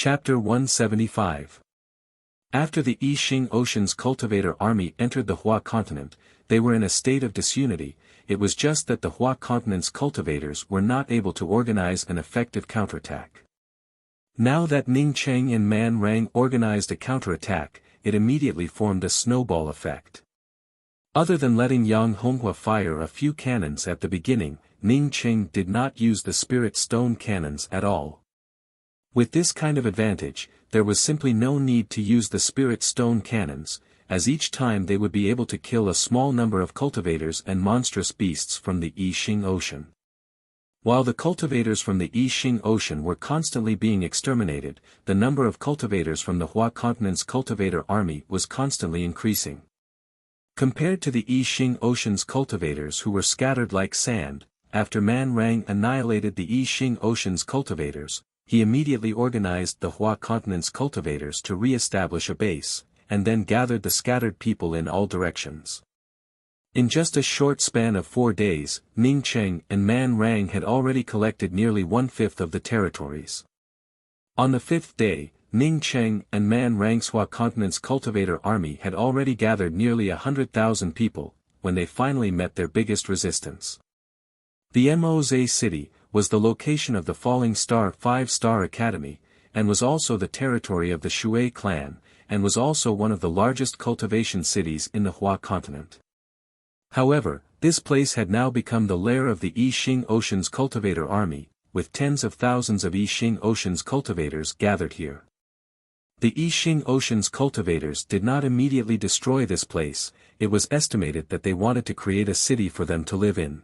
Chapter 175. After the Yixing Ocean's cultivator army entered the Hua continent, they were in a state of disunity. It was just that the Hua continent's cultivators were not able to organize an effective counterattack. Now that Ning Cheng and Man Rang organized a counterattack, it immediately formed a snowball effect. Other than letting Yang Honghua fire a few cannons at the beginning, Ning Cheng did not use the spirit stone cannons at all. With this kind of advantage, there was simply no need to use the spirit stone cannons, as each time they would be able to kill a small number of cultivators and monstrous beasts from the Yixing Ocean. While the cultivators from the Yixing Ocean were constantly being exterminated, the number of cultivators from the Hua continent's cultivator army was constantly increasing. Compared to the Yixing Ocean's cultivators who were scattered like sand, after Man Rang annihilated the Yixing Ocean's cultivators, he immediately organized the Hua continent's cultivators to re-establish a base, and then gathered the scattered people in all directions. In just a short span of 4 days, Ning Cheng and Man Rang had already collected nearly 1/5 of the territories. On the 5th day, Ning Cheng and Man Rang's Hua continent's cultivator army had already gathered nearly 100,000 people, when they finally met their biggest resistance. The Moze city was the location of the Falling Star 5-Star Academy, and was also the territory of the Shui clan, and was also one of the largest cultivation cities in the Hua continent. However, this place had now become the lair of the Yixing Ocean's cultivator army, with tens of thousands of Yixing Ocean's cultivators gathered here. The Yixing Ocean's cultivators did not immediately destroy this place. It was estimated that they wanted to create a city for them to live in.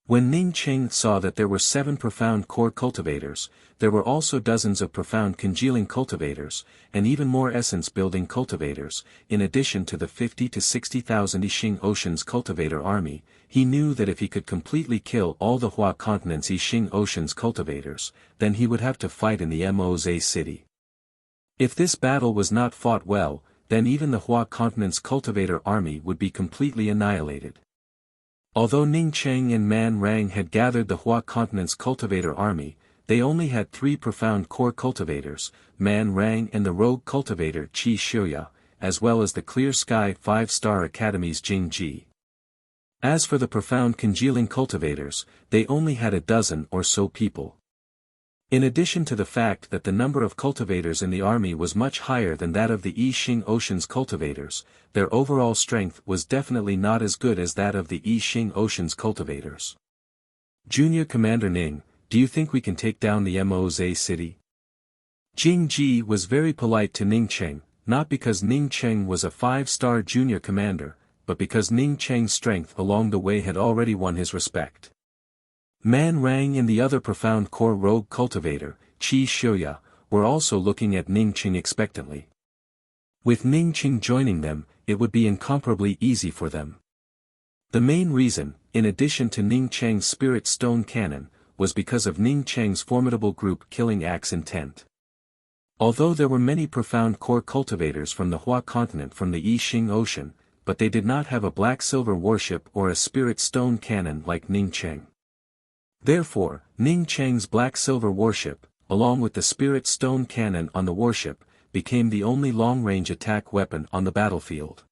When Ning Cheng saw that there were 7 profound core cultivators, there were also dozens of profound congealing cultivators, and even more essence-building cultivators, in addition to the 50 to 60,000 Yixing Ocean's cultivator army, he knew that if he could completely kill all the Hua continent's Yixing Ocean's cultivators, then he would have to fight in the Moze city. If this battle was not fought well, then even the Hua continent's cultivator army would be completely annihilated. Although Ning Cheng and Man Rang had gathered the Hua continent's cultivator army, they only had 3 profound core cultivators, Man Rang and the rogue cultivator Qi Xiuya, as well as the Clear Sky 5-Star Academy's Jing Ji. As for the profound congealing cultivators, they only had a dozen or so people. In addition to the fact that the number of cultivators in the army was much higher than that of the Yixing Ocean's cultivators, their overall strength was definitely not as good as that of the Yixing Ocean's cultivators. Junior Commander Ning, do you think we can take down the Moze city? Jing Ji was very polite to Ning Cheng, not because Ning Cheng was a 5-star junior commander, but because Ning Cheng's strength along the way had already won his respect. Man Rang and the other profound core rogue cultivator, Qi Xiuya, were also looking at Ning Cheng expectantly. With Ning Cheng joining them, it would be incomparably easy for them. The main reason, in addition to Ning Cheng's spirit stone cannon, was because of Ning Cheng's formidable group killing axe intent. Although there were many profound core cultivators from the Hua continent from the Yixing Ocean, but they did not have a black-silver warship or a spirit stone cannon like Ning Cheng. Therefore, Ning Cheng's black-silver warship, along with the spirit stone cannon on the warship, became the only long-range attack weapon on the battlefield.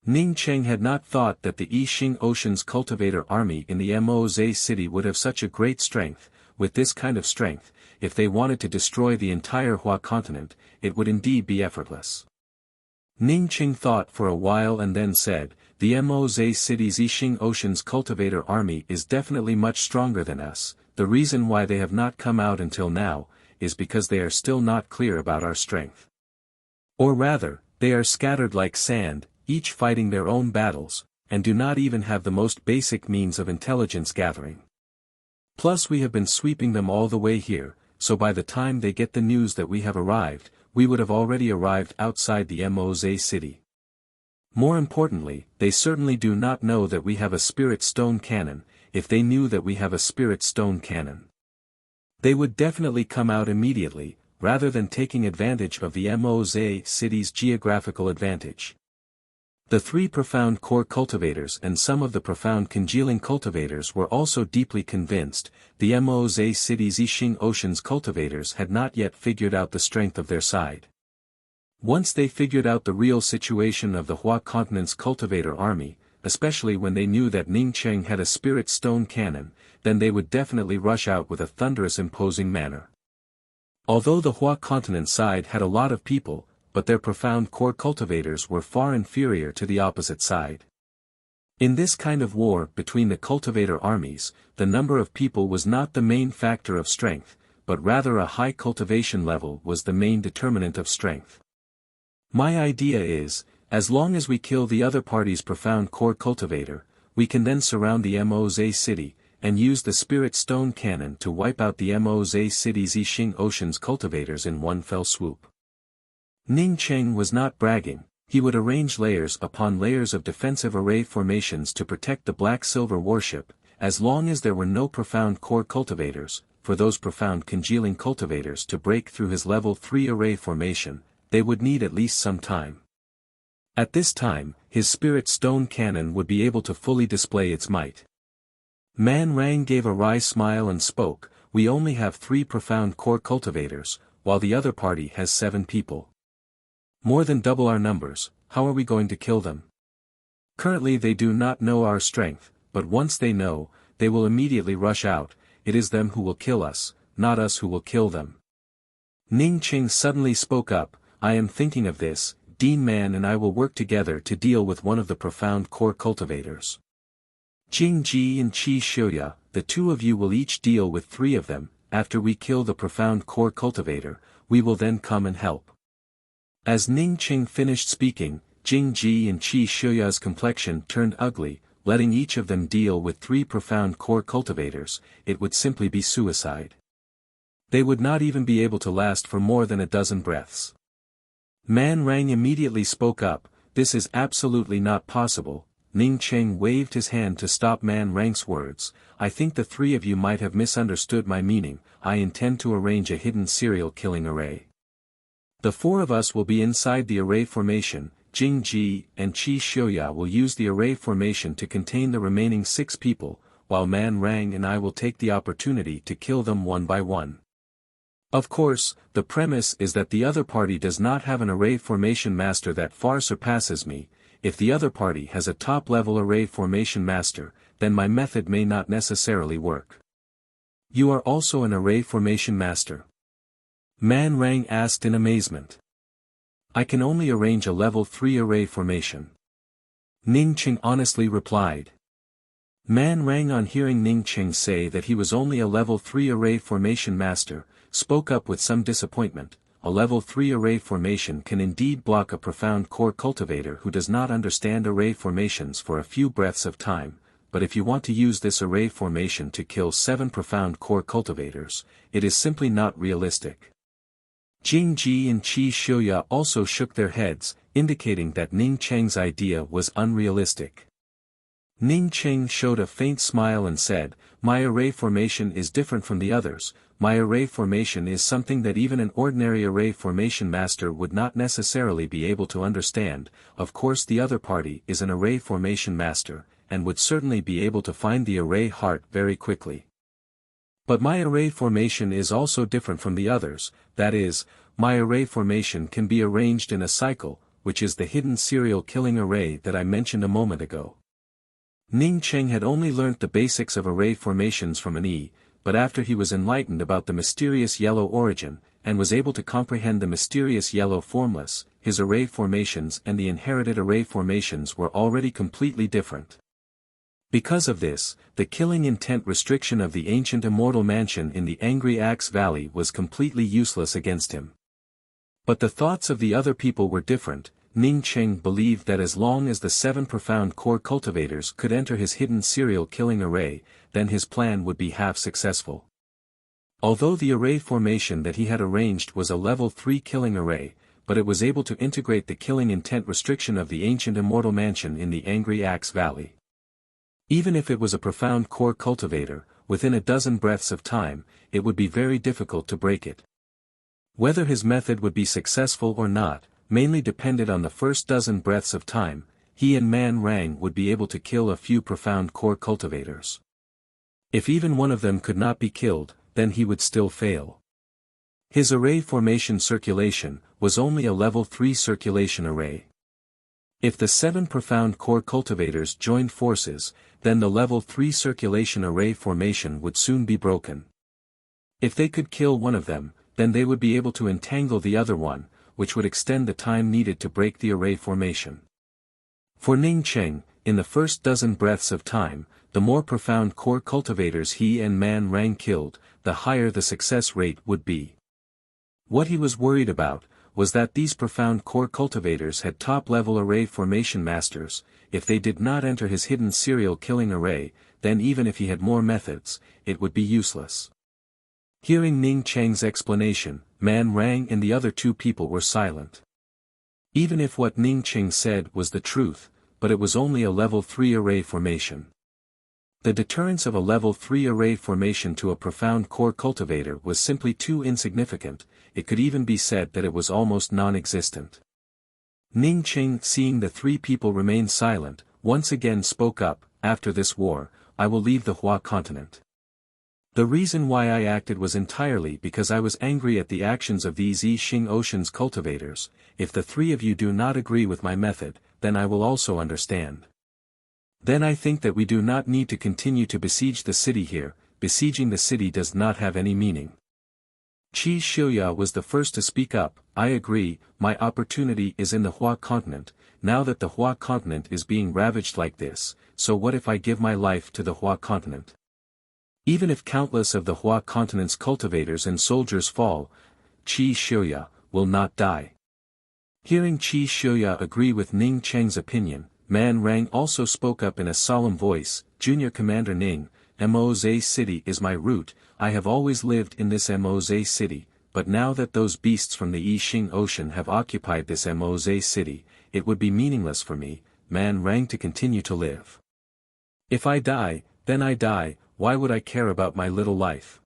Ning Cheng had not thought that the Yixing Ocean's cultivator army in the Moze city would have such a great strength. With this kind of strength, if they wanted to destroy the entire Hua continent, it would indeed be effortless. Ning Cheng thought for a while and then said, "The Moze city's Yixing Ocean's cultivator army is definitely much stronger than us. The reason why they have not come out until now, is because they are still not clear about our strength. Or rather, they are scattered like sand, each fighting their own battles, and do not even have the most basic means of intelligence gathering. Plus we have been sweeping them all the way here, so by the time they get the news that we have arrived, we would have already arrived outside the Moze city. More importantly, they certainly do not know that we have a spirit stone cannon. If they knew that we have a spirit stone cannon, they would definitely come out immediately, rather than taking advantage of the Moze city's geographical advantage. The 3 profound core cultivators and some of the profound congealing cultivators were also deeply convinced. The Moze City's Yixing Ocean's cultivators had not yet figured out the strength of their side. Once they figured out the real situation of the Hua Continent's cultivator army, especially when they knew that Ningcheng had a spirit stone cannon, then they would definitely rush out with a thunderous imposing manner. Although the Hua Continent side had a lot of people, but their profound core cultivators were far inferior to the opposite side. In this kind of war between the cultivator armies, the number of people was not the main factor of strength, but rather a high cultivation level was the main determinant of strength. My idea is, as long as we kill the other party's profound core cultivator, we can then surround the Moze City, and use the spirit stone cannon to wipe out the Moze City's Yixing Ocean's cultivators in one fell swoop. Ningcheng was not bragging. He would arrange layers upon layers of defensive array formations to protect the black-silver warship, as long as there were no profound core cultivators. For those profound congealing cultivators to break through his level 3 array formation, they would need at least some time. At this time, his spirit stone cannon would be able to fully display its might. Man Rang gave a wry smile and spoke, "We only have 3 profound core cultivators, while the other party has 7 people. More than double our numbers. How are we going to kill them? Currently they do not know our strength, but once they know, they will immediately rush out. It is them who will kill us, not us who will kill them." Ningcheng suddenly spoke up, "I am thinking of this. Dean Man and I will work together to deal with one of the profound core cultivators. Jing Ji and Qi Xiuya, the 2 of you will each deal with 3 of them. After we kill the profound core cultivator, we will then come and help." As Ningcheng finished speaking, Jing Ji and Qi Xiuya's complexion turned ugly. Letting each of them deal with 3 profound core cultivators, it would simply be suicide. They would not even be able to last for more than a dozen breaths. Man Rang immediately spoke up, "This is absolutely not possible." Ningcheng waved his hand to stop Man Rang's words. "I think the 3 of you might have misunderstood my meaning. I intend to arrange a hidden serial killing array. The 4 of us will be inside the array formation. Jing Ji and Qi Xiuya will use the array formation to contain the remaining 6 people, while Man Rang and I will take the opportunity to kill them one by one. Of course, the premise is that the other party does not have an array formation master that far surpasses me. If the other party has a top-level array formation master, then my method may not necessarily work." "You are also an array formation master?" Man Rang asked in amazement. "I can only arrange a level 3 array formation," Ningcheng honestly replied. Man Rang, on hearing Ningcheng say that he was only a level 3 array formation master, spoke up with some disappointment. "A level 3 array formation can indeed block a profound core cultivator who does not understand array formations for a few breaths of time, but if you want to use this array formation to kill 7 profound core cultivators, it is simply not realistic." Jing Ji and Qi Xiuya also shook their heads, indicating that Ningcheng's idea was unrealistic. Ningcheng showed a faint smile and said, "My array formation is different from the others. My array formation is something that even an ordinary array formation master would not necessarily be able to understand. Of course the other party is an array formation master, and would certainly be able to find the array heart very quickly. But my array formation is also different from the others. That is, my array formation can be arranged in a cycle, which is the hidden serial killing array that I mentioned a moment ago." Ningcheng had only learnt the basics of array formations from an E, but after he was enlightened about the mysterious yellow origin, and was able to comprehend the mysterious yellow formless, his array formations and the inherited array formations were already completely different. Because of this, the killing intent restriction of the ancient immortal mansion in the Angry Axe Valley was completely useless against him. But the thoughts of the other people were different. Ningcheng believed that as long as the 7 profound core cultivators could enter his hidden serial killing array, then his plan would be half successful. Although the array formation that he had arranged was a level 3 killing array, but it was able to integrate the killing intent restriction of the ancient immortal mansion in the Angry Axe Valley. Even if it was a profound core cultivator, within a dozen breaths of time, it would be very difficult to break it. Whether his method would be successful or not, mainly depended on the first dozen breaths of time. he and Man Rang would be able to kill a few profound core cultivators. If even one of them could not be killed, then he would still fail. His array formation circulation was only a level 3 circulation array. If the 7 profound core cultivators joined forces, then the level 3 circulation array formation would soon be broken. If they could kill one of them, then they would be able to entangle the other one, which would extend the time needed to break the array formation. For Ning Cheng, in the first dozen breaths of time, the more profound core cultivators he and Man Rang killed, the higher the success rate would be. What he was worried about was that these profound core cultivators had top-level array formation masters. If they did not enter his hidden serial killing array, then even if he had more methods, it would be useless. Hearing Ning Cheng's explanation, Man Rang and the other 2 people were silent. Even if what Ning Cheng said was the truth, but it was only a level 3 array formation. The deterrence of a level 3 array formation to a profound core cultivator was simply too insignificant. It could even be said that it was almost non-existent. Ning Cheng, seeing the 3 people remain silent, once again spoke up, "After this war, I will leave the Hua continent. The reason why I acted was entirely because I was angry at the actions of these Yi Xing Ocean's cultivators. If the 3 of you do not agree with my method, then I will also understand. Then I think that we do not need to continue to besiege the city here. Besieging the city does not have any meaning." Qi Xiuya was the first to speak up. "I agree, my opportunity is in the Hua continent, now that the Hua continent is being ravaged like this, so what if I give my life to the Hua continent? Even if countless of the Hua continent's cultivators and soldiers fall, Qi Xiuya will not die." Hearing Qi Xiuya agree with Ning Cheng's opinion, Man Rang also spoke up in a solemn voice, "Junior Commander Ning, Moze City is my route. I have always lived in this Moze City, but now that those beasts from the Yi Xing Ocean have occupied this Moze City, it would be meaningless for me, Man Rang, to continue to live. If I die, then I die, why would I care about my little life?"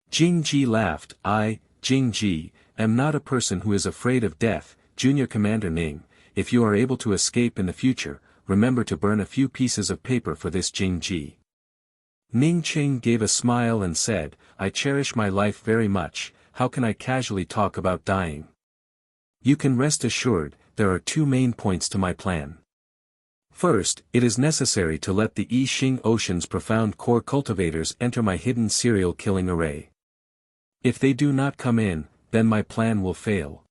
Jing Ji laughed. "I, Jing Ji, am not a person who is afraid of death, Junior Commander Ning. If you are able to escape in the future, remember to burn a few pieces of paper for this Jing Ji." Ning Cheng gave a smile and said, "I cherish my life very much, how can I casually talk about dying? You can rest assured, there are 2 main points to my plan. First, it is necessary to let the Yi Xing Ocean's profound core cultivators enter my hidden serial killing array. If they do not come in, then my plan will fail.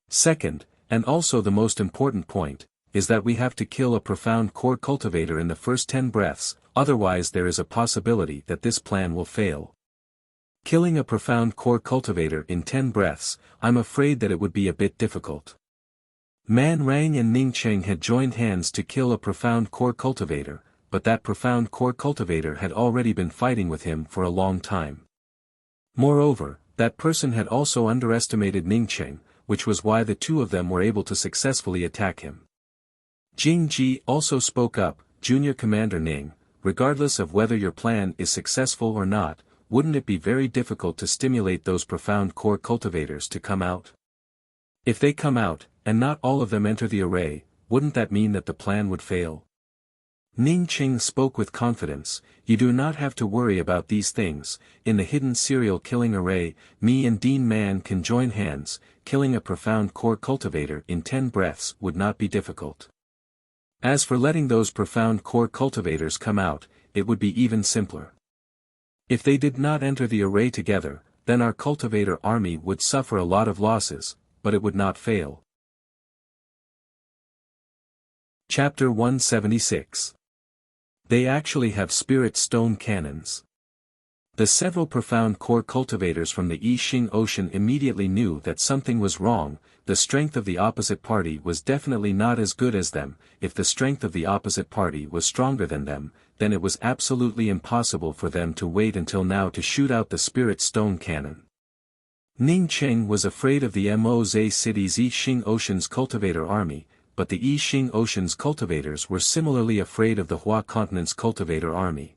Second, and also the most important point, is that we have to kill a profound core cultivator in the first 10 breaths, otherwise there is a possibility that this plan will fail. Killing a profound core cultivator in 10 breaths, I'm afraid that it would be a bit difficult." Man Rang and Ning Cheng had joined hands to kill a profound core cultivator, but that profound core cultivator had already been fighting with him for a long time. Moreover, that person had also underestimated Ning Cheng, which was why the 2 of them were able to successfully attack him. Jing Ji also spoke up, "Junior Commander Ning, regardless of whether your plan is successful or not, wouldn't it be very difficult to stimulate those profound core cultivators to come out? If they come out, and not all of them enter the array, wouldn't that mean that the plan would fail?" Ning Cheng spoke with confidence, "You do not have to worry about these things. In the hidden serial killing array, me and Dean Man can join hands. Killing a profound core cultivator in 10 breaths would not be difficult. As for letting those profound core cultivators come out, it would be even simpler. If they did not enter the array together, then our cultivator army would suffer a lot of losses, but it would not fail." Chapter 176. They actually have spirit stone cannons. The several profound core cultivators from the Yi Xing Ocean immediately knew that something was wrong. The strength of the opposite party was definitely not as good as them. If the strength of the opposite party was stronger than them, then it was absolutely impossible for them to wait until now to shoot out the spirit stone cannon. Ning Cheng was afraid of the Moze City's Yi Xing Ocean's cultivator army, but the Yi Xing Ocean's cultivators were similarly afraid of the Hua continent's cultivator army.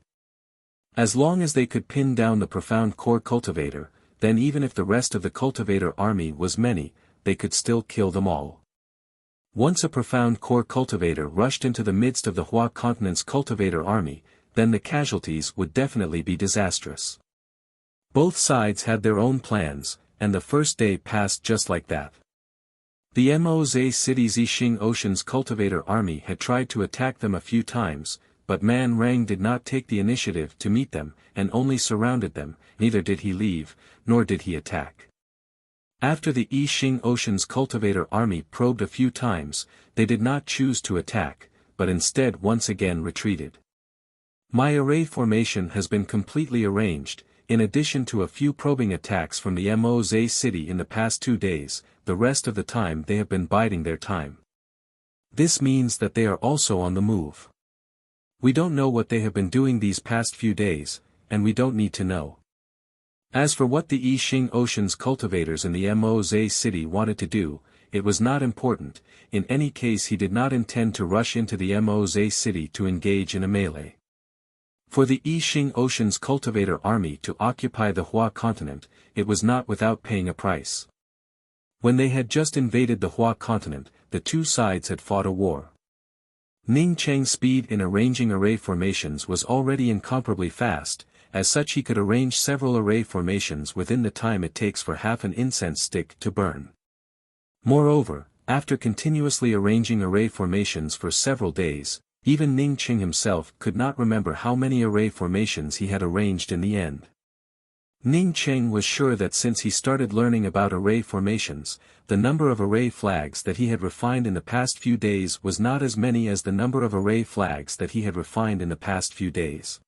As long as they could pin down the profound core cultivator, then even if the rest of the cultivator army was many, they could still kill them all. Once a profound core cultivator rushed into the midst of the Hua continent's cultivator army, then the casualties would definitely be disastrous. Both sides had their own plans, and the first day passed just like that. The Moze City's Yixing Ocean's cultivator army had tried to attack them a few times, but Man Rang did not take the initiative to meet them, and only surrounded them. Neither did he leave, nor did he attack. After the Yixing Ocean's cultivator army probed a few times, they did not choose to attack, but instead once again retreated. My array formation has been completely arranged. In addition to a few probing attacks from the Moze City in the past 2 days, the rest of the time they have been biding their time. This means that they are also on the move. We don't know what they have been doing these past few days, and we don't need to know. As for what the Yixing Ocean's cultivators in the Moze City wanted to do, it was not important. In any case, he did not intend to rush into the Moze City to engage in a melee. For the Yixing Ocean's cultivator army to occupy the Hua continent, it was not without paying a price. When they had just invaded the Hua continent, the two sides had fought a war. Ning Cheng's speed in arranging array formations was already incomparably fast, as such he could arrange several array formations within the time it takes for half an incense stick to burn. Moreover, after continuously arranging array formations for several days, even Ning Cheng himself could not remember how many array formations he had arranged in the end. Ning Cheng was sure that since he started learning about array formations, the number of array flags that he had refined in the past few days was not as many as the number of array flags that he had refined in the past few days.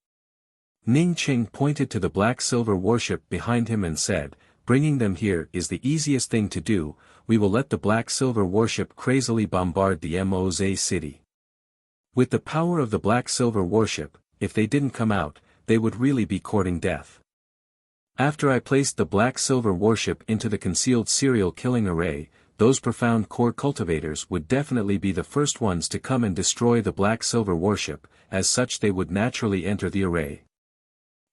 Ning Cheng pointed to the black-silver warship behind him and said, "Bringing them here is the easiest thing to do. We will let the black-silver warship crazily bombard the Moze City." With the power of the black-silver warship, if they didn't come out, they would really be courting death. After I placed the black-silver warship into the concealed serial killing array, those profound core cultivators would definitely be the first ones to come and destroy the black-silver warship, as such they would naturally enter the array.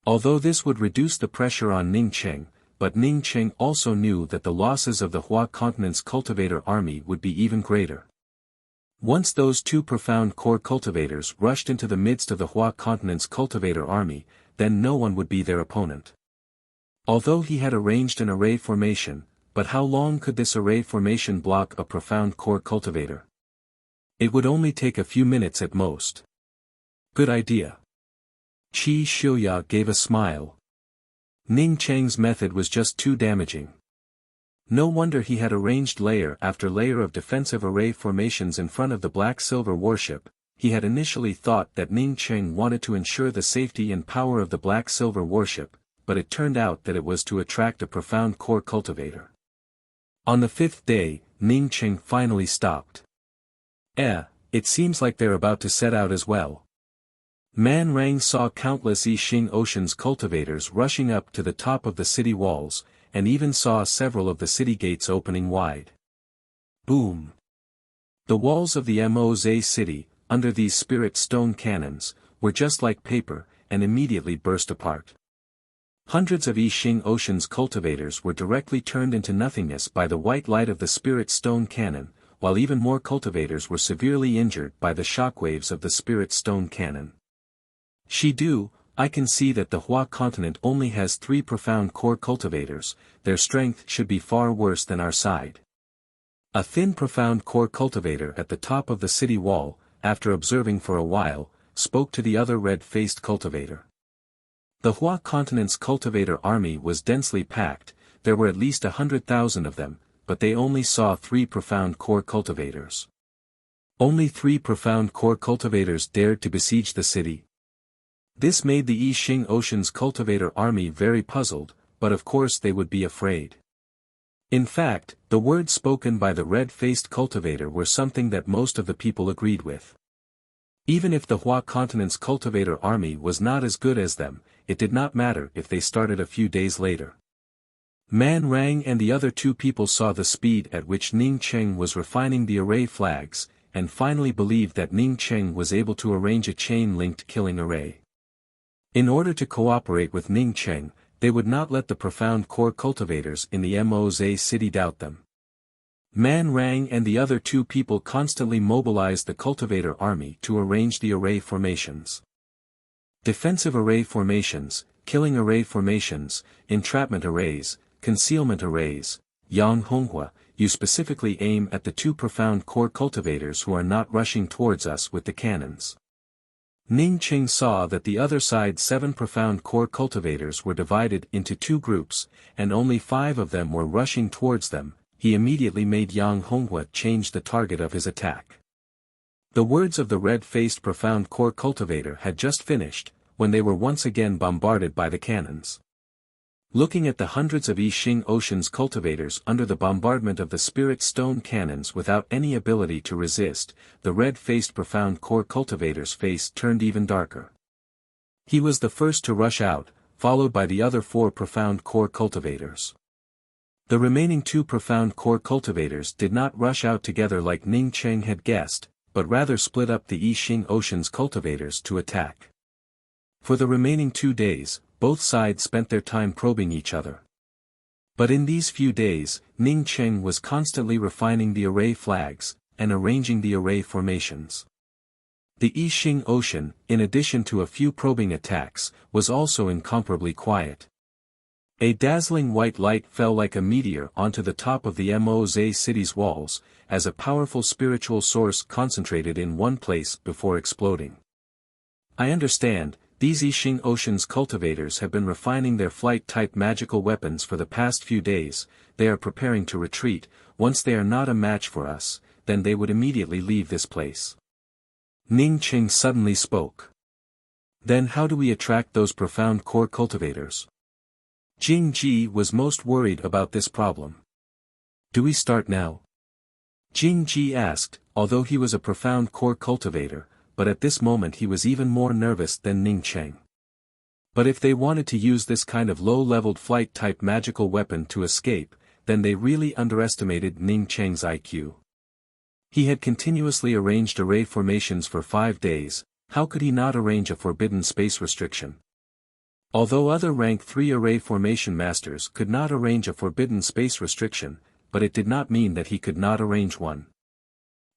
Although this would reduce the pressure on Ning Cheng, but Ning Cheng also knew that the losses of the Hua continent's cultivator army would be even greater. Once those two profound core cultivators rushed into the midst of the Hua continent's cultivator army, then no one would be their opponent. Although he had arranged an array formation, but how long could this array formation block a profound core cultivator? It would only take a few minutes at most. Good idea. Qi Xiuya gave a smile. Ning Cheng's method was just too damaging. No wonder he had arranged layer after layer of defensive array formations in front of the black-silver warship. He had initially thought that Ning Cheng wanted to ensure the safety and power of the black-silver warship, but it turned out that it was to attract a profound core cultivator. On the 5th day, Ning Cheng finally stopped. It seems like they're about to set out as well. Man Rang saw countless Yixing Ocean's cultivators rushing up to the top of the city walls, and even saw several of the city gates opening wide. Boom! The walls of the Moze City, under these spirit stone cannons, were just like paper, and immediately burst apart. Hundreds of Yixing Ocean's cultivators were directly turned into nothingness by the white light of the spirit stone cannon, while even more cultivators were severely injured by the shockwaves of the spirit stone cannon. Shidu, I can see that the Hua continent only has 3 profound core cultivators. Their strength should be far worse than our side. A thin profound core cultivator at the top of the city wall, after observing for a while, spoke to the other red-faced cultivator. The Hua continent's cultivator army was densely packed. There were at least 100,000 of them, but they only saw 3 profound core cultivators. Only 3 profound core cultivators dared to besiege the city. This made the Yixing Ocean's cultivator army very puzzled, but of course they would be afraid. In fact, the words spoken by the red-faced cultivator were something that most of the people agreed with. Even if the Hua continent's cultivator army was not as good as them, it did not matter if they started a few days later. Man Rang and the other 2 people saw the speed at which Ning Cheng was refining the array flags, and finally believed that Ning Cheng was able to arrange a chain-linked killing array. In order to cooperate with Ning Cheng, they would not let the profound core cultivators in the Moze City doubt them. Man Rang and the other two people constantly mobilized the cultivator army to arrange the array formations. Defensive array formations, killing array formations, entrapment arrays, concealment arrays. Yang Honghua, you specifically aim at the two profound core cultivators who are not rushing towards us with the cannons. Ning Qing saw that the other side's 7 profound core cultivators were divided into 2 groups, and only 5 of them were rushing towards them. He immediately made Yang Honghua change the target of his attack. The words of the red-faced profound core cultivator had just finished, when they were once again bombarded by the cannons. Looking at the hundreds of Yixing Ocean's cultivators under the bombardment of the spirit stone cannons without any ability to resist, the red-faced profound core cultivator's face turned even darker. He was the first to rush out, followed by the other 4 profound core cultivators. The remaining 2 profound core cultivators did not rush out together like Ning Cheng had guessed, but rather split up the Yixing Ocean's cultivators to attack. For the remaining 2 days, both sides spent their time probing each other. But in these few days, Ning Cheng was constantly refining the array flags, and arranging the array formations. The Yixing Ocean, in addition to a few probing attacks, was also incomparably quiet. A dazzling white light fell like a meteor onto the top of the Moze city's walls, as a powerful spiritual source concentrated in one place before exploding. I understand, these Yixing Ocean's cultivators have been refining their flight-type magical weapons for the past few days. They are preparing to retreat. Once they are not a match for us, then they would immediately leave this place. Ning Qing suddenly spoke. Then how do we attract those profound core cultivators? Jing Ji was most worried about this problem. Do we start now? Jing Ji asked, although he was a profound core cultivator, but at this moment he was even more nervous than Ning Cheng. But if they wanted to use this kind of low-leveled flight-type magical weapon to escape, then they really underestimated Ning Cheng's IQ. He had continuously arranged array formations for 5 days, how could he not arrange a forbidden space restriction? Although other rank 3 array formation masters could not arrange a forbidden space restriction, but it did not mean that he could not arrange one.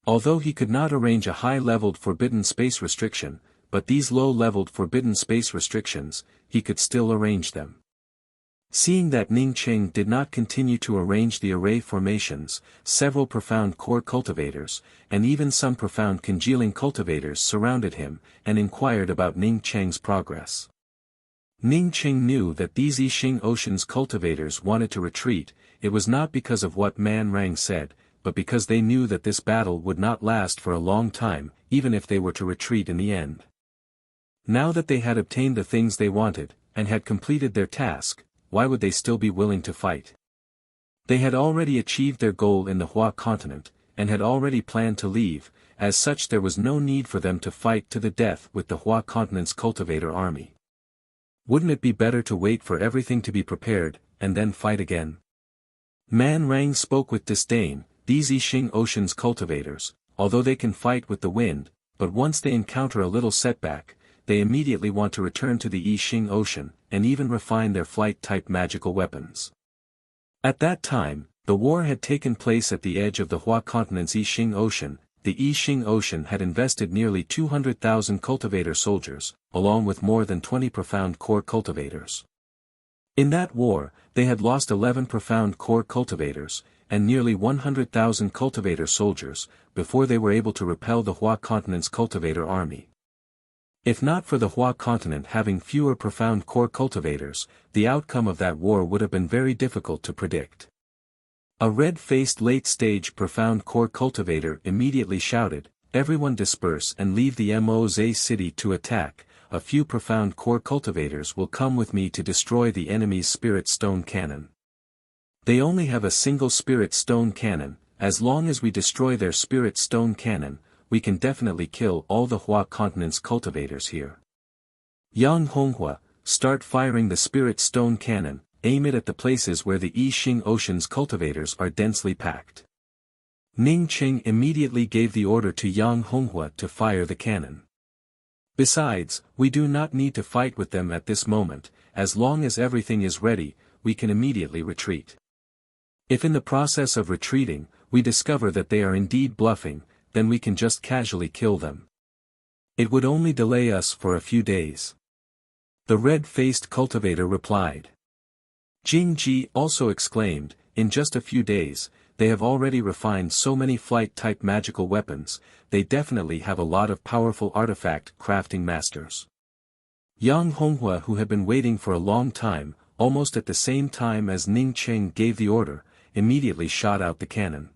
Although he could not arrange a high-leveled forbidden space restriction, but these low-leveled forbidden space restrictions, he could still arrange them. Seeing that Ning Cheng did not continue to arrange the array formations, several profound core cultivators, and even some profound congealing cultivators surrounded him, and inquired about Ning Cheng's progress. Ning Cheng knew that these Yixing Ocean's cultivators wanted to retreat. It was not because of what Man Rang said, but because they knew that this battle would not last for a long time, even if they were to retreat in the end. Now that they had obtained the things they wanted, and had completed their task, why would they still be willing to fight? They had already achieved their goal in the Hua continent, and had already planned to leave. As such there was no need for them to fight to the death with the Hua continent's cultivator army. Wouldn't it be better to wait for everything to be prepared, and then fight again? Man Rang spoke with disdain. These Yixing Ocean's cultivators, although they can fight with the wind, but once they encounter a little setback, they immediately want to return to the Yixing Ocean, and even refine their flight-type magical weapons. At that time, the war had taken place at the edge of the Hua continent's Yixing Ocean. The Yixing Ocean had invested nearly 200,000 cultivator soldiers, along with more than 20 profound core cultivators. In that war, they had lost 11 profound core cultivators, and nearly 100,000 cultivator soldiers, before they were able to repel the Hua continent's cultivator army. If not for the Hua continent having fewer profound core cultivators, the outcome of that war would have been very difficult to predict. A red-faced late-stage profound core cultivator immediately shouted, "Everyone disperse and leave the Moze city to attack. A few profound core cultivators will come with me to destroy the enemy's spirit stone cannon. They only have a single spirit stone cannon. As long as we destroy their spirit stone cannon, we can definitely kill all the Hua continent's cultivators here. Yang Honghua, start firing the spirit stone cannon. Aim it at the places where the Yixing Ocean's cultivators are densely packed." Ning Cheng immediately gave the order to Yang Honghua to fire the cannon. Besides, we do not need to fight with them at this moment. As long as everything is ready, we can immediately retreat. If in the process of retreating, we discover that they are indeed bluffing, then we can just casually kill them. It would only delay us for a few days. The red-faced cultivator replied. Jing Ji also exclaimed, in just a few days, they have already refined so many flight-type magical weapons, they definitely have a lot of powerful artifact crafting masters. Yang Honghua, who had been waiting for a long time, almost at the same time as Ning Cheng gave the order, immediately shot out the cannon.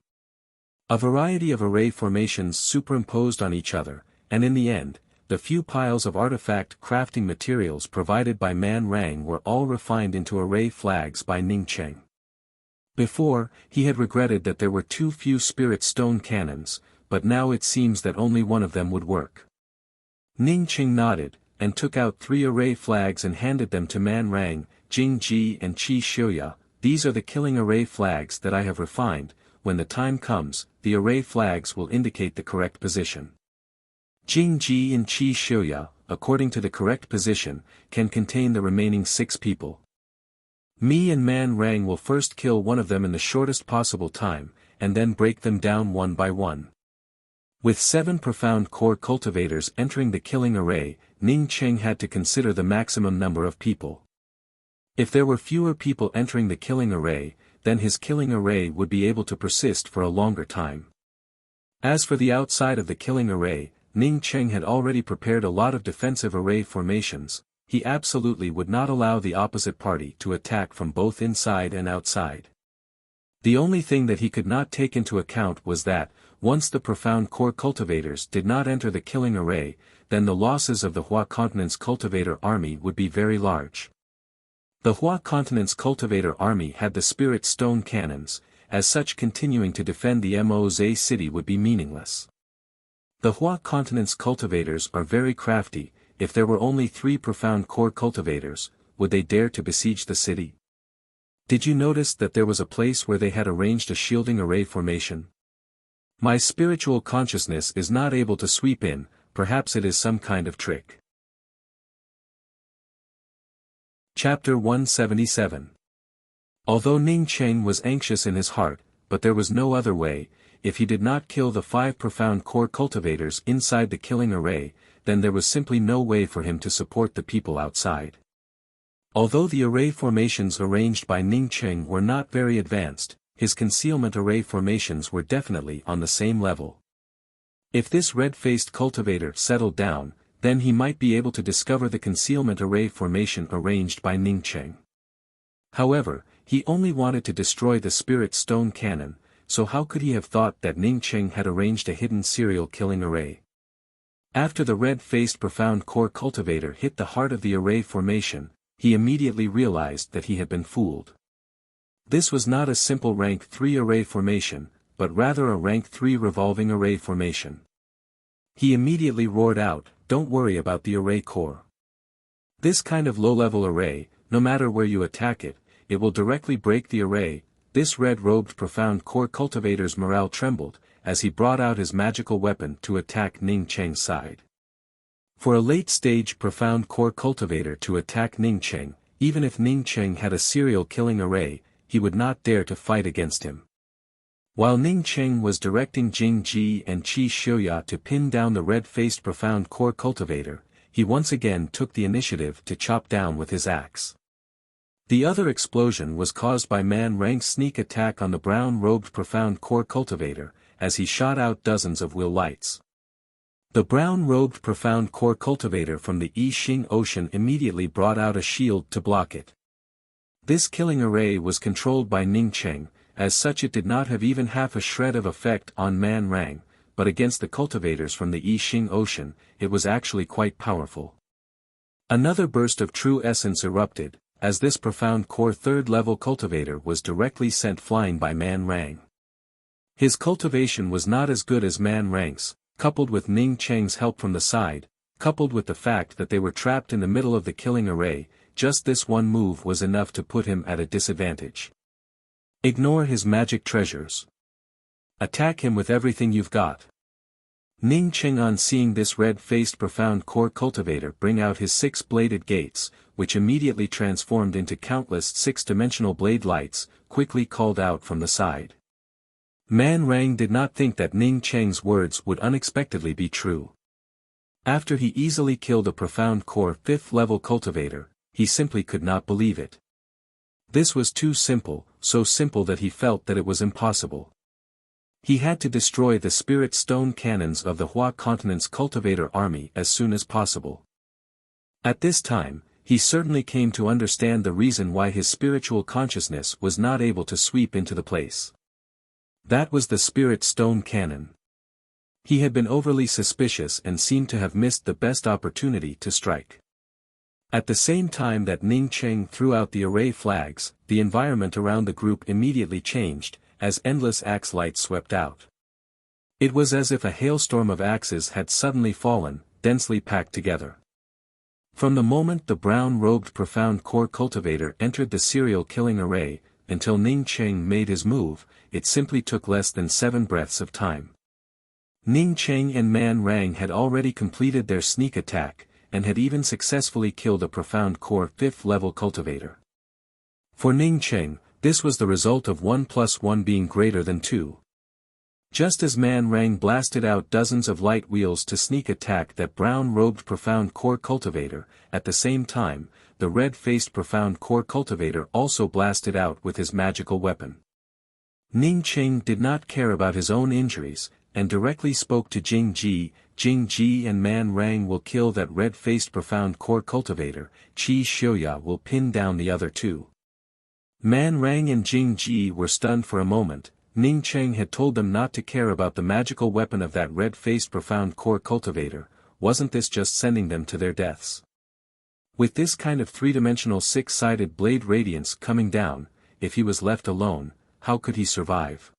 A variety of array formations superimposed on each other, and in the end, the few piles of artifact crafting materials provided by Man Rang were all refined into array flags by Ning Cheng. Before, he had regretted that there were too few spirit stone cannons, but now it seems that only one of them would work. Ning Cheng nodded, and took out 3 array flags and handed them to Man Rang, Jing Ji and Qi Xiuya. These are the killing array flags that I have refined. When the time comes, the array flags will indicate the correct position. Jing Ji and Qi Xiuya, according to the correct position, can contain the remaining 6 people. Me and Man Rang will first kill one of them in the shortest possible time, and then break them down one by one. With 7 profound core cultivators entering the killing array, Ning Cheng had to consider the maximum number of people. If there were fewer people entering the killing array, then his killing array would be able to persist for a longer time. As for the outside of the killing array, Ning Cheng had already prepared a lot of defensive array formations. He absolutely would not allow the opposite party to attack from both inside and outside. The only thing that he could not take into account was that, once the profound core cultivators did not enter the killing array, then the losses of the Hua Continent's cultivator army would be very large. The Hua Continent's cultivator army had the spirit stone cannons, as such continuing to defend the Moze city would be meaningless. The Hua Continent's cultivators are very crafty. If there were only 3 profound core cultivators, would they dare to besiege the city? Did you notice that there was a place where they had arranged a shielding array formation? My spiritual consciousness is not able to sweep in, perhaps it is some kind of trick. Chapter 177. Although Ning Cheng was anxious in his heart, but there was no other way. If he did not kill the 5 profound core cultivators inside the killing array, then there was simply no way for him to support the people outside. Although the array formations arranged by Ning Cheng were not very advanced, his concealment array formations were definitely on the same level. If this red-faced cultivator settled down, then he might be able to discover the concealment array formation arranged by Ning Cheng. However, he only wanted to destroy the spirit stone cannon, so how could he have thought that Ning Cheng had arranged a hidden serial killing array? After the red-faced profound core cultivator hit the heart of the array formation, he immediately realized that he had been fooled. This was not a simple rank 3 array formation, but rather a rank 3 revolving array formation. He immediately roared out, "Don't worry about the array core. This kind of low-level array, no matter where you attack it, it will directly break the array." This red-robed profound core cultivator's morale trembled, as he brought out his magical weapon to attack Ning Cheng's side. For a late-stage profound core cultivator to attack Ning Cheng, even if Ning Cheng had a serial killing array, he would not dare to fight against him. While Ning Cheng was directing Jing Ji and Qi Xiuya to pin down the red-faced profound core cultivator, he once again took the initiative to chop down with his axe. The other explosion was caused by Man Rang's sneak attack on the brown-robed profound core cultivator, as he shot out dozens of will lights. The brown-robed profound core cultivator from the Yixing Ocean immediately brought out a shield to block it. This killing array was controlled by Ning Cheng, as such it did not have even half a shred of effect on Man Rang, but against the cultivators from the Yixing Ocean, it was actually quite powerful. Another burst of true essence erupted, as this profound core 3rd-level cultivator was directly sent flying by Man Rang. His cultivation was not as good as Man Rang's, coupled with Ning Cheng's help from the side, coupled with the fact that they were trapped in the middle of the killing array, just this one move was enough to put him at a disadvantage. Ignore his magic treasures. Attack him with everything you've got. Ning Cheng, on seeing this red-faced profound core cultivator bring out his 6-bladed gates, which immediately transformed into countless 6-dimensional blade lights, quickly called out from the side. Man Rang did not think that Ning Cheng's words would unexpectedly be true. After he easily killed a profound core 5th level cultivator, he simply could not believe it. This was too simple, so simple that he felt that it was impossible. He had to destroy the spirit stone cannons of the Hua Continent's cultivator army as soon as possible. At this time, he certainly came to understand the reason why his spiritual consciousness was not able to sweep into the place. That was the spirit stone cannon. He had been overly suspicious and seemed to have missed the best opportunity to strike. At the same time that Ning Cheng threw out the array flags, the environment around the group immediately changed, as endless axe lights swept out. It was as if a hailstorm of axes had suddenly fallen, densely packed together. From the moment the brown-robed profound core cultivator entered the serial killing array, until Ning Cheng made his move, it simply took less than 7 breaths of time. Ning Cheng and Man Rang had already completed their sneak attack, and had even successfully killed a profound core 5th level cultivator. For Ning Cheng, this was the result of 1 + 1 being greater than 2. Just as Man Rang blasted out dozens of light wheels to sneak attack that brown-robed profound core cultivator, at the same time, the red-faced profound core cultivator also blasted out with his magical weapon. Ning Cheng did not care about his own injuries, and directly spoke to Jing Ji and Man Rang will kill that red-faced profound core cultivator, Qi Xiuya will pin down the other 2. Man Rang and Jing Ji were stunned for a moment. Ning Cheng had told them not to care about the magical weapon of that red-faced profound core cultivator. Wasn't this just sending them to their deaths? With this kind of three-dimensional 6-sided blade radiance coming down, if he was left alone, how could he survive?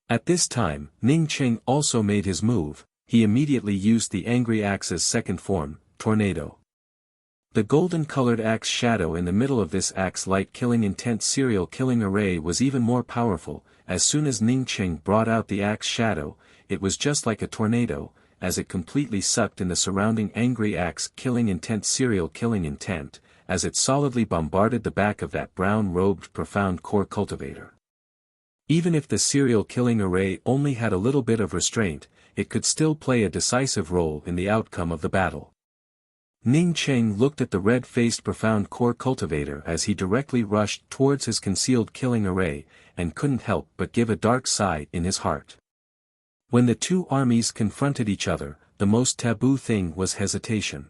At this time, Ning Cheng also made his move. He immediately used the angry axe's second form, Tornado. The golden-colored axe shadow in the middle of this axe-light killing intense serial killing array was even more powerful. As soon as Ning Cheng brought out the axe shadow, it was just like a tornado, as it completely sucked in the surrounding angry axe killing intense serial killing intent, as it solidly bombarded the back of that brown-robed profound core cultivator. Even if the serial killing array only had a little bit of restraint, it could still play a decisive role in the outcome of the battle. Ning Cheng looked at the red-faced profound core cultivator as he directly rushed towards his concealed killing array, and couldn't help but give a dark sigh in his heart. When the 2 armies confronted each other, the most taboo thing was hesitation.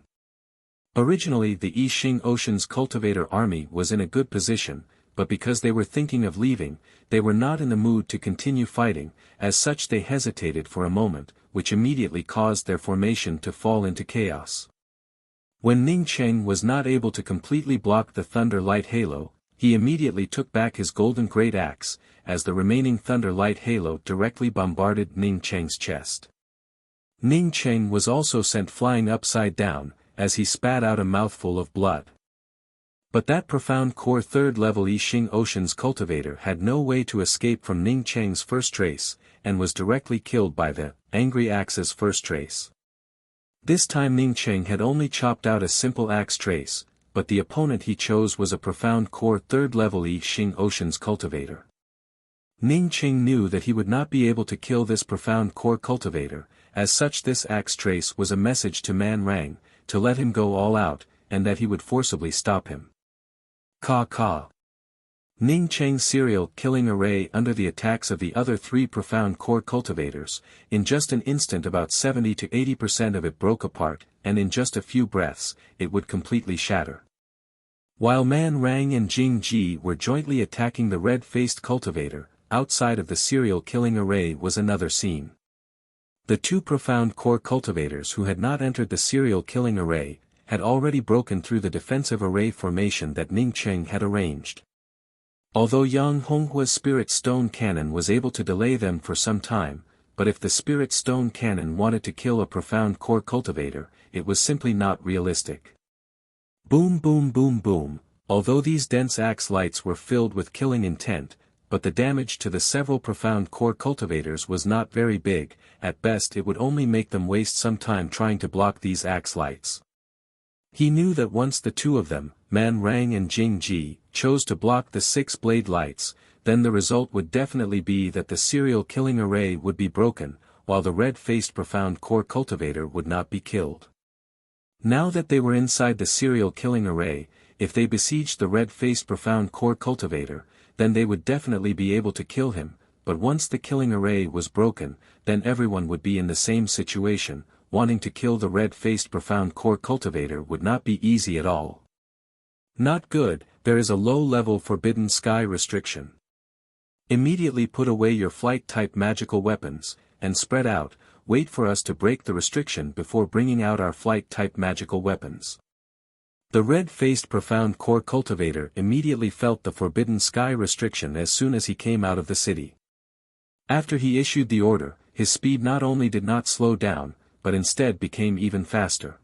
Originally the Yixing Ocean's cultivator army was in a good position, but because they were thinking of leaving, they were not in the mood to continue fighting. As such they hesitated for a moment, which immediately caused their formation to fall into chaos. When Ning Cheng was not able to completely block the thunder light halo, he immediately took back his golden great axe, as the remaining thunder light halo directly bombarded Ning Cheng's chest. Ning Cheng was also sent flying upside down, as he spat out a mouthful of blood. But that profound core 3rd level Yixing Ocean's cultivator had no way to escape from Ning Cheng's first trace, and was directly killed by the angry axe's first trace. This time Ning Cheng had only chopped out a simple axe trace, but the opponent he chose was a profound core 3rd level Yixing Ocean's cultivator. Ning Cheng knew that he would not be able to kill this profound core cultivator, as such this axe trace was a message to Man Rang, to let him go all out, and that he would forcibly stop him. Ka. Ning Cheng's serial killing array under the attacks of the other 3 profound core cultivators, in just an instant about 70 to 80% of it broke apart, and in just a few breaths, it would completely shatter. While Man Rang and Jing Ji were jointly attacking the red-faced cultivator, outside of the serial killing array was another scene. The 2 profound core cultivators who had not entered the serial killing array, had already broken through the defensive array formation that Ning Cheng had arranged. Although Yang Honghua's Spirit Stone Cannon was able to delay them for some time, but if the Spirit Stone Cannon wanted to kill a profound core cultivator, it was simply not realistic. Boom boom boom boom, although these dense axe lights were filled with killing intent, but the damage to the several profound core cultivators was not very big. At best it would only make them waste some time trying to block these axe lights. He knew that once the 2 of them, Man Rang and Jing Ji, chose to block the 6 blade lights, then the result would definitely be that the serial killing array would be broken, while the red-faced profound core cultivator would not be killed. Now that they were inside the serial killing array, if they besieged the red-faced profound core cultivator, then they would definitely be able to kill him, but once the killing array was broken, then everyone would be in the same situation. Wanting to kill the red-faced profound core cultivator would not be easy at all. Not good. There is a low-level forbidden sky restriction. Immediately put away your flight-type magical weapons, and spread out. Wait for us to break the restriction before bringing out our flight-type magical weapons. The red-faced profound core cultivator immediately felt the forbidden sky restriction as soon as he came out of the city. After he issued the order, his speed not only did not slow down, but instead became even faster.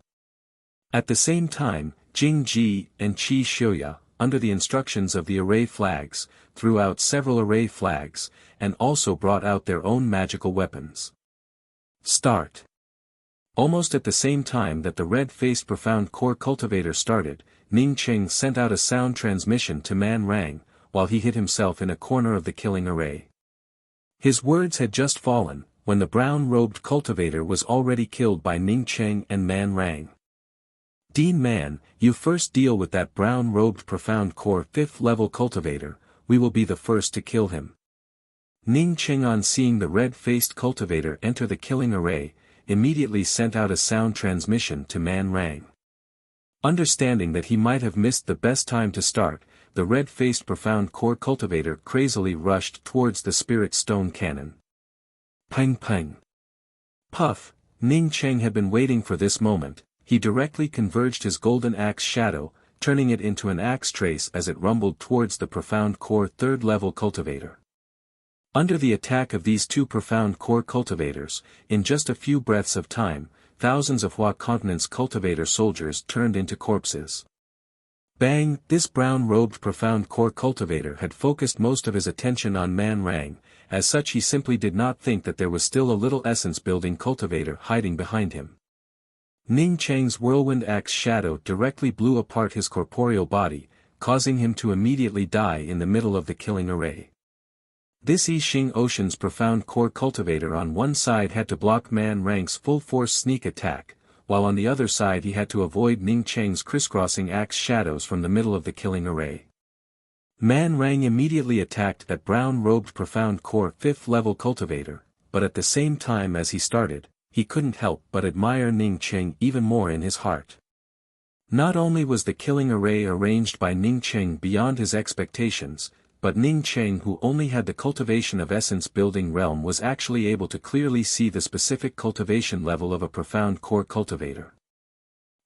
At the same time, Jing Ji and Qi Xiuya, under the instructions of the array flags, threw out several array flags, and also brought out their own magical weapons. Start. Almost at the same time that the red-faced profound core cultivator started, Ning Qing sent out a sound transmission to Man Rang, while he hid himself in a corner of the killing array. His words had just fallen, when the brown-robed cultivator was already killed by Ning Qing and Man Rang. Dean Man, you first deal with that brown-robed profound core 5th-level cultivator, we will be the first to kill him. Ning Qing, on seeing the red-faced cultivator enter the killing array, immediately sent out a sound transmission to Man Rang. Understanding that he might have missed the best time to start, the red-faced profound core cultivator crazily rushed towards the spirit stone cannon. Pang pang. Puff. Ning Qing had been waiting for this moment. He directly converged his golden axe shadow, turning it into an axe trace as it rumbled towards the profound core 3rd-level cultivator. Under the attack of these two profound core cultivators, in just a few breaths of time, thousands of Hua Continent's cultivator soldiers turned into corpses. Bang! This brown-robed profound core cultivator had focused most of his attention on Man Rang. As such, he simply did not think that there was still a little essence-building cultivator hiding behind him. Ning Cheng's whirlwind axe shadow directly blew apart his corporeal body, causing him to immediately die in the middle of the killing array. This Yi Xing Ocean's profound core cultivator on one side had to block Man Rang's full-force sneak attack, while on the other side he had to avoid Ning Cheng's crisscrossing axe shadows from the middle of the killing array. Man Rang immediately attacked that brown-robed profound core 5th-level cultivator, but at the same time as he started, he couldn't help but admire Ning Cheng even more in his heart. Not only was the killing array arranged by Ning Cheng beyond his expectations, but Ning Cheng, who only had the cultivation of essence-building realm, was actually able to clearly see the specific cultivation level of a profound core cultivator.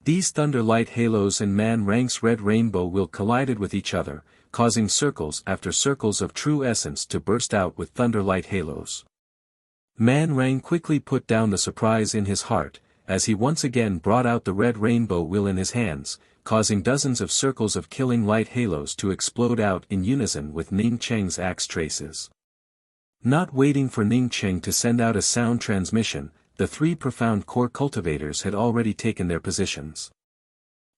These thunder light halos and Man Rang's red rainbow will collided with each other, causing circles after circles of true essence to burst out with thunder light halos. Man Rang quickly put down the surprise in his heart, as he once again brought out the red rainbow wheel in his hands, causing dozens of circles of killing light halos to explode out in unison with Ning Cheng's axe traces. Not waiting for Ning Cheng to send out a sound transmission, the three profound core cultivators had already taken their positions.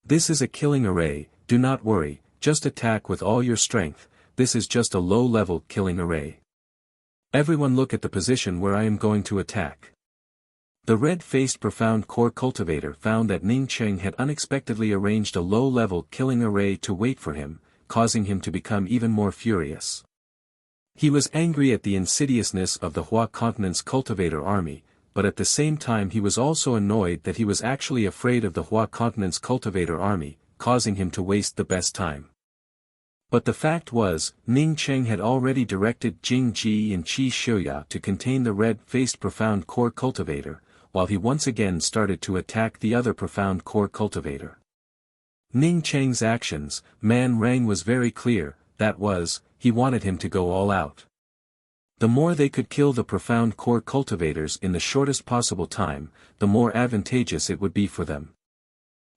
This is a killing array, do not worry, just attack with all your strength, this is just a low-level killing array. Everyone look at the position where I am going to attack. The red-faced profound core cultivator found that Ning Cheng had unexpectedly arranged a low-level killing array to wait for him, causing him to become even more furious. He was angry at the insidiousness of the Hua Continent's cultivator army, but at the same time he was also annoyed that he was actually afraid of the Hua Continent's cultivator army, causing him to waste the best time. But the fact was, Ning Cheng had already directed Jing Ji and Qi Xiuya to contain the red-faced profound core cultivator, while he once again started to attack the other profound core cultivator. Ning Cheng's actions, Man Rang was very clear, that was, he wanted him to go all out. The more they could kill the profound core cultivators in the shortest possible time, the more advantageous it would be for them.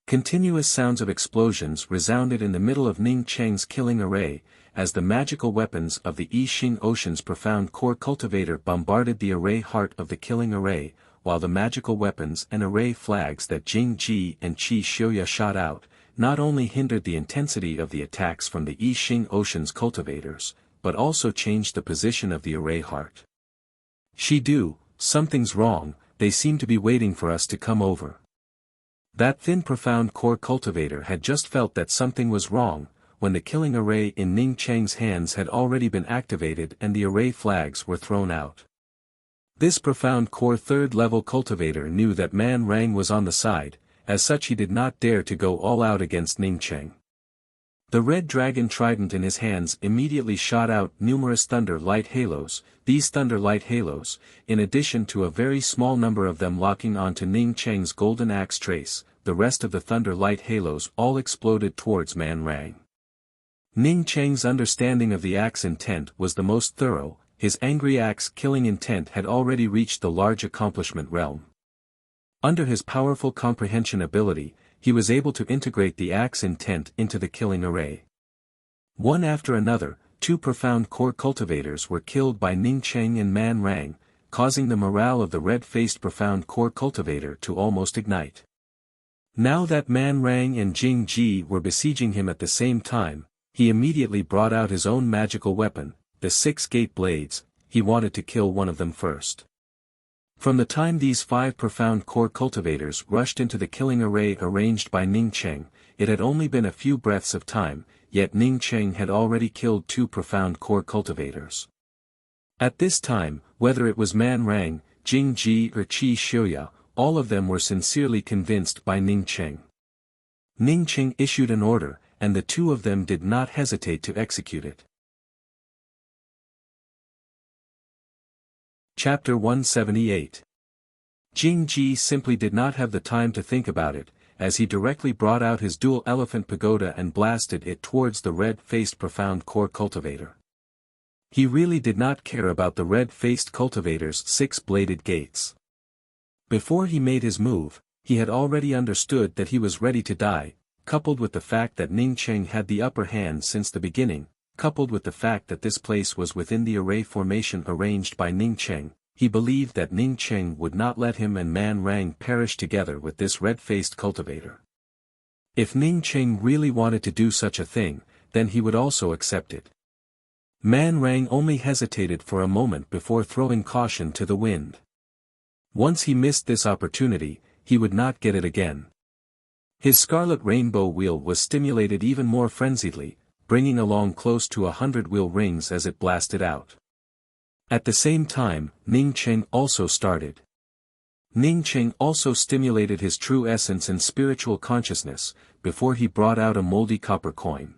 Continuous sounds of explosions resounded in the middle of Ning Cheng's killing array, as the magical weapons of the Yi Xing Ocean's profound core cultivator bombarded the array heart of the killing array, while the magical weapons and array flags that Jing Ji and Qi Xiuya shot out, not only hindered the intensity of the attacks from the Yi Xing Ocean's cultivators, but also changed the position of the array heart. "Shidu, something's wrong, they seem to be waiting for us to come over." That thin profound core cultivator had just felt that something was wrong, when the killing array in Ning Cheng's hands had already been activated and the array flags were thrown out. This profound core third-level cultivator knew that Man Rang was on the side, as such he did not dare to go all out against Ning Cheng. The red dragon trident in his hands immediately shot out numerous thunder light halos. These thunder light halos, in addition to a very small number of them locking onto Ning Cheng's golden axe trace, the rest of the thunder light halos all exploded towards Man Rang. Ning Cheng's understanding of the axe intent was the most thorough. His angry axe-killing intent had already reached the large accomplishment realm. Under his powerful comprehension ability, he was able to integrate the axe intent into the killing array. One after another, two profound core cultivators were killed by Ning Cheng and Man Rang, causing the morale of the red-faced profound core cultivator to almost ignite. Now that Man Rang and Jing Ji were besieging him at the same time, he immediately brought out his own magical weapon, the 6 gate blades. He wanted to kill one of them first. From the time these 5 profound core cultivators rushed into the killing array arranged by Ning Cheng, it had only been a few breaths of time, yet Ning Cheng had already killed 2 profound core cultivators. At this time, whether it was Man Rang, Jing Ji or Qi Xiuya, all of them were sincerely convinced by Ning Cheng. Ning Cheng issued an order, and the 2 of them did not hesitate to execute it. Chapter 178. Jing Ji simply did not have the time to think about it, as he directly brought out his dual elephant pagoda and blasted it towards the red-faced profound core cultivator. He really did not care about the red-faced cultivator's 6-bladed gates. Before he made his move, he had already understood that he was ready to die, coupled with the fact that Ning Cheng had the upper hand since the beginning. Coupled with the fact that this place was within the array formation arranged by Ning Cheng, he believed that Ning Cheng would not let him and Man Rang perish together with this red-faced cultivator. If Ning Cheng really wanted to do such a thing, then he would also accept it. Man Rang only hesitated for a moment before throwing caution to the wind. Once he missed this opportunity, he would not get it again. His scarlet rainbow wheel was stimulated even more frenziedly, bringing along close to 100 wheel rings as it blasted out. At the same time, Ning Cheng also started. Ning Cheng also stimulated his true essence and spiritual consciousness, before he brought out a moldy copper coin.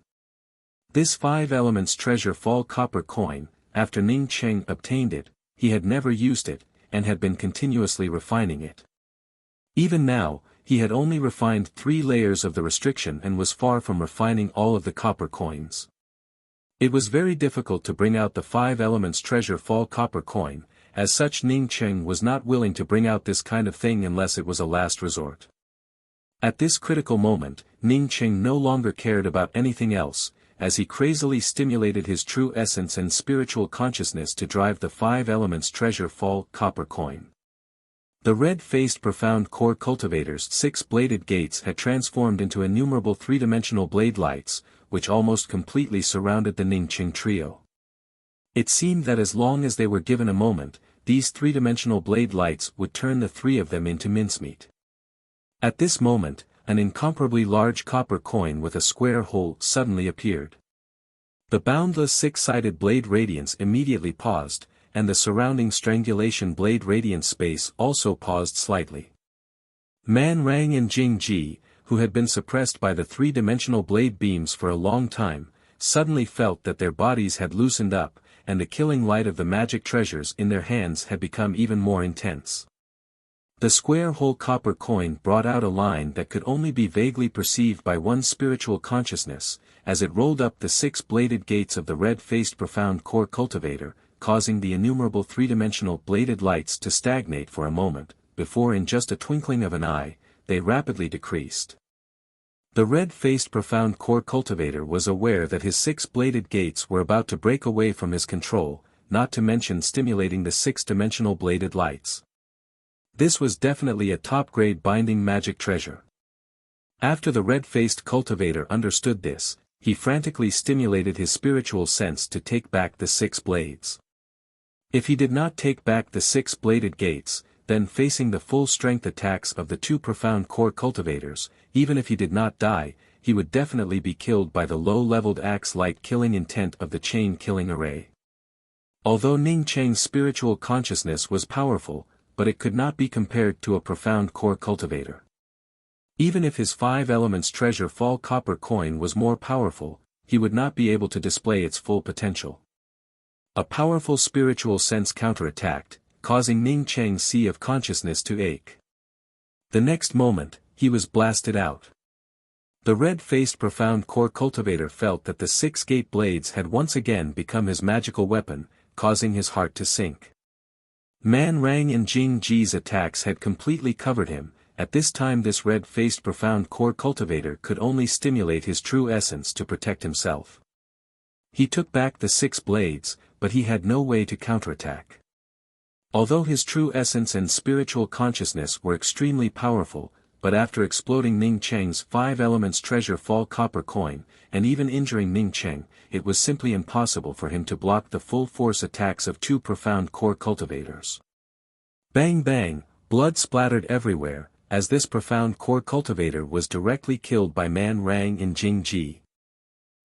This 5 elements treasure fall copper coin, after Ning Cheng obtained it, he had never used it, and had been continuously refining it. Even now, he had only refined 3 layers of the restriction and was far from refining all of the copper coins. It was very difficult to bring out the 5 elements treasure fall copper coin, as such Ning Cheng was not willing to bring out this kind of thing unless it was a last resort. At this critical moment, Ning Cheng no longer cared about anything else, as he crazily stimulated his true essence and spiritual consciousness to drive the 5 elements treasure fall copper coin. The red-faced profound core cultivator's 6-bladed gates had transformed into innumerable 3-dimensional blade lights, which almost completely surrounded the Ning Cheng trio. It seemed that as long as they were given a moment, these 3-dimensional blade lights would turn the 3 of them into mincemeat. At this moment, an incomparably large copper coin with a square hole suddenly appeared. The boundless 6-sided blade radiance immediately paused, and the surrounding strangulation blade radiance space also paused slightly. Man Rang and Jing Ji, who had been suppressed by the 3-dimensional blade beams for a long time, suddenly felt that their bodies had loosened up, and the killing light of the magic treasures in their hands had become even more intense. The square hole copper coin brought out a line that could only be vaguely perceived by one's spiritual consciousness, as it rolled up the 6-bladed gates of the red-faced profound core cultivator, causing the innumerable 3-dimensional bladed lights to stagnate for a moment, before in just a twinkling of an eye, they rapidly decreased. The red-faced profound core cultivator was aware that his 6-bladed gates were about to break away from his control, not to mention stimulating the 6-dimensional bladed lights. This was definitely a top-grade binding magic treasure. After the red-faced cultivator understood this, He frantically stimulated his spiritual sense to take back the 6 blades. If he did not take back the 6-bladed gates, then facing the full-strength attacks of the 2 profound core cultivators, even if he did not die, he would definitely be killed by the low-leveled axe-like killing intent of the chain-killing array. Although Ning Cheng's spiritual consciousness was powerful, but it could not be compared to a profound core cultivator. Even if his 5 elements treasure fall copper coin was more powerful, he would not be able to display its full potential. A powerful spiritual sense counterattacked, causing Ning Cheng's sea of consciousness to ache. The next moment, he was blasted out. The red-faced profound core cultivator felt that the 6 gate blades had once again become his magical weapon, causing his heart to sink. Man Rang and Jing Ji's attacks had completely covered him. At this time this red-faced profound core cultivator could only stimulate his true essence to protect himself. He took back the 6 blades, but he had no way to counterattack. Although his true essence and spiritual consciousness were extremely powerful, but after exploding Ning Cheng's 5 elements treasure fall copper coin, and even injuring Ning Cheng, it was simply impossible for him to block the full-force attacks of 2 profound core cultivators. Bang bang, blood splattered everywhere, as this profound core cultivator was directly killed by Man Rang and Jing Ji.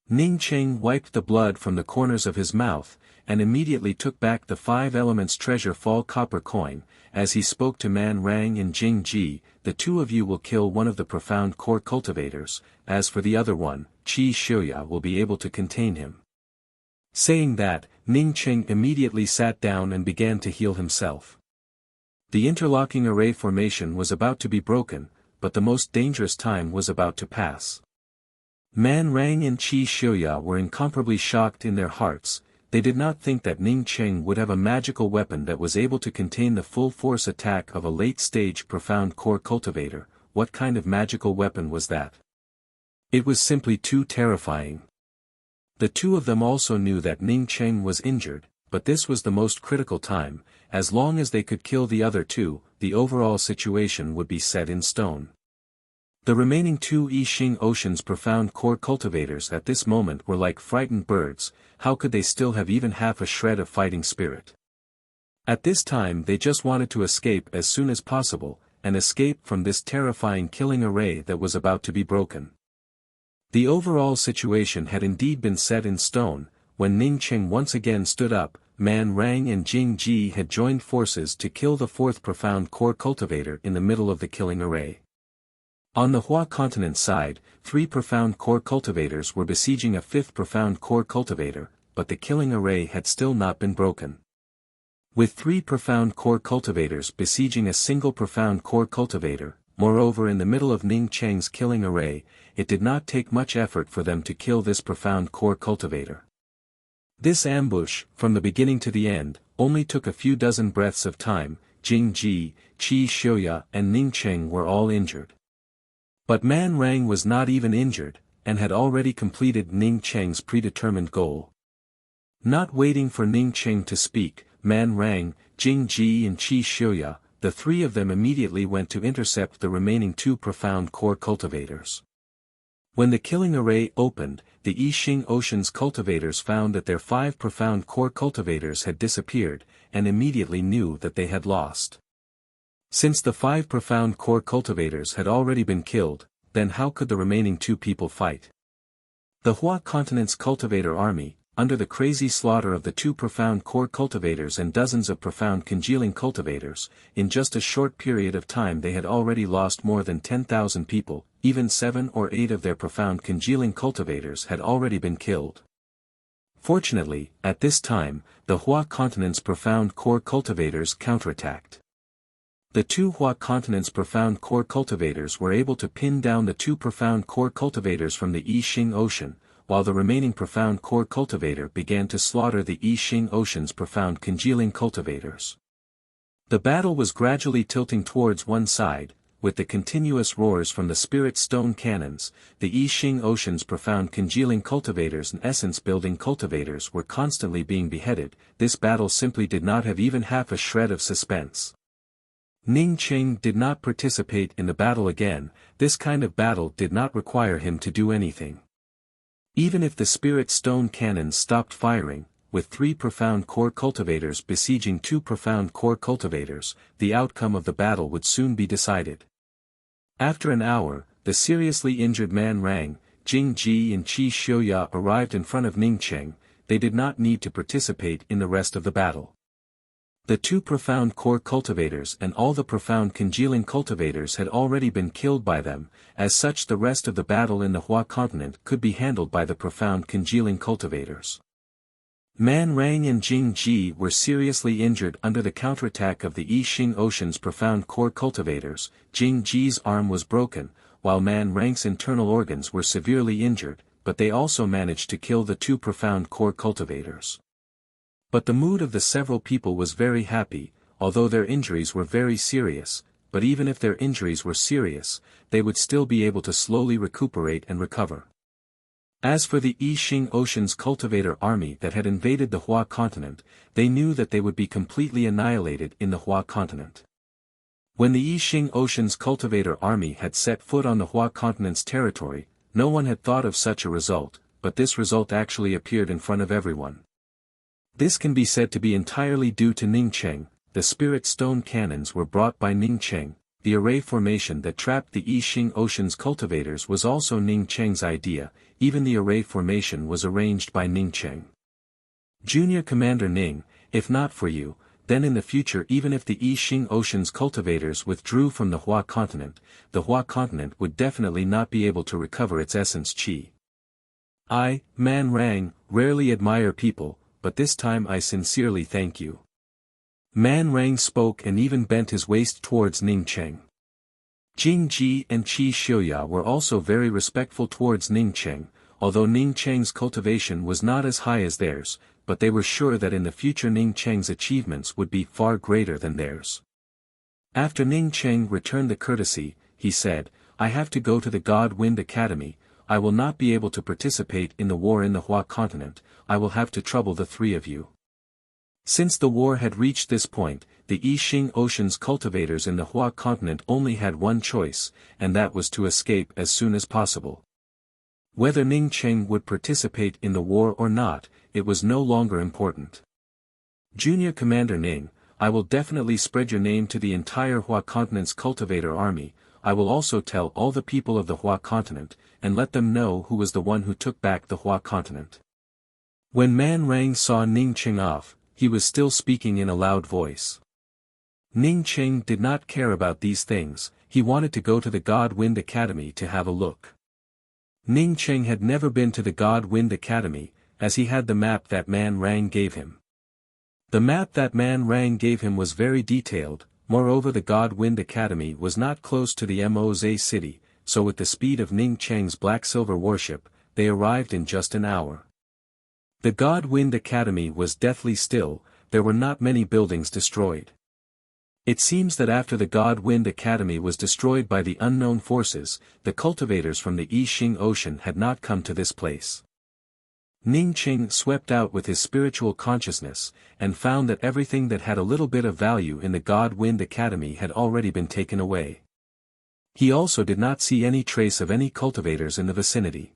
Ning Cheng wiped the blood from the corners of his mouth, and immediately took back the 5 elements treasure fall copper coin. As he spoke to Man Rang and Jing Ji, the 2 of you will kill one of the profound core cultivators, as for the other one, Qi Xiuya will be able to contain him. Saying that, Ning Cheng immediately sat down and began to heal himself. The interlocking array formation was about to be broken, but the most dangerous time was about to pass. Man Rang and Qi Xiuya were incomparably shocked in their hearts. They did not think that Ning Cheng would have a magical weapon that was able to contain the full-force attack of a late-stage profound core cultivator. What kind of magical weapon was that? It was simply too terrifying. The 2 of them also knew that Ning Cheng was injured, but this was the most critical time. As long as they could kill the other 2, the overall situation would be set in stone. The remaining 2 Yixing Ocean's profound core cultivators at this moment were like frightened birds. How could they still have even half a shred of fighting spirit? At this time they just wanted to escape as soon as possible, and escape from this terrifying killing array that was about to be broken. The overall situation had indeed been set in stone. When Ning Cheng once again stood up, Man Rang and Jing Ji had joined forces to kill the 4th profound core cultivator in the middle of the killing array. On the Hua continent side, 3 profound core cultivators were besieging a 5th profound core cultivator, but the killing array had still not been broken. With 3 profound core cultivators besieging a single profound core cultivator, moreover in the middle of Ning Cheng's killing array, it did not take much effort for them to kill this profound core cultivator. This ambush, from the beginning to the end, only took a few dozen breaths of time. Jing Ji, Qi Xiuya and Ning Cheng were all injured. But Man Rang was not even injured, and had already completed Ning Cheng's predetermined goal. Not waiting for Ning Cheng to speak, Man Rang, Jing Ji and Qi Xiuya, the 3 of them immediately went to intercept the remaining 2 profound core cultivators. When the killing array opened, the Yixing Ocean's cultivators found that their 5 profound core cultivators had disappeared, and immediately knew that they had lost. Since the 5 profound core cultivators had already been killed, then how could the remaining 2 people fight? The Hua continent's cultivator army, under the crazy slaughter of the 2 profound core cultivators and dozens of profound congealing cultivators, in just a short period of time they had already lost more than 10,000 people. Even 7 or 8 of their profound congealing cultivators had already been killed. Fortunately, at this time, the Hua continent's profound core cultivators counterattacked. The 2 Hua continent's profound core cultivators were able to pin down the 2 profound core cultivators from the Yixing Ocean, while the remaining profound core cultivator began to slaughter the Yixing Ocean's profound congealing cultivators. The battle was gradually tilting towards one side. With the continuous roars from the spirit stone cannons, the Yixing Ocean's profound congealing cultivators and essence-building cultivators were constantly being beheaded. This battle simply did not have even half a shred of suspense. Ning Cheng did not participate in the battle again. This kind of battle did not require him to do anything. Even if the spirit stone cannons stopped firing, with 3 profound core cultivators besieging 2 profound core cultivators, the outcome of the battle would soon be decided. After an hour, the seriously injured Man Rang, Jing Ji and Qi Xiuya arrived in front of Ning Cheng. They did not need to participate in the rest of the battle. The 2 profound core cultivators and all the profound congealing cultivators had already been killed by them, as such the rest of the battle in the Hua continent could be handled by the profound congealing cultivators. Man Rang and Jing Ji were seriously injured under the counterattack of the Yixing Ocean's profound core cultivators. Jing Ji's arm was broken, while Man Rang's internal organs were severely injured, but they also managed to kill the 2 profound core cultivators. But the mood of the several people was very happy, although their injuries were very serious, but even if their injuries were serious, they would still be able to slowly recuperate and recover. As for the Yixing Ocean's cultivator army that had invaded the Hua continent, they knew that they would be completely annihilated in the Hua continent. When the Yixing Ocean's cultivator army had set foot on the Hua continent's territory, no one had thought of such a result, but this result actually appeared in front of everyone. This can be said to be entirely due to Ning Cheng. The spirit stone cannons were brought by Ning Cheng. The array formation that trapped the Yixing Ocean's cultivators was also Ning Cheng's idea. Even the array formation was arranged by Ning Cheng. Junior Commander Ning, if not for you, then in the future even if the Yixing Ocean's cultivators withdrew from the Hua continent, the Hua continent would definitely not be able to recover its essence qi. I, Man Rang, rarely admire people, but this time I sincerely thank you. Man Rang spoke and even bent his waist towards Ning Cheng. Jing Ji and Qi Xiuya were also very respectful towards Ning Cheng, although Ning Cheng's cultivation was not as high as theirs, but they were sure that in the future Ning Cheng's achievements would be far greater than theirs. After Ning Cheng returned the courtesy, he said, I have to go to the God Wind Academy. I will not be able to participate in the war in the Hua continent. I will have to trouble the 3 of you. Since the war had reached this point, the Yixing Ocean's cultivators in the Hua continent only had one choice, and that was to escape as soon as possible. Whether Ning Cheng would participate in the war or not, it was no longer important. Junior Commander Ning, I will definitely spread your name to the entire Hua continent's cultivator army. I will also tell all the people of the Hua continent, and let them know who was the one who took back the Hua continent. When Man Rang saw Ning Cheng off, he was still speaking in a loud voice. Ning Cheng did not care about these things. He wanted to go to the God Wind Academy to have a look. Ning Cheng had never been to the God Wind Academy, as he had the map that Man Rang gave him. The map that Man Rang gave him was very detailed. Moreover, the God Wind Academy was not close to the Moze city, so with the speed of Ning Cheng's black-silver warship, they arrived in just an hour. The God Wind Academy was deathly still. There were not many buildings destroyed. It seems that after the God Wind Academy was destroyed by the unknown forces, the cultivators from the Yixing Ocean had not come to this place. Ning Cheng swept out with his spiritual consciousness, and found that everything that had a little bit of value in the God Wind Academy had already been taken away. He also did not see any trace of any cultivators in the vicinity.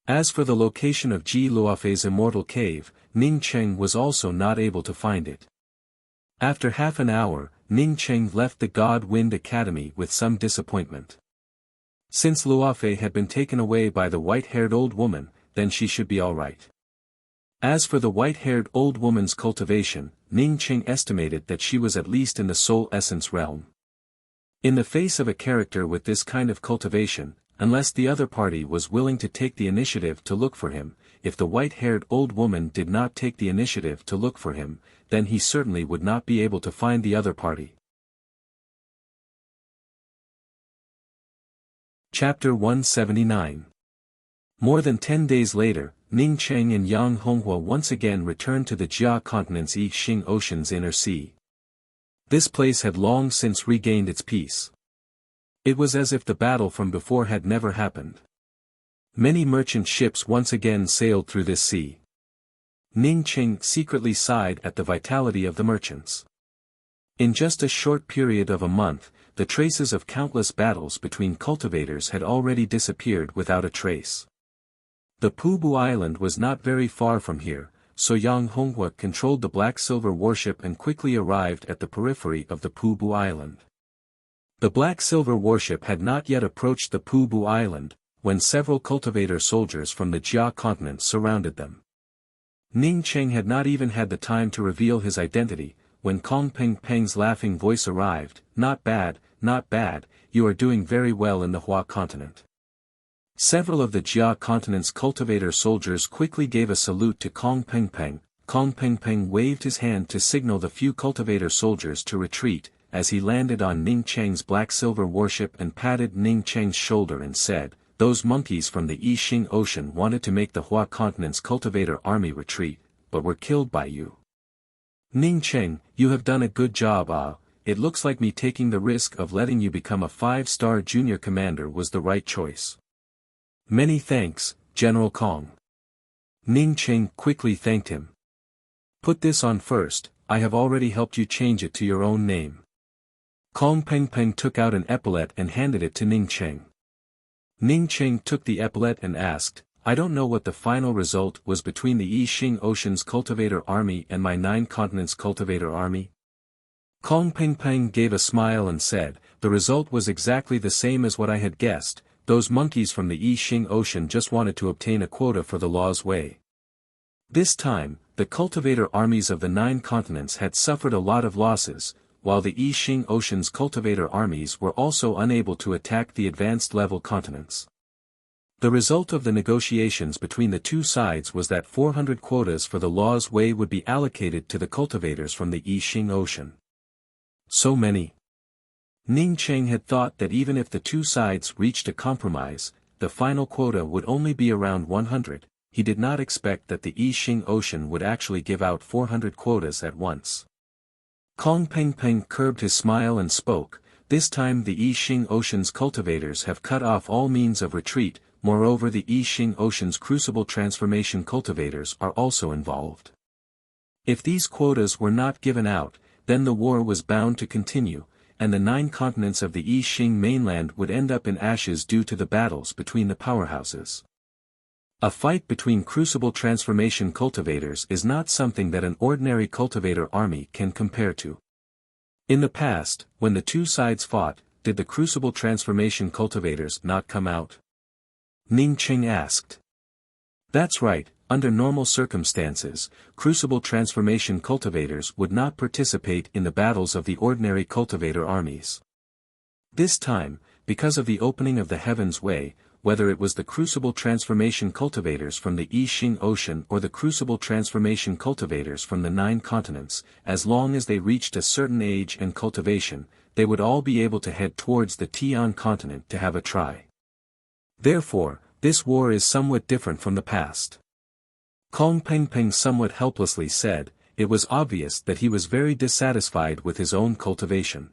As for the location of Ji Luofei's immortal cave, Ning Cheng was also not able to find it. After half an hour, Ning Cheng left the God Wind Academy with some disappointment. Since Luofei had been taken away by the white-haired old woman, then she should be all right. As for the white-haired old woman's cultivation, Ning Cheng estimated that she was at least in the soul essence realm. In the face of a character with this kind of cultivation, unless the other party was willing to take the initiative to look for him, if the white-haired old woman did not take the initiative to look for him, then he certainly would not be able to find the other party. Chapter 179. More than 10 days later, Ning Cheng and Yang Honghua once again returned to the Jia continent's Yixing Ocean's inner sea. This place had long since regained its peace. It was as if the battle from before had never happened. Many merchant ships once again sailed through this sea. Ning Cheng secretly sighed at the vitality of the merchants. In just a short period of a month, the traces of countless battles between cultivators had already disappeared without a trace. The Pubu Island was not very far from here, so Yang Honghua controlled the Black Silver warship and quickly arrived at the periphery of the Pubu Island. The Black Silver warship had not yet approached the Pubu Island, when several cultivator soldiers from the Jia continent surrounded them. Ning Cheng had not even had the time to reveal his identity, when Kong Peng Peng's laughing voice arrived. Not bad, you are doing very well in the Hua continent. Several of the Jia continent's cultivator soldiers quickly gave a salute to Kong Peng Peng. Kong Peng Peng waved his hand to signal the few cultivator soldiers to retreat, as he landed on Ning Cheng's Black Silver warship and patted Ning Cheng's shoulder and said, "Those monkeys from the Yixing Ocean wanted to make the Hua continent's cultivator army retreat, but were killed by you. Ning Cheng, you have done a good job. It looks like me taking the risk of letting you become a 5-star junior commander was the right choice." "Many thanks, General Kong." Ning Cheng quickly thanked him. "Put this on first, I have already helped you change it to your own name." Kong Peng Peng took out an epaulet and handed it to Ning Cheng. Ning Cheng took the epaulet and asked, "I don't know what the final result was between the Yixing Ocean's cultivator army and my 9 continents cultivator army?" Kong Peng Peng gave a smile and said, "The result was exactly the same as what I had guessed. Those monkeys from the Yixing Ocean just wanted to obtain a quota for the Law's Way." This time, the cultivator armies of the 9 continents had suffered a lot of losses, while the Yixing Ocean's cultivator armies were also unable to attack the advanced level continents. The result of the negotiations between the two sides was that 400 quotas for the Law's Way would be allocated to the cultivators from the Yixing Ocean. So many. Ning Cheng had thought that even if the two sides reached a compromise, the final quota would only be around 100. He did not expect that the Yixing Ocean would actually give out 400 quotas at once. Kong Peng Peng curbed his smile and spoke, "This time the Yixing Ocean's cultivators have cut off all means of retreat, moreover the Yixing Ocean's crucible transformation cultivators are also involved. If these quotas were not given out, then the war was bound to continue, and the 9 continents of the Yixing mainland would end up in ashes due to the battles between the powerhouses. A fight between crucible transformation cultivators is not something that an ordinary cultivator army can compare to." In the past, when the two sides fought, did the crucible transformation cultivators not come out? Ning Cheng asked. "That's right, under normal circumstances, crucible transformation cultivators would not participate in the battles of the ordinary cultivator armies. This time, because of the opening of the Heaven's Way, whether it was the crucible transformation cultivators from the Yixing Ocean or the crucible transformation cultivators from the 9 continents, as long as they reached a certain age and cultivation, they would all be able to head towards the Tian continent to have a try. Therefore, this war is somewhat different from the past." Kong Peng Peng somewhat helplessly said, it was obvious that he was very dissatisfied with his own cultivation.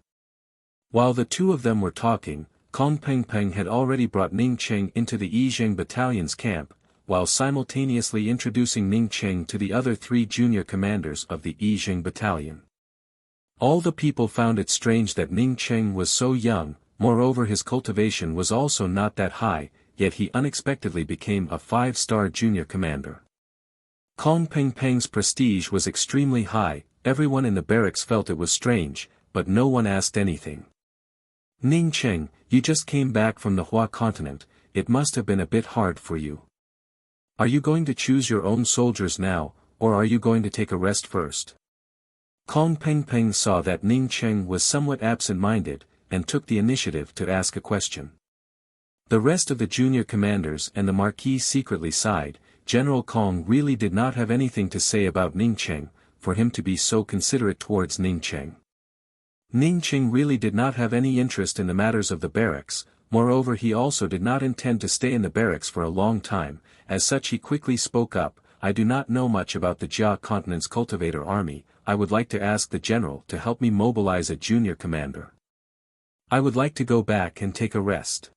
While the two of them were talking, Kong Peng Peng had already brought Ning Cheng into the Yizheng battalion's camp, while simultaneously introducing Ning Cheng to the other 3 junior commanders of the Yizheng battalion. All the people found it strange that Ning Cheng was so young, moreover his cultivation was also not that high, yet he unexpectedly became a 5-star junior commander. Kong Peng Peng's prestige was extremely high, everyone in the barracks felt it was strange, but no one asked anything. "Ning Cheng, you just came back from the Hua continent, it must have been a bit hard for you. Are you going to choose your own soldiers now, or are you going to take a rest first?" Kong Peng Peng saw that Ning Cheng was somewhat absent-minded, and took the initiative to ask a question. The rest of the junior commanders and the Marquis secretly sighed. General Kong really did not have anything to say about Ning Cheng, for him to be so considerate towards Ning Cheng. Ning Cheng really did not have any interest in the matters of the barracks, moreover he also did not intend to stay in the barracks for a long time, as such he quickly spoke up, "I do not know much about the Jia continent's cultivator army, I would like to ask the general to help me mobilize a junior commander. I would like to go back and take a rest."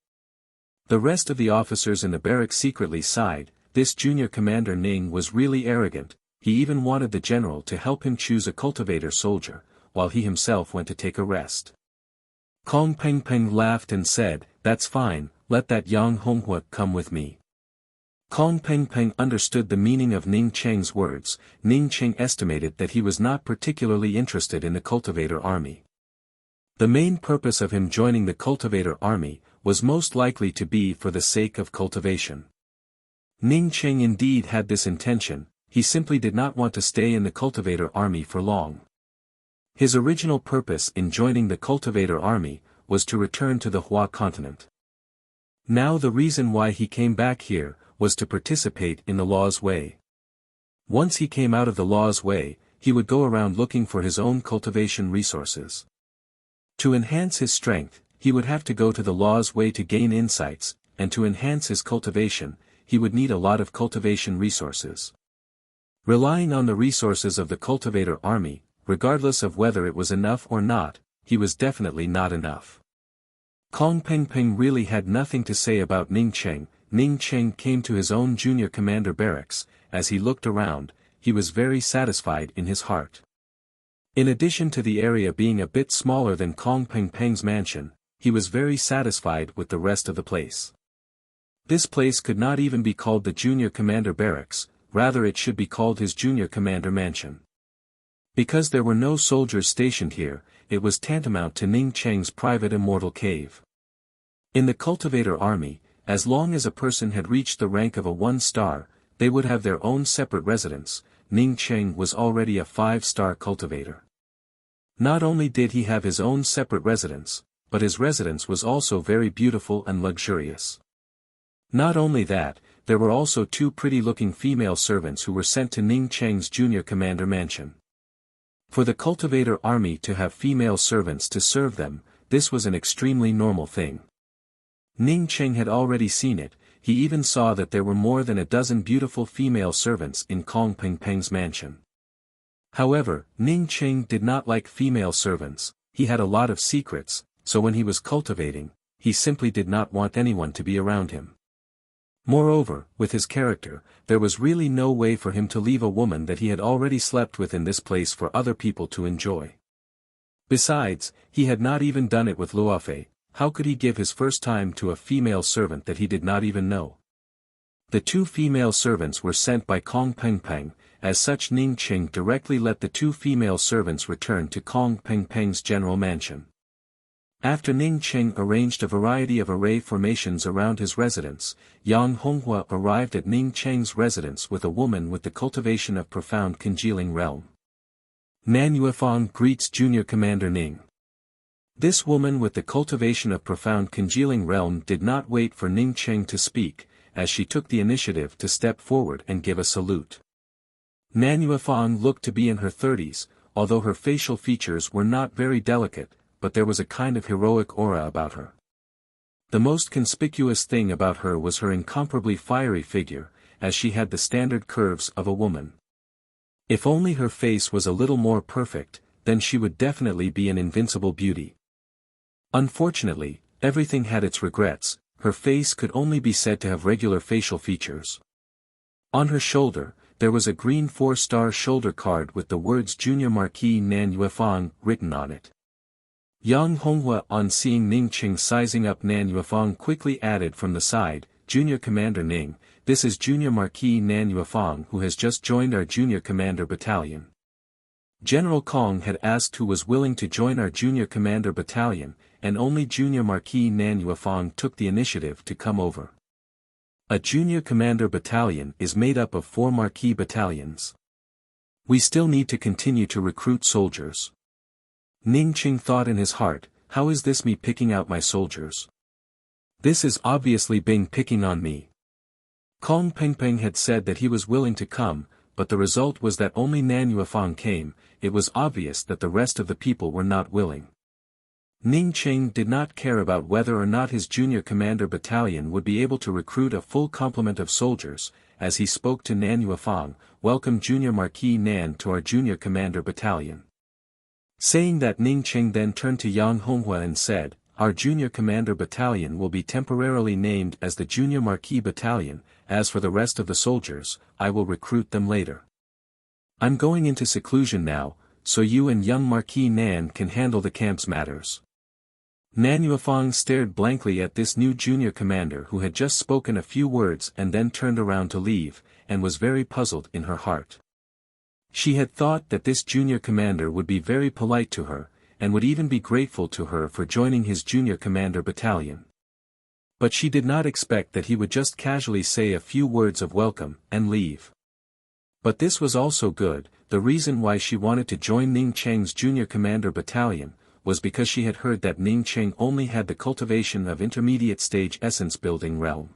The rest of the officers in the barracks secretly sighed. This junior commander Ning was really arrogant, he even wanted the general to help him choose a cultivator soldier, while he himself went to take a rest. Kong Peng Peng laughed and said, "That's fine, let that Yang Honghua come with me." Kong Peng Peng understood the meaning of Ning Cheng's words. Ning Cheng estimated that he was not particularly interested in the cultivator army. The main purpose of him joining the cultivator army was most likely to be for the sake of cultivation. Ning Cheng indeed had this intention, he simply did not want to stay in the cultivator army for long. His original purpose in joining the cultivator army was to return to the Hua continent. Now the reason why he came back here was to participate in the law's way. Once he came out of the law's way, he would go around looking for his own cultivation resources. To enhance his strength, he would have to go to the law's way to gain insights, and to enhance his cultivation, he would need a lot of cultivation resources. Relying on the resources of the cultivator army, regardless of whether it was enough or not, he was definitely not enough. Kong Peng Peng really had nothing to say about Ning Cheng. Ning Cheng came to his own junior commander barracks. As he looked around, he was very satisfied in his heart. In addition to the area being a bit smaller than Kong Peng Peng's mansion, he was very satisfied with the rest of the place. This place could not even be called the junior commander barracks, rather it should be called his junior commander mansion. Because there were no soldiers stationed here, it was tantamount to Ning Cheng's private immortal cave. In the cultivator army, as long as a person had reached the rank of a 1-star, they would have their own separate residence. Ning Cheng was already a 5-star cultivator. Not only did he have his own separate residence, but his residence was also very beautiful and luxurious. Not only that, there were also 2 pretty-looking female servants who were sent to Ning Cheng's junior commander mansion. For the cultivator army to have female servants to serve them, this was an extremely normal thing. Ning Cheng had already seen it, he even saw that there were more than a dozen beautiful female servants in Kong Peng Peng's mansion. However, Ning Cheng did not like female servants, he had a lot of secrets, so when he was cultivating, he simply did not want anyone to be around him. Moreover, with his character, there was really no way for him to leave a woman that he had already slept with in this place for other people to enjoy. Besides, he had not even done it with Luofei. How could he give his first time to a female servant that he did not even know? The 2 female servants were sent by Kong Peng Peng, as such Ning Cheng directly let the 2 female servants return to Kong Peng Peng's general mansion. After Ning Cheng arranged a variety of array formations around his residence, Yang Honghua arrived at Ning Cheng's residence with a woman with the cultivation of profound congealing realm. Nan Yuefang greets Junior Commander Ning. This woman with the cultivation of profound congealing realm did not wait for Ning Cheng to speak, as she took the initiative to step forward and give a salute. Nan Yuefang looked to be in her 30s, although her facial features were not very delicate, but there was a kind of heroic aura about her. The most conspicuous thing about her was her incomparably fiery figure, as she had the standard curves of a woman. If only her face was a little more perfect, then she would definitely be an invincible beauty. Unfortunately, everything had its regrets, her face could only be said to have regular facial features. On her shoulder, there was a green 4-star shoulder card with the words Junior Marquis Nan Yuefang written on it. Yang Honghua on seeing Ning Cheng sizing up Nan Yuefang quickly added from the side, Junior Commander Ning, this is Junior Marquis Nan Yuefang who has just joined our Junior Commander Battalion. General Kong had asked who was willing to join our Junior Commander Battalion, and only Junior Marquis Nan Yuefang took the initiative to come over. A Junior Commander Battalion is made up of 4 Marquis battalions. We still need to continue to recruit soldiers. Ning Cheng thought in his heart, how is this me picking out my soldiers? This is obviously Bing picking on me. Kong Peng Peng had said that he was willing to come, but the result was that only Nan Yuefang came. It was obvious that the rest of the people were not willing. Ning Cheng did not care about whether or not his junior commander battalion would be able to recruit a full complement of soldiers, as he spoke to Nan Yuefang, welcome Junior Marquis Nan to our junior commander battalion. Saying that, Ning Cheng then turned to Yang Honghua and said, our junior commander battalion will be temporarily named as the junior Marquis battalion, as for the rest of the soldiers, I will recruit them later. I'm going into seclusion now, so you and young Marquis Nan can handle the camp's matters. Nan Yuefang stared blankly at this new junior commander who had just spoken a few words and then turned around to leave, and was very puzzled in her heart. She had thought that this junior commander would be very polite to her, and would even be grateful to her for joining his junior commander battalion. But she did not expect that he would just casually say a few words of welcome, and leave. But this was also good. The reason why she wanted to join Ning Cheng's junior commander battalion, was because she had heard that Ning Cheng only had the cultivation of intermediate stage essence building realm.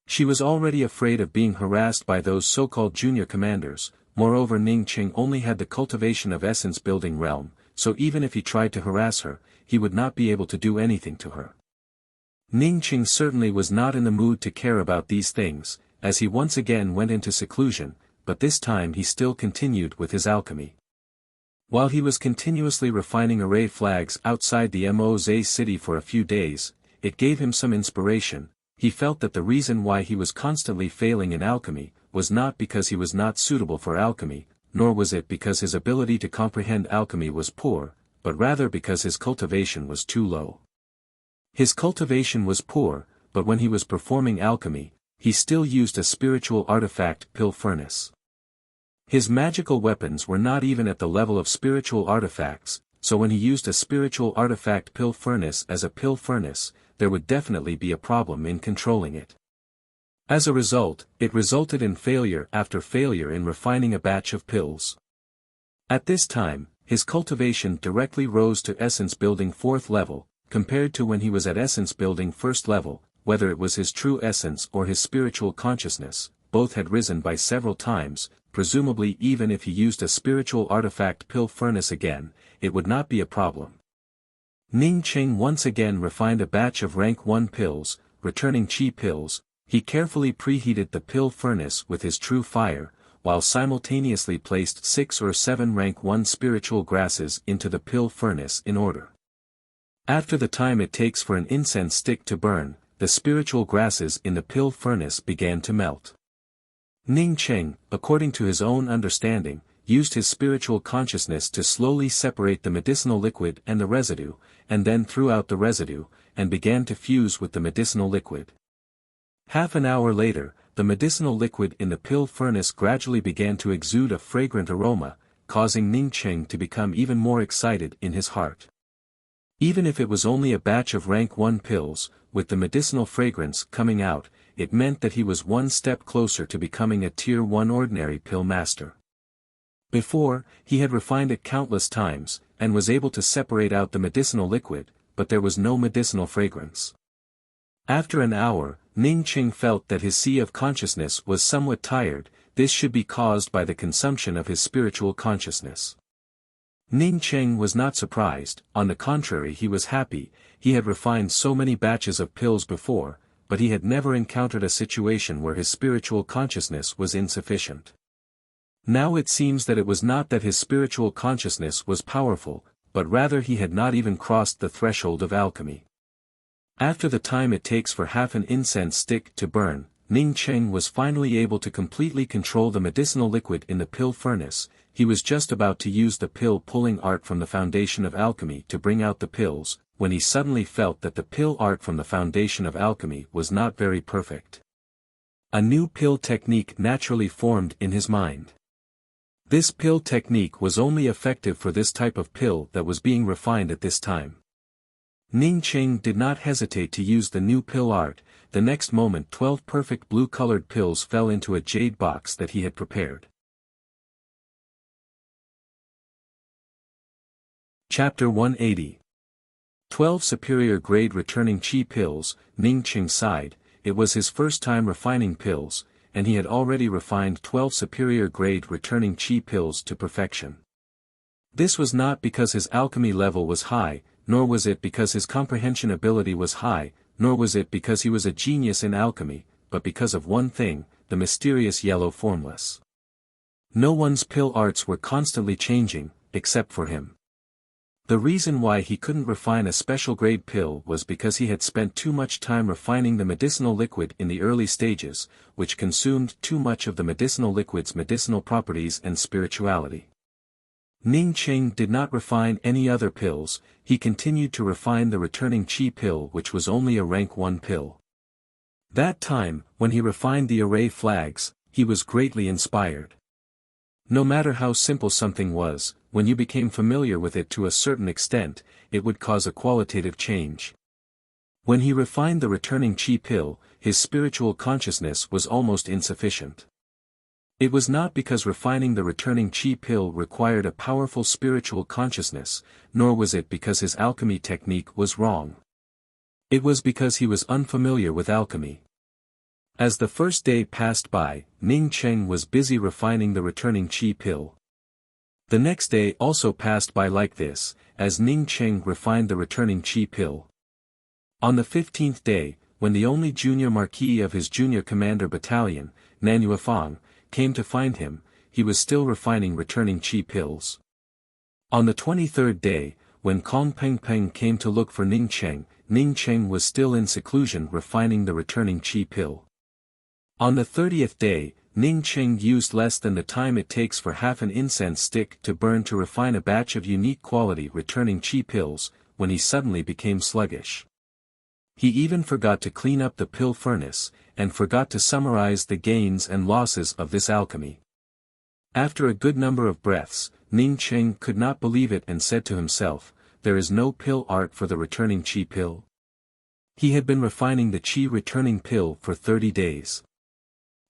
She was already afraid of being harassed by those so-called junior commanders. Moreover, Ning Cheng only had the cultivation of essence building realm, so even if he tried to harass her, he would not be able to do anything to her. Ning Cheng certainly was not in the mood to care about these things, as he once again went into seclusion, but this time he still continued with his alchemy. While he was continuously refining array flags outside the Moze city for a few days, it gave him some inspiration. He felt that the reason why he was constantly failing in alchemy, was not because he was not suitable for alchemy, nor was it because his ability to comprehend alchemy was poor, but rather because his cultivation was too low. His cultivation was poor, but when he was performing alchemy, he still used a spiritual artifact pill furnace. His magical weapons were not even at the level of spiritual artifacts, so when he used a spiritual artifact pill furnace as a pill furnace, there would definitely be a problem in controlling it. As a result, it resulted in failure after failure in refining a batch of pills. At this time, his cultivation directly rose to essence building 4th level, compared to when he was at essence building 1st level, whether it was his true essence or his spiritual consciousness, both had risen by several times. Presumably even if he used a spiritual artifact pill furnace again, it would not be a problem. Ning Cheng once again refined a batch of rank 1 pills, returning chi pills. He carefully preheated the pill furnace with his true fire, while simultaneously placed 6 or 7 rank 1 spiritual grasses into the pill furnace in order. After the time it takes for an incense stick to burn, the spiritual grasses in the pill furnace began to melt. Ning Cheng, according to his own understanding, used his spiritual consciousness to slowly separate the medicinal liquid and the residue, and then threw out the residue, and began to fuse with the medicinal liquid. Half an hour later, the medicinal liquid in the pill furnace gradually began to exude a fragrant aroma, causing Ning Cheng to become even more excited in his heart. Even if it was only a batch of rank 1 pills, with the medicinal fragrance coming out, it meant that he was one step closer to becoming a tier 1 ordinary pill master. Before, he had refined it countless times, and was able to separate out the medicinal liquid, but there was no medicinal fragrance. After an hour, Ning Cheng felt that his sea of consciousness was somewhat tired. This should be caused by the consumption of his spiritual consciousness. Ning Cheng was not surprised, on the contrary he was happy. He had refined so many batches of pills before, but he had never encountered a situation where his spiritual consciousness was insufficient. Now it seems that it was not that his spiritual consciousness was powerful, but rather he had not even crossed the threshold of alchemy. After the time it takes for half an incense stick to burn, Ning Cheng was finally able to completely control the medicinal liquid in the pill furnace. He was just about to use the pill-pulling art from the foundation of alchemy to bring out the pills, when he suddenly felt that the pill art from the foundation of alchemy was not very perfect. A new pill technique naturally formed in his mind. This pill technique was only effective for this type of pill that was being refined at this time. Ning Cheng did not hesitate to use the new pill art. The next moment 12 perfect blue-colored pills fell into a jade box that he had prepared. Chapter 180. 12 superior grade returning chi pills. Ning Cheng sighed. It was his first time refining pills, and he had already refined 12 superior grade returning chi pills to perfection. This was not because his alchemy level was high, nor was it because his comprehension ability was high, nor was it because he was a genius in alchemy, but because of one thing, the mysterious yellow formless. No one's pill arts were constantly changing, except for him. The reason why he couldn't refine a special grade pill was because he had spent too much time refining the medicinal liquid in the early stages, which consumed too much of the medicinal liquid's medicinal properties and spirituality. Ning Cheng did not refine any other pills, he continued to refine the returning Qi pill, which was only a rank 1 pill. That time, when he refined the array flags, he was greatly inspired. No matter how simple something was, when you became familiar with it to a certain extent, it would cause a qualitative change. When he refined the returning Qi pill, his spiritual consciousness was almost insufficient. It was not because refining the returning Qi pill required a powerful spiritual consciousness, nor was it because his alchemy technique was wrong. It was because he was unfamiliar with alchemy. As the first day passed by, Ning Cheng was busy refining the returning Qi pill. The next day also passed by like this, as Ning Cheng refined the returning Qi pill. On the 15th day, when the only junior marquis of his junior commander battalion, Nan Yuefang, came to find him, he was still refining returning Qi pills. On the 23rd day, when Kong Peng Peng came to look for Ning Cheng was still in seclusion refining the returning Qi pill. On the 30th day, Ning Cheng used less than the time it takes for half an incense stick to burn to refine a batch of unique quality returning Qi pills, when he suddenly became sluggish. He even forgot to clean up the pill furnace, and forgot to summarize the gains and losses of this alchemy. After a good number of breaths, Ning Cheng could not believe it and said to himself, "There is no pill art for the returning Qi pill." He had been refining the Qi returning pill for 30 days.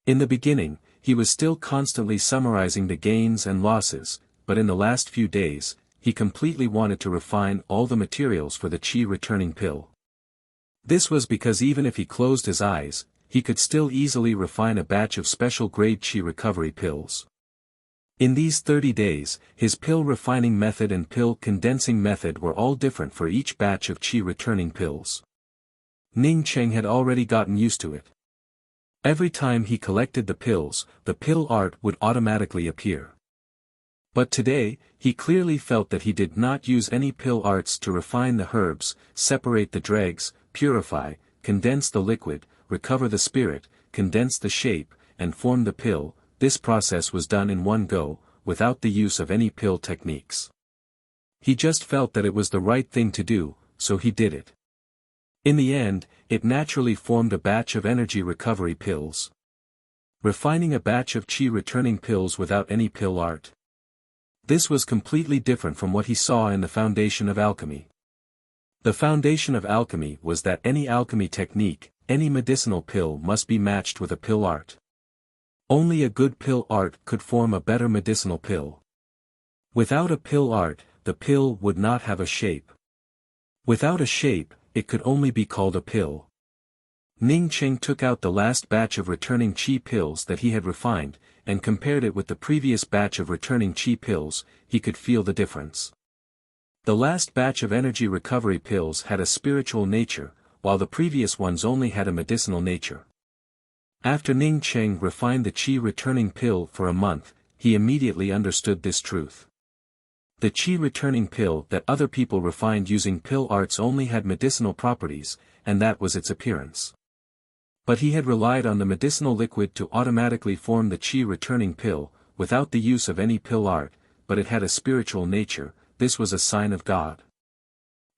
In the beginning, he was still constantly summarizing the gains and losses, but in the last few days, he completely wanted to refine all the materials for the Qi returning pill. This was because even if he closed his eyes, he could still easily refine a batch of special grade Qi recovery pills. In these 30 days, his pill refining method and pill condensing method were all different for each batch of Qi returning pills. Ning Cheng had already gotten used to it. Every time he collected the pill art would automatically appear. But today, he clearly felt that he did not use any pill arts to refine the herbs, separate the dregs, purify, condense the liquid, recover the spirit, condense the shape, and form the pill. This process was done in one go, without the use of any pill techniques. He just felt that it was the right thing to do, so he did it. In the end, it naturally formed a batch of energy recovery pills. Refining a batch of Qi returning pills without any pill art. This was completely different from what he saw in the foundation of alchemy. The foundation of alchemy was that any alchemy technique, any medicinal pill must be matched with a pill art. Only a good pill art could form a better medicinal pill. Without a pill art, the pill would not have a shape. Without a shape, it could only be called a pill. Ning Cheng took out the last batch of returning Qi pills that he had refined, and compared it with the previous batch of returning Qi pills. He could feel the difference. The last batch of energy recovery pills had a spiritual nature, while the previous ones only had a medicinal nature. After Ning Cheng refined the Qi returning pill for a month, he immediately understood this truth. The Qi returning pill that other people refined using pill arts only had medicinal properties, and that was its appearance. But he had relied on the medicinal liquid to automatically form the Qi returning pill, without the use of any pill art, but it had a spiritual nature. This was a sign of God.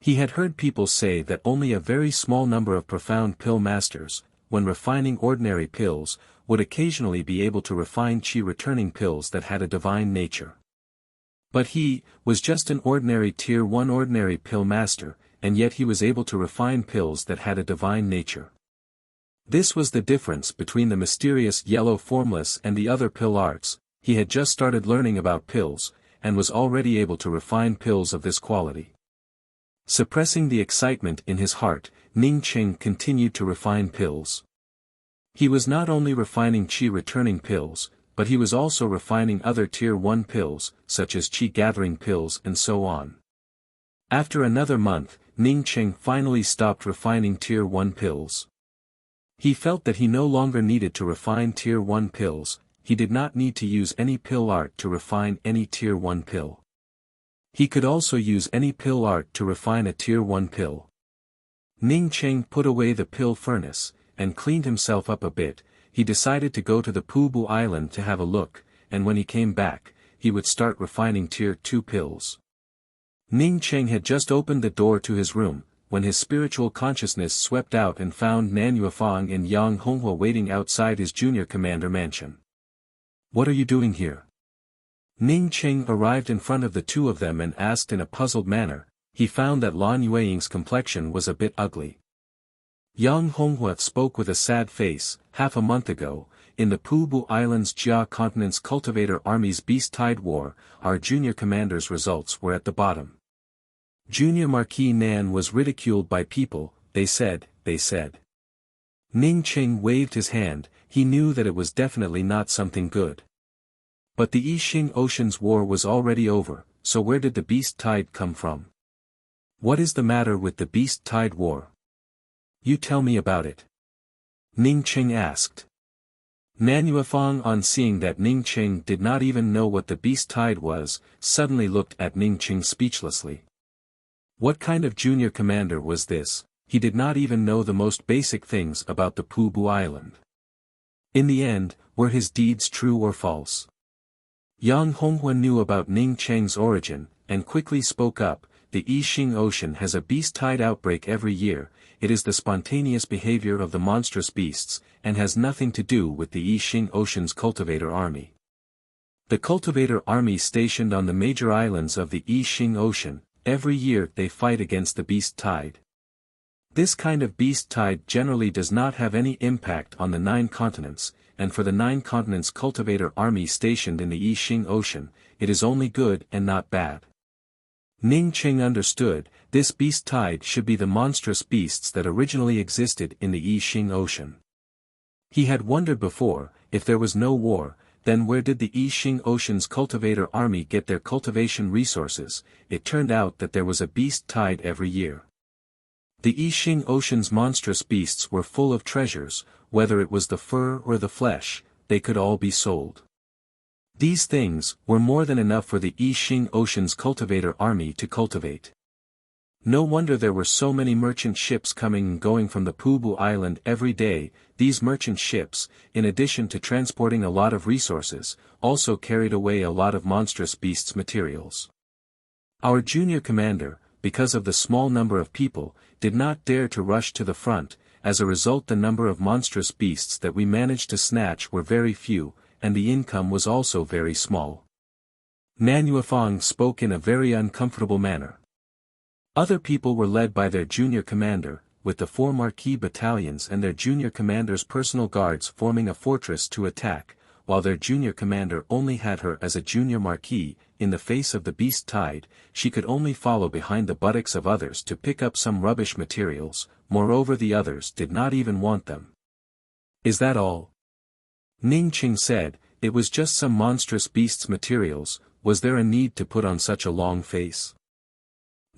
He had heard people say that only a very small number of profound pill masters, when refining ordinary pills, would occasionally be able to refine Qi returning pills that had a divine nature. But he was just an ordinary Tier 1 ordinary pill master, and yet he was able to refine pills that had a divine nature. This was the difference between the mysterious yellow formless and the other pill arts. He had just started learning about pills, and was already able to refine pills of this quality. Suppressing the excitement in his heart, Ning Cheng continued to refine pills. He was not only refining Qi returning pills, but he was also refining other Tier 1 pills, such as Qi gathering pills and so on. After another month, Ning Cheng finally stopped refining Tier 1 pills. He felt that he no longer needed to refine Tier 1 pills. He did not need to use any pill art to refine any Tier 1 pill. He could also use any pill art to refine a Tier 1 pill. Ning Cheng put away the pill furnace, and cleaned himself up a bit. He decided to go to the Pubu Island to have a look, and when he came back, he would start refining Tier 2 pills. Ning Cheng had just opened the door to his room, when his spiritual consciousness swept out and found Nan Yuefang and Yang Honghua waiting outside his junior commander mansion. "What are you doing here?" Ning Cheng arrived in front of the two of them and asked in a puzzled manner. He found that Lan Yueying's complexion was a bit ugly. Yang Honghua spoke with a sad face. "Half a month ago, in the Pubu Islands Jia Continent's Cultivator Army's Beast Tide War, our junior commander's results were at the bottom. Junior Marquis Nan was ridiculed by people, they said. Ning Cheng waved his hand. He knew that it was definitely not something good. But the Yixing Ocean's war was already over, so where did the Beast Tide come from? What is the matter with the Beast Tide War? You tell me about it." Ning Cheng asked. Nan Yuefang, on seeing that Ning Cheng did not even know what the Beast Tide was, suddenly looked at Ning Cheng speechlessly. What kind of junior commander was this? He did not even know the most basic things about the Pubu Island. In the end, were his deeds true or false? Yang Honghua knew about Ning Cheng's origin, and quickly spoke up. "The Yixing Ocean has a beast tide outbreak every year. It is the spontaneous behavior of the monstrous beasts, and has nothing to do with the Yixing Ocean's cultivator army. The cultivator army stationed on the major islands of the Yixing Ocean, every year they fight against the beast tide. This kind of beast tide generally does not have any impact on the 9 continents, and for the 9 continents cultivator army stationed in the Yixing Ocean, it is only good and not bad." Ning Cheng understood. This beast tide should be the monstrous beasts that originally existed in the Yixing Ocean. He had wondered before, if there was no war, then where did the Yixing Ocean's cultivator army get their cultivation resources? It turned out that there was a beast tide every year. The Yixing Ocean's monstrous beasts were full of treasures, whether it was the fur or the flesh, they could all be sold. These things were more than enough for the Yixing Ocean's cultivator army to cultivate. No wonder there were so many merchant ships coming and going from the Pubu Island every day. These merchant ships, in addition to transporting a lot of resources, also carried away a lot of monstrous beasts' materials. Our junior commander, because of the small number of people, did not dare to rush to the front. As a result, the number of monstrous beasts that we managed to snatch were very few, and the income was also very small. Nan Yuefang spoke in a very uncomfortable manner. Other people were led by their junior commander, with the 4 marquis battalions and their junior commander's personal guards forming a fortress to attack, while their junior commander only had her as a junior marquis. In the face of the beast tide, she could only follow behind the buttocks of others to pick up some rubbish materials. Moreover, the others did not even want them. "Is that all?" Ning Cheng said. "It was just some monstrous beasts' materials. Was there a need to put on such a long face?"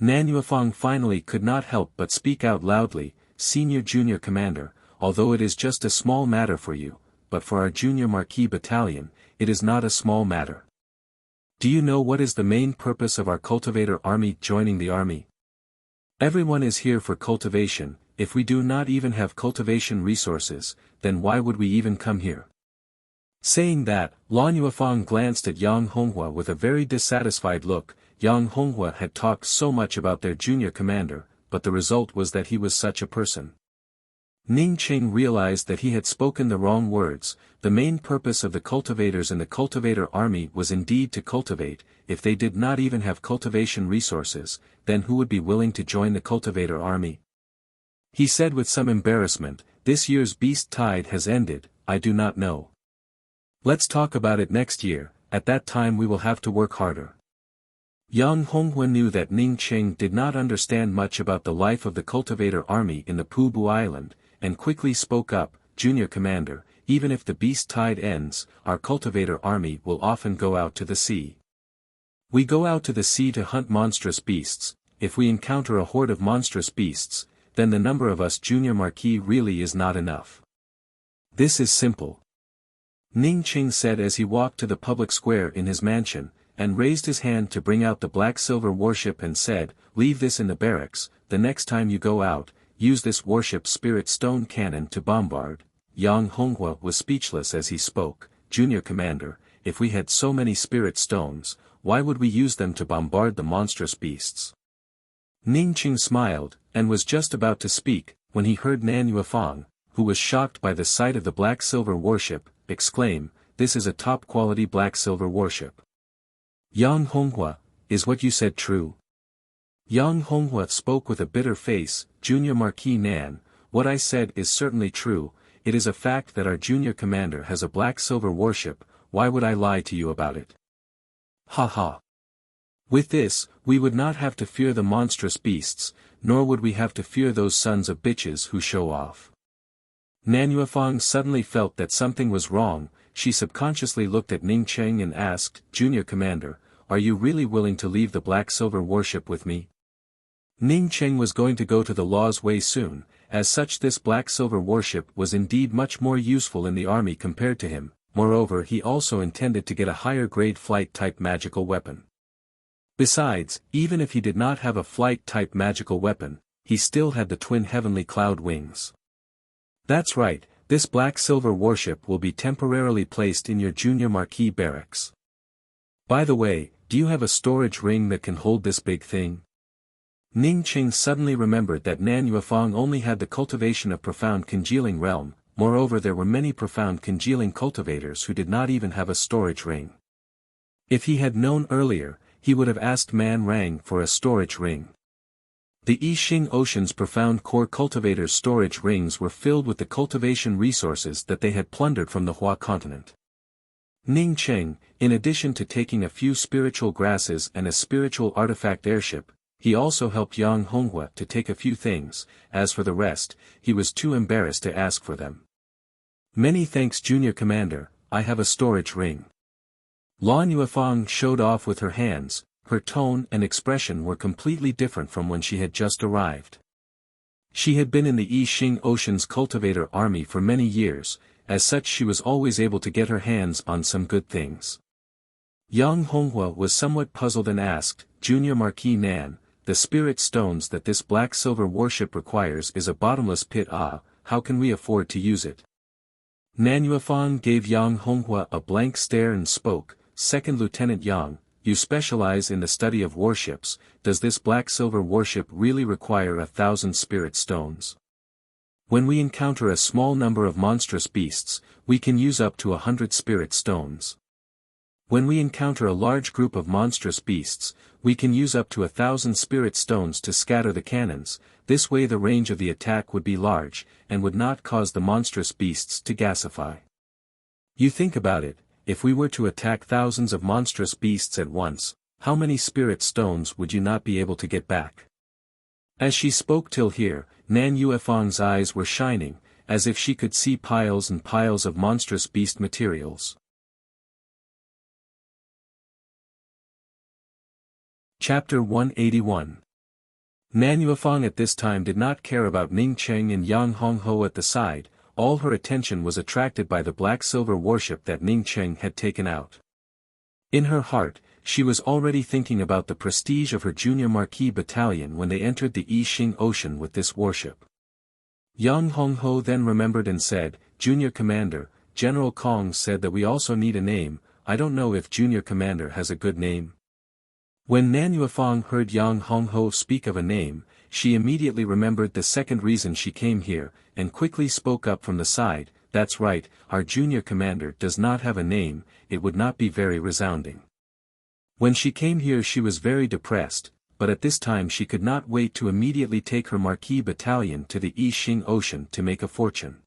Nan Yuefang finally could not help but speak out loudly. "Senior junior commander, although it is just a small matter for you, but for our junior marquis battalion, it is not a small matter. Do you know what is the main purpose of our cultivator army joining the army? Everyone is here for cultivation. If we do not even have cultivation resources, then why would we even come here?" Saying that, Lan Yuefang glanced at Yang Honghua with a very dissatisfied look. Yang Honghua had talked so much about their junior commander, but the result was that he was such a person. Ning Cheng realized that he had spoken the wrong words. The main purpose of the cultivators in the cultivator army was indeed to cultivate. If they did not even have cultivation resources, then who would be willing to join the cultivator army? He said with some embarrassment, "This year's beast tide has ended. I do not know. Let's talk about it next year. At that time we will have to work harder." Yang Honghua knew that Ning Cheng did not understand much about the life of the cultivator army in the Pubu Island, and quickly spoke up. "Junior commander, even if the beast tide ends, our cultivator army will often go out to the sea. We go out to the sea to hunt monstrous beasts. If we encounter a horde of monstrous beasts, then the number of us junior marquis really is not enough. This is simple." Ning Cheng said as he walked to the public square in his mansion, and raised his hand to bring out the black-silver warship and said, "Leave this in the barracks. The next time you go out, use this warship's spirit stone cannon to bombard." Yang Honghua was speechless as he spoke. "Junior commander, if we had so many spirit stones, why would we use them to bombard the monstrous beasts? Ning Qing smiled, and was just about to speak, when he heard Nan Yuefang, who was shocked by the sight of the black-silver warship, exclaim, "This is a top-quality black-silver warship." "Yang Honghua, is what you said true?" Yang Honghua spoke with a bitter face. "Junior Marquis Nan, what I said is certainly true. It is a fact that our junior commander has a black-silver warship. Why would I lie to you about it?" "Ha ha. With this, we would not have to fear the monstrous beasts, nor would we have to fear those sons of bitches who show off." Nan Yuefang suddenly felt that something was wrong. She subconsciously looked at Ning Cheng and asked, "Junior Commander, are you really willing to leave the black-silver warship with me?" Ning Cheng was going to go to the Law's Way soon. As such, this black-silver warship was indeed much more useful in the army compared to him. Moreover, he also intended to get a higher-grade flight-type magical weapon. Besides, even if he did not have a flight-type magical weapon, he still had the twin heavenly cloud wings. "That's right, this black-silver warship will be temporarily placed in your junior marquis barracks. By the way, do you have a storage ring that can hold this big thing?" Ning Qing suddenly remembered that Nan Yuefang only had the cultivation of profound congealing realm. Moreover, there were many profound congealing cultivators who did not even have a storage ring. If he had known earlier, he would have asked Man Rang for a storage ring. The Yixing Ocean's profound core cultivators' storage rings were filled with the cultivation resources that they had plundered from the Hua continent. Ning Cheng, in addition to taking a few spiritual grasses and a spiritual artifact airship, he also helped Yang Honghua to take a few things. As for the rest, he was too embarrassed to ask for them. "Many thanks, Junior Commander, I have a storage ring." Lan Yuefang showed off with her hands. Her tone and expression were completely different from when she had just arrived. She had been in the Yixing Ocean's cultivator army for many years, as such she was always able to get her hands on some good things. Yang Honghua was somewhat puzzled and asked, "Junior Marquis Nan, the spirit stones that this black-silver warship requires is a bottomless pit. How can we afford to use it?" Nan Yuefang gave Yang Honghua a blank stare and spoke, "Second Lieutenant Yang, you specialize in the study of warships. Does this black-silver warship really require 1,000 spirit stones? When we encounter a small number of monstrous beasts, we can use up to 100 spirit stones. When we encounter a large group of monstrous beasts, we can use up to 1,000 spirit stones to scatter the cannons. This way the range of the attack would be large, and would not cause the monstrous beasts to gasify. You think about it, if we were to attack thousands of monstrous beasts at once, how many spirit stones would you not be able to get back?" As she spoke till here, Nan Yuefang's eyes were shining, as if she could see piles and piles of monstrous beast materials. Chapter 181. Nan Yuefang at this time did not care about Ning Cheng and Yang Honghua at the side. All her attention was attracted by the black-silver warship that Ning Cheng had taken out. In her heart, she was already thinking about the prestige of her junior marquis battalion when they entered the Yixing Ocean with this warship. Yang Honghua then remembered and said, "Junior Commander, General Kong said that we also need a name. I don't know if Junior Commander has a good name." When Nan Yuefang heard Yang Honghua speak of a name, she immediately remembered the second reason she came here, and quickly spoke up from the side, "That's right, our junior commander does not have a name, it would not be very resounding." When she came here she was very depressed, but at this time she could not wait to immediately take her marquis battalion to the Yixing Ocean to make a fortune.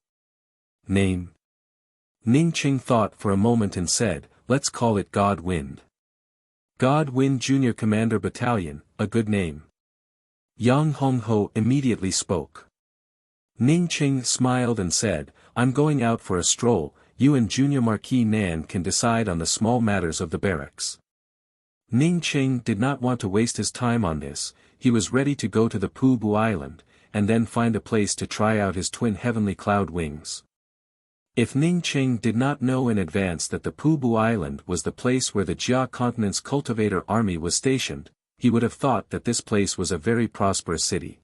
Name? Ning Ching thought for a moment and said, "Let's call it God Wind." God Wind Junior Commander Battalion, a good name. Yang Honghua immediately spoke. Ning Ching smiled and said, "I'm going out for a stroll, you and Junior Marquis Nan can decide on the small matters of the barracks." Ning Ching did not want to waste his time on this. He was ready to go to the Pubu Island, and then find a place to try out his twin heavenly cloud wings. If Ning Ching did not know in advance that the Pubu Island was the place where the Jia continent's cultivator army was stationed, he would have thought that this place was a very prosperous city.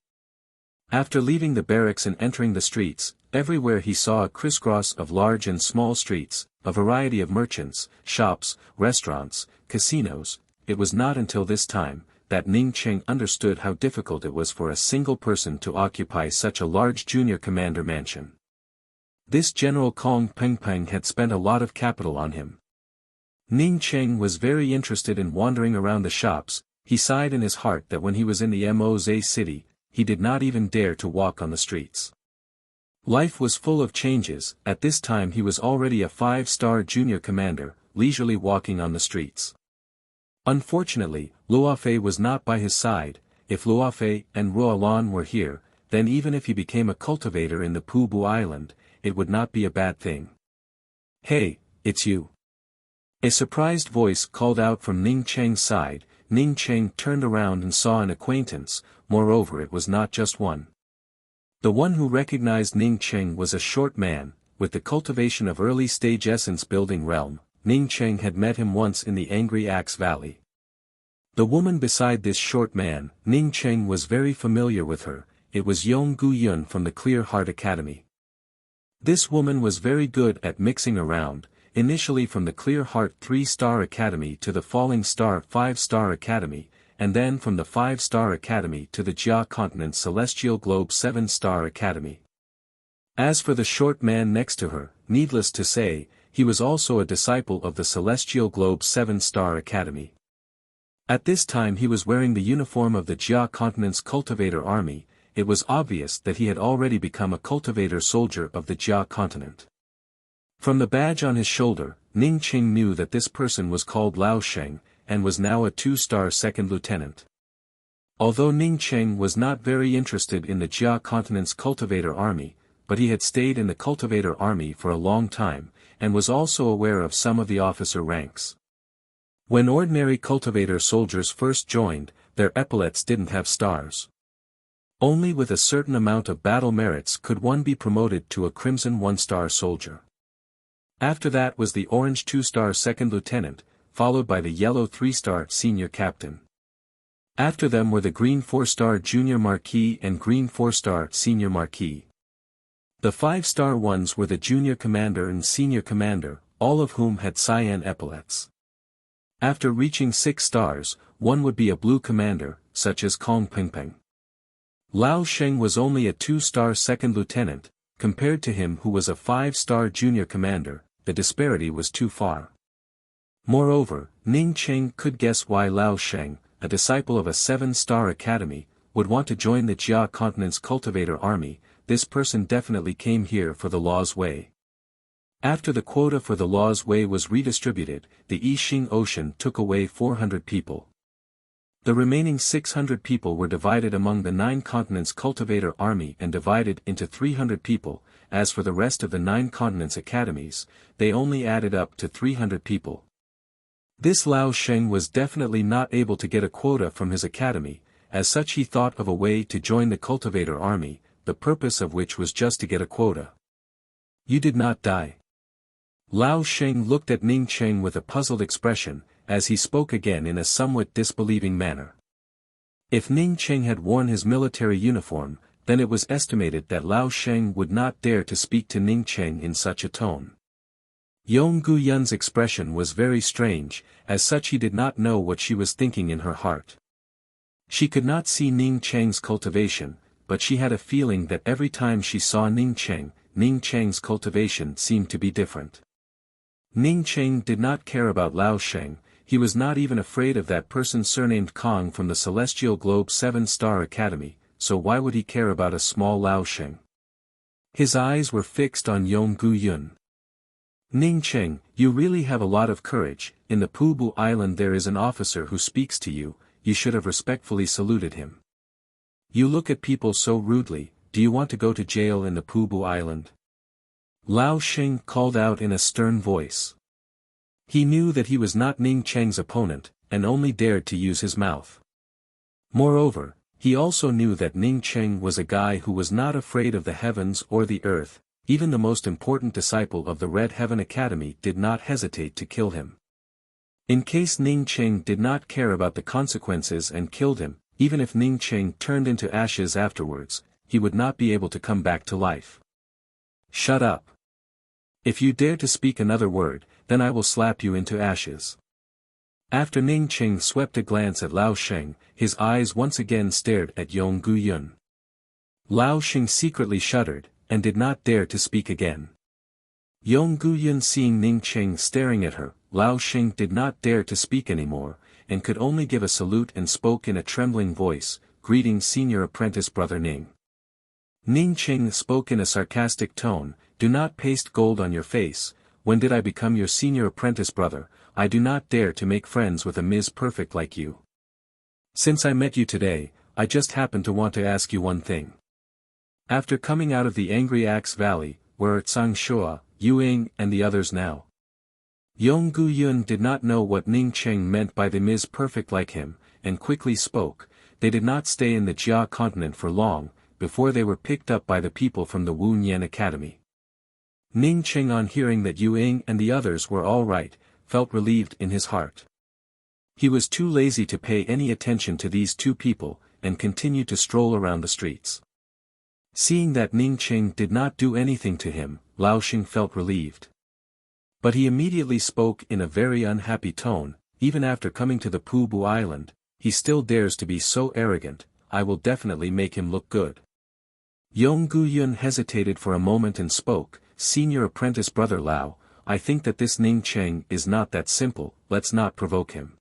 After leaving the barracks and entering the streets, everywhere he saw a crisscross of large and small streets, a variety of merchants, shops, restaurants, casinos. It was not until this time that Ning Cheng understood how difficult it was for a single person to occupy such a large junior commander mansion. This General Kong Pengpeng had spent a lot of capital on him. Ning Cheng was very interested in wandering around the shops. He sighed in his heart that when he was in the Moze city, he did not even dare to walk on the streets. Life was full of changes. At this time he was already a 5-star junior commander, leisurely walking on the streets. Unfortunately, Luofei was not by his side. If Luofei and Ruolan were here, then even if he became a cultivator in the Pubu Island, it would not be a bad thing. "Hey, it's you." A surprised voice called out from Ning Cheng's side. Ning Cheng turned around and saw an acquaintance. Moreover, it was not just one. The one who recognized Ning Cheng was a short man, with the cultivation of early-stage essence building realm. Ning Cheng had met him once in the Angry Axe Valley. The woman beside this short man, Ning Cheng was very familiar with her. It was Yong Gu Yun from the Clear Heart Academy. This woman was very good at mixing around, initially from the Clear Heart 3-star Academy to the Falling Star 5-star Academy, and then from the 5-star Academy to the Jia Continent Celestial Globe 7-star Academy. As for the short man next to her, needless to say, he was also a disciple of the Celestial Globe 7-star Academy. At this time he was wearing the uniform of the Jia Continent's Cultivator Army. It was obvious that he had already become a cultivator soldier of the Jia Continent. From the badge on his shoulder, Ning Cheng knew that this person was called Lao Sheng, and was now a 2-star second lieutenant. Although Ning Cheng was not very interested in the Jia Continent's Cultivator Army, but he had stayed in the Cultivator Army for a long time, and was also aware of some of the officer ranks. When ordinary cultivator soldiers first joined, their epaulets didn't have stars. Only with a certain amount of battle merits could one be promoted to a crimson 1-star soldier. After that was the orange 2-star second lieutenant, followed by the yellow 3-star senior captain. After them were the green 4-star junior marquis and green 4-star senior marquis. The 5-star ones were the junior commander and senior commander, all of whom had cyan epaulets. After reaching 6 stars, one would be a blue commander, such as Kong Pengpeng. Lao Sheng was only a 2-star second lieutenant. Compared to him who was a 5-star junior commander, the disparity was too far. Moreover, Ning Cheng could guess why Lao Sheng, a disciple of a 7-star academy, would want to join the Jia Continent's Cultivator Army. This person definitely came here for the Law's Way. After the quota for the Law's Way was redistributed, the Yixing Ocean took away 400 people. The remaining 600 people were divided among the 9 continents Cultivator Army and divided into 300 people. As for the rest of the 9 continents academies, they only added up to 300 people. This Lao Sheng was definitely not able to get a quota from his academy. As such he thought of a way to join the Cultivator Army, the purpose of which was just to get a quota. "You did not die." Lao Sheng looked at Ning Cheng with a puzzled expression, as he spoke again in a somewhat disbelieving manner. If Ning Cheng had worn his military uniform, then it was estimated that Lao Sheng would not dare to speak to Ning Cheng in such a tone. Yong Gu Yun's expression was very strange, as such he did not know what she was thinking in her heart. She could not see Ning Cheng's cultivation, but she had a feeling that every time she saw Ning Cheng's cultivation seemed to be different. Ning Cheng did not care about Lao Sheng. He was not even afraid of that person surnamed Kong from the Celestial Globe 7-star Academy, so why would he care about a small Lao Sheng? His eyes were fixed on Yong Gu Yun. "Ning Cheng, you really have a lot of courage. In the Pubu Island there is an officer who speaks to you. You should have respectfully saluted him. You look at people so rudely. Do you want to go to jail in the Pubu Island?" Lao Sheng called out in a stern voice. He knew that he was not Ning Cheng's opponent, and only dared to use his mouth. Moreover, he also knew that Ning Cheng was a guy who was not afraid of the heavens or the earth. Even the most important disciple of the Red Heaven Academy did not hesitate to kill him. In case Ning Cheng did not care about the consequences and killed him, even if Ning Cheng turned into ashes afterwards, he would not be able to come back to life. Shut up. If you dare to speak another word, then I will slap you into ashes. After Ning Qing swept a glance at Lao Sheng, his eyes once again stared at Yong Guyun. Lao Sheng secretly shuddered, and did not dare to speak again. Yong Guyun seeing Ning Qing staring at her, Lao Sheng did not dare to speak anymore, and could only give a salute and spoke in a trembling voice, "Greetings senior apprentice brother Ning." Ning Qing spoke in a sarcastic tone, "Do not paste gold on your face. When did I become your senior apprentice brother? I do not dare to make friends with a Ms. Perfect like you. Since I met you today, I just happen to want to ask you one thing. After coming out of the Angry Axe Valley, where are Tsang Shua, Yu Ying and the others now?" Yong Guyun did not know what Ning Qing meant by the Ms. Perfect like him, and quickly spoke. They did not stay in the Jia continent for long, before they were picked up by the people from the Wu Nian Academy. Ning Qing on hearing that Yu Ying and the others were all right, felt relieved in his heart. He was too lazy to pay any attention to these two people, and continued to stroll around the streets. Seeing that Ning Qing did not do anything to him, Lao Sheng felt relieved. But he immediately spoke in a very unhappy tone. "Even after coming to the Pubu Island, he still dares to be so arrogant. I will definitely make him look good." Yong Guyun hesitated for a moment and spoke, "Senior apprentice brother Lao, I think that this Ning Qing is not that simple, let's not provoke him."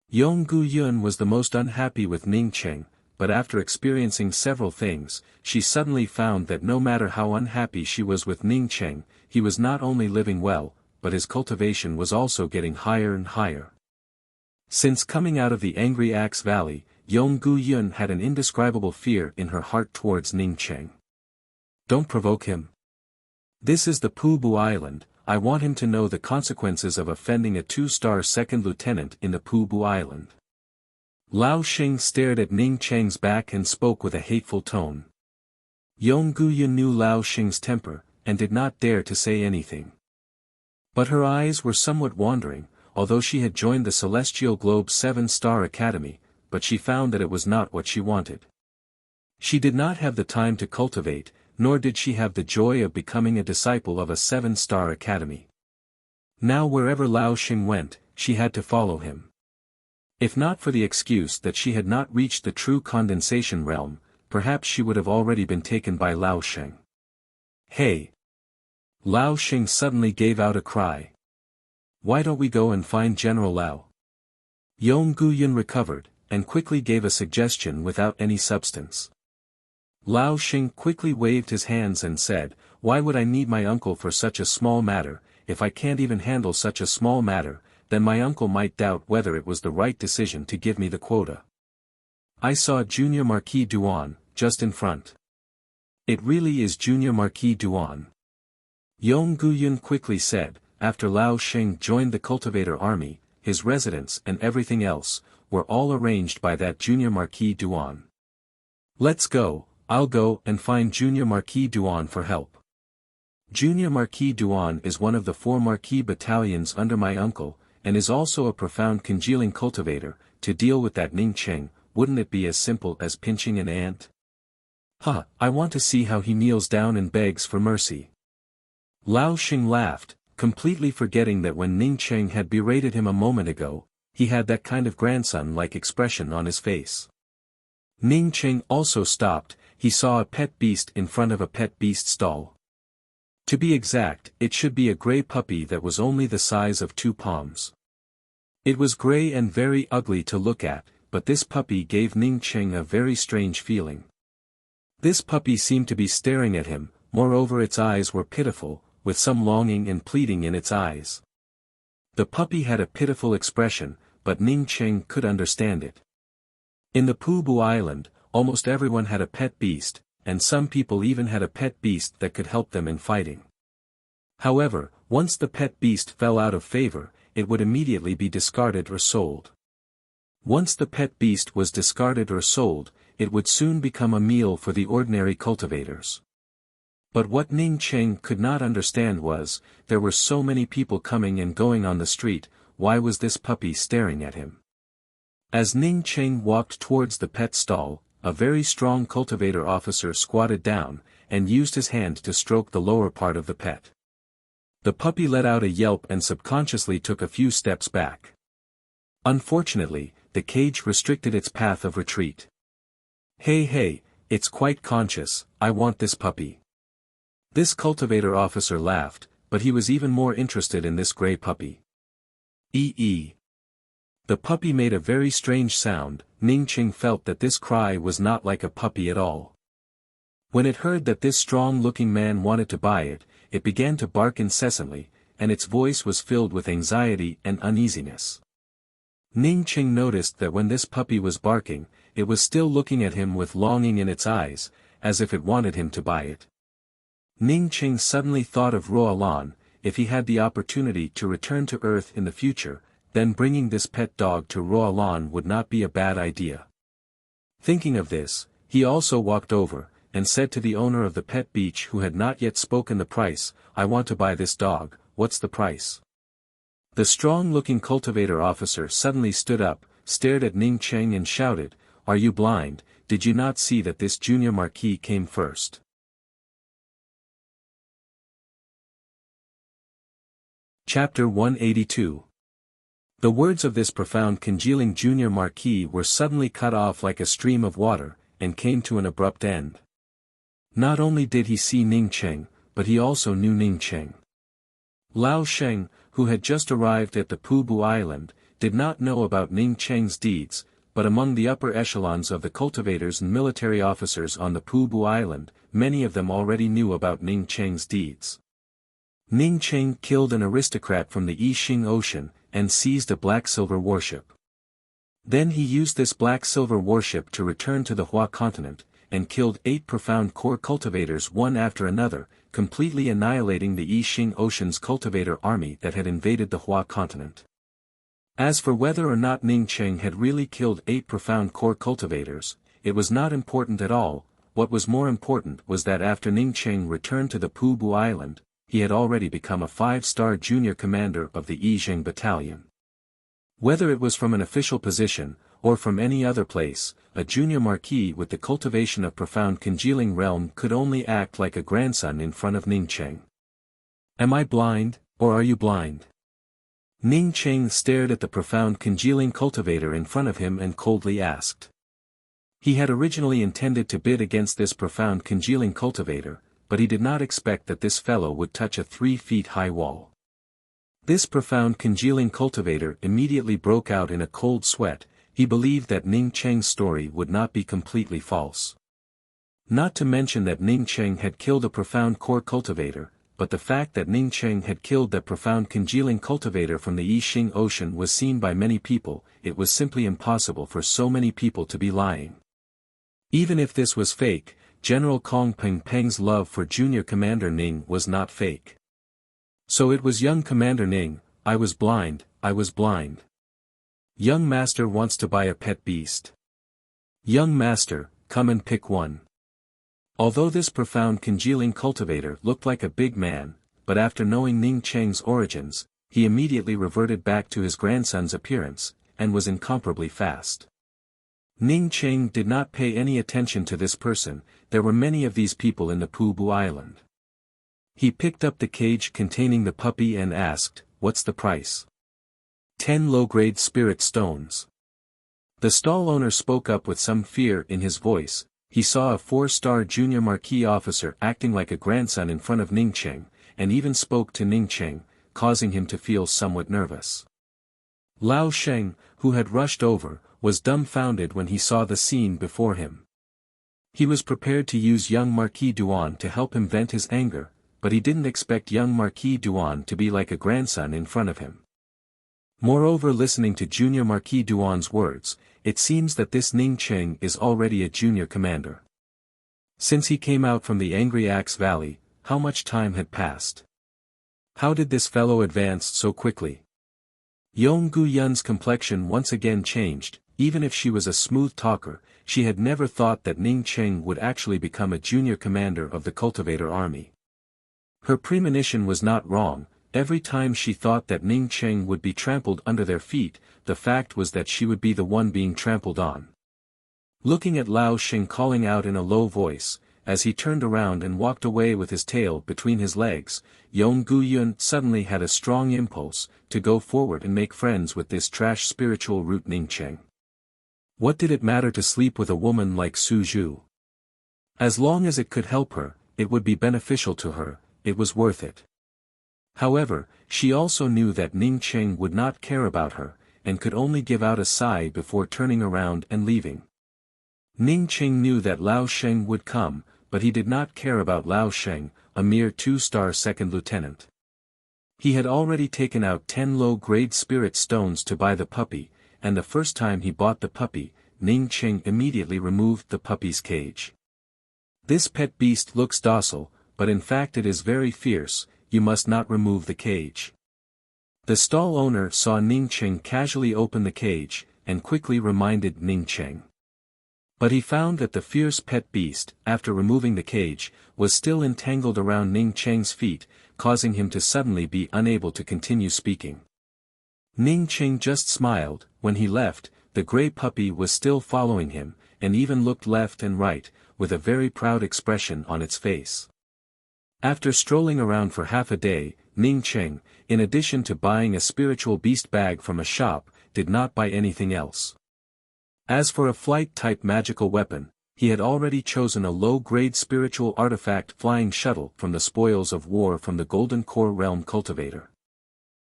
Yong Guyun was the most unhappy with Ning Qing, but after experiencing several things, she suddenly found that no matter how unhappy she was with Ning Qing, he was not only living well, but his cultivation was also getting higher and higher. Since coming out of the Angry Axe Valley, Yong Guyun had an indescribable fear in her heart towards Ning Qing. "Don't provoke him. This is the Pubu Island. I want him to know the consequences of offending a 2-star second lieutenant in the Pubu Island." Lao Sheng stared at Ning Qing's back and spoke with a hateful tone. Yong Guyun knew Lao Sheng's temper, and did not dare to say anything. But her eyes were somewhat wandering, although she had joined the Celestial Globe 7-star Academy, but she found that it was not what she wanted. She did not have the time to cultivate, nor did she have the joy of becoming a disciple of a 7-star academy. Now wherever Lao Sheng went, she had to follow him. If not for the excuse that she had not reached the true condensation realm, perhaps she would have already been taken by Lao Sheng. "Hey!" Lao Sheng suddenly gave out a cry. "Why don't we go and find General Lao?" Yong Guyun recovered, and quickly gave a suggestion without any substance. Lao Sheng quickly waved his hands and said, "Why would I need my uncle for such a small matter? If I can't even handle such a small matter, then my uncle might doubt whether it was the right decision to give me the quota. I saw Junior Marquis Duan, just in front. It really is Junior Marquis Duan." Yong Guyun quickly said, after Lao Sheng joined the cultivator army, his residence and everything else, were all arranged by that Junior Marquis Duan. "Let's go. I'll go and find Junior Marquis Duan for help. Junior Marquis Duan is one of the 4 Marquis battalions under my uncle, and is also a profound congealing cultivator. To deal with that Ning Qing, wouldn't it be as simple as pinching an ant? I want to see how he kneels down and begs for mercy." Lao Sheng laughed, completely forgetting that when Ning Qing had berated him a moment ago, he had that kind of grandson-like expression on his face. Ning Qing also stopped. He saw a pet beast in front of a pet beast stall. To be exact, it should be a gray puppy that was only the size of 2 palms. It was gray and very ugly to look at, but this puppy gave Ning Qing a very strange feeling. This puppy seemed to be staring at him, moreover its eyes were pitiful, with some longing and pleading in its eyes. The puppy had a pitiful expression, but Ning Qing could understand it. In the Pubu Island, almost everyone had a pet beast, and some people even had a pet beast that could help them in fighting. However, once the pet beast fell out of favor, it would immediately be discarded or sold. Once the pet beast was discarded or sold, it would soon become a meal for the ordinary cultivators. But what Ning Qing could not understand was, there were so many people coming and going on the street, why was this puppy staring at him? As Ning Qing walked towards the pet stall, a very strong cultivator officer squatted down, and used his hand to stroke the lower part of the pet. The puppy let out a yelp and subconsciously took a few steps back. Unfortunately, the cage restricted its path of retreat. Hey, it's quite conscious, I want this puppy. This cultivator officer laughed, but he was even more interested in this gray puppy. The puppy made a very strange sound. Ning Qing felt that this cry was not like a puppy at all. When it heard that this strong-looking man wanted to buy it, it began to bark incessantly, and its voice was filled with anxiety and uneasiness. Ning Qing noticed that when this puppy was barking, it was still looking at him with longing in its eyes, as if it wanted him to buy it. Ning Qing suddenly thought of Ruolan. If he had the opportunity to return to Earth in the future, then bringing this pet dog to Ruolan would not be a bad idea. Thinking of this, he also walked over, and said to the owner of the pet beach who had not yet spoken the price, "I want to buy this dog, what's the price?" The strong-looking cultivator officer suddenly stood up, stared at Ning Qing and shouted, "Are you blind? Did you not see that this junior marquis came first?" Chapter 182. The words of this profound congealing junior marquis were suddenly cut off like a stream of water, and came to an abrupt end. Not only did he see Ning Qing, but he also knew Ning Qing. Lao Sheng, who had just arrived at the Pubu Island, did not know about Ning Qing's deeds, but among the upper echelons of the cultivators and military officers on the Pubu Island, many of them already knew about Ning Qing's deeds. Ning Qing killed an aristocrat from the Yixing Ocean, and seized a black-silver warship. Then he used this black-silver warship to return to the Hua continent, and killed 8 profound core cultivators one after another, completely annihilating the Yixing Ocean's cultivator army that had invaded the Hua continent. As for whether or not Ning Qing had really killed 8 profound core cultivators, it was not important at all. What was more important was that after Ning Qing returned to the Pubu Island, he had already become a 5-star junior commander of the Yixing Battalion. Whether it was from an official position, or from any other place, a junior marquis with the cultivation of profound congealing realm could only act like a grandson in front of Ning Qing. "Am I blind, or are you blind?" Ning Qing stared at the profound congealing cultivator in front of him and coldly asked. He had originally intended to bid against this profound congealing cultivator, but he did not expect that this fellow would touch a 3-feet-high wall. This profound congealing cultivator immediately broke out in a cold sweat. He believed that Ning Qing's story would not be completely false. Not to mention that Ning Qing had killed a profound core cultivator, but the fact that Ning Qing had killed that profound congealing cultivator from the Yixing Ocean was seen by many people. It was simply impossible for so many people to be lying. Even if this was fake, General Kong Peng Peng's love for Junior Commander Ning was not fake. So it was young Commander Ning. I was blind. Young master wants to buy a pet beast. Young master, come and pick one. Although this profound congealing cultivator looked like a big man, but after knowing Ning Qing's origins, he immediately reverted back to his grandson's appearance, and was incomparably fast. Ning Qing did not pay any attention to this person. There were many of these people in the Pubu Island. He picked up the cage containing the puppy and asked, "What's the price?" 10 low-grade spirit stones. The stall owner spoke up with some fear in his voice. He saw a 4-star junior marquis officer acting like a grandson in front of Ning Qing, and even spoke to Ning Qing, causing him to feel somewhat nervous. Lao Sheng, who had rushed over, was dumbfounded when he saw the scene before him. He was prepared to use young Marquis Duan to help him vent his anger, but he didn't expect young Marquis Duan to be like a grandson in front of him. Moreover, listening to Junior Marquis Duan's words, it seems that this Ning Qing is already a junior commander. Since he came out from the Angry Axe Valley, how much time had passed? How did this fellow advance so quickly? Yong Gu Yun's complexion once again changed. Even if she was a smooth talker, she had never thought that Ning Qing would actually become a junior commander of the cultivator army. Her premonition was not wrong. Every time she thought that Ning Qing would be trampled under their feet, the fact was that she would be the one being trampled on. Looking at Lao Xing calling out in a low voice, as he turned around and walked away with his tail between his legs, Yong Guyun suddenly had a strong impulse to go forward and make friends with this trash spiritual root Ningcheng. What did it matter to sleep with a woman like Su Zhu? As long as it could help her, it would be beneficial to her, it was worth it. However, she also knew that Ningcheng would not care about her, and could only give out a sigh before turning around and leaving. Ningcheng knew that Lao Sheng would come, but he did not care about Lao Sheng, a mere 2-star second lieutenant. He had already taken out 10 low-grade spirit stones to buy the puppy, and the first time he bought the puppy, Ningcheng immediately removed the puppy's cage. This pet beast looks docile, but in fact it is very fierce, you must not remove the cage. The stall owner saw Ningcheng casually open the cage, and quickly reminded Ningcheng. But he found that the fierce pet beast, after removing the cage, was still entangled around Ningcheng's feet, causing him to suddenly be unable to continue speaking. Ningcheng just smiled. When he left, the gray puppy was still following him, and even looked left and right, with a very proud expression on its face. After strolling around for half a day, Ningcheng, in addition to buying a spiritual beast bag from a shop, did not buy anything else. As for a flight-type magical weapon, he had already chosen a low-grade spiritual artifact flying shuttle from the spoils of war from the Golden Core Realm cultivator.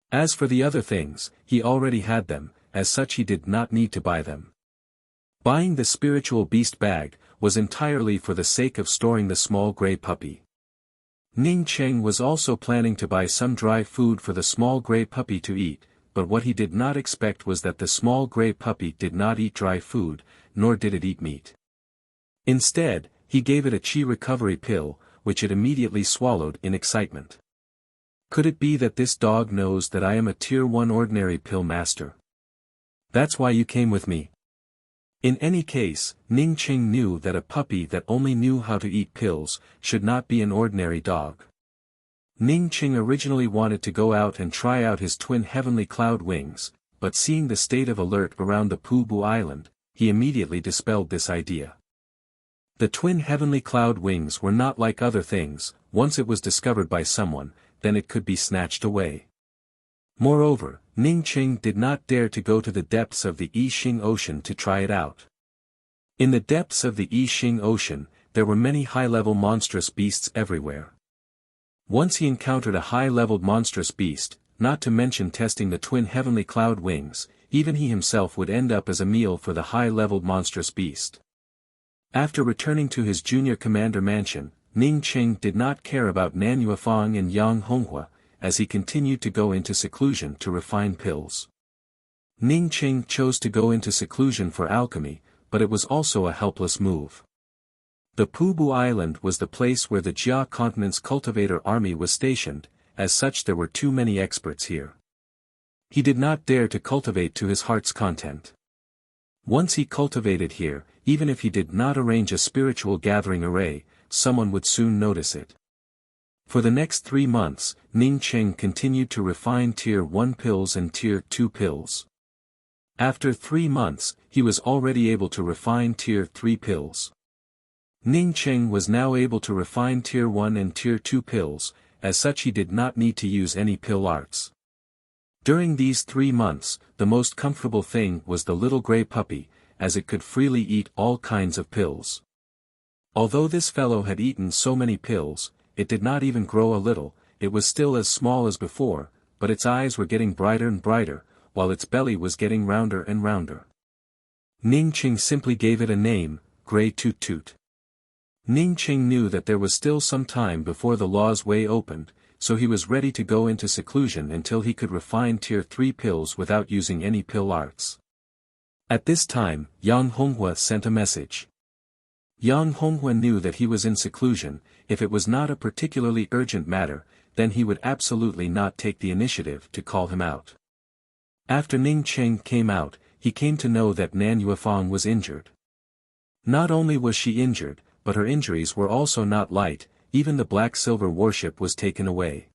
As for the other things, he already had them, as such he did not need to buy them. Buying the spiritual beast bag was entirely for the sake of storing the small gray puppy. Ningcheng was also planning to buy some dry food for the small gray puppy to eat, but what he did not expect was that the small gray puppy did not eat dry food, nor did it eat meat. Instead, he gave it a chi recovery pill, which it immediately swallowed in excitement. Could it be that this dog knows that I am a Tier 1 ordinary pill master? That's why you came with me. In any case, Ningcheng knew that a puppy that only knew how to eat pills should not be an ordinary dog. Ningcheng originally wanted to go out and try out his twin heavenly cloud wings, but seeing the state of alert around the Pubu Island, he immediately dispelled this idea. The twin heavenly cloud wings were not like other things. Once it was discovered by someone, then it could be snatched away. Moreover, Ningcheng did not dare to go to the depths of the Yixing Ocean to try it out. In the depths of the Yixing Ocean, there were many high-level monstrous beasts everywhere. Once he encountered a high-leveled monstrous beast, not to mention testing the twin heavenly cloud wings, even he himself would end up as a meal for the high-leveled monstrous beast. After returning to his junior commander mansion, Ningcheng did not care about Nan Yuefang and Yang Honghua, as he continued to go into seclusion to refine pills. Ningcheng chose to go into seclusion for alchemy, but it was also a helpless move. The Pubu Island was the place where the Jia continent's cultivator army was stationed, as such there were too many experts here. He did not dare to cultivate to his heart's content. Once he cultivated here, even if he did not arrange a spiritual gathering array, someone would soon notice it. For the next 3 months, Ningcheng continued to refine Tier 1 pills and Tier 2 pills. After 3 months, he was already able to refine Tier 3 pills. Ningcheng was now able to refine Tier 1 and Tier 2 pills, as such he did not need to use any pill arts. During these 3 months, the most comfortable thing was the little gray puppy, as it could freely eat all kinds of pills. Although this fellow had eaten so many pills, it did not even grow a little. It was still as small as before, but its eyes were getting brighter and brighter, while its belly was getting rounder and rounder. Ningcheng simply gave it a name, Gray Toot Toot. Ningcheng knew that there was still some time before the law's way opened, so he was ready to go into seclusion until he could refine Tier 3 pills without using any pill arts. At this time, Yang Honghua sent a message. Yang Honghua knew that he was in seclusion. If it was not a particularly urgent matter, then he would absolutely not take the initiative to call him out. After Ningcheng came out, he came to know that Nan Yuefang was injured. Not only was she injured, but her injuries were also not light. Even the black-silver warship was taken away.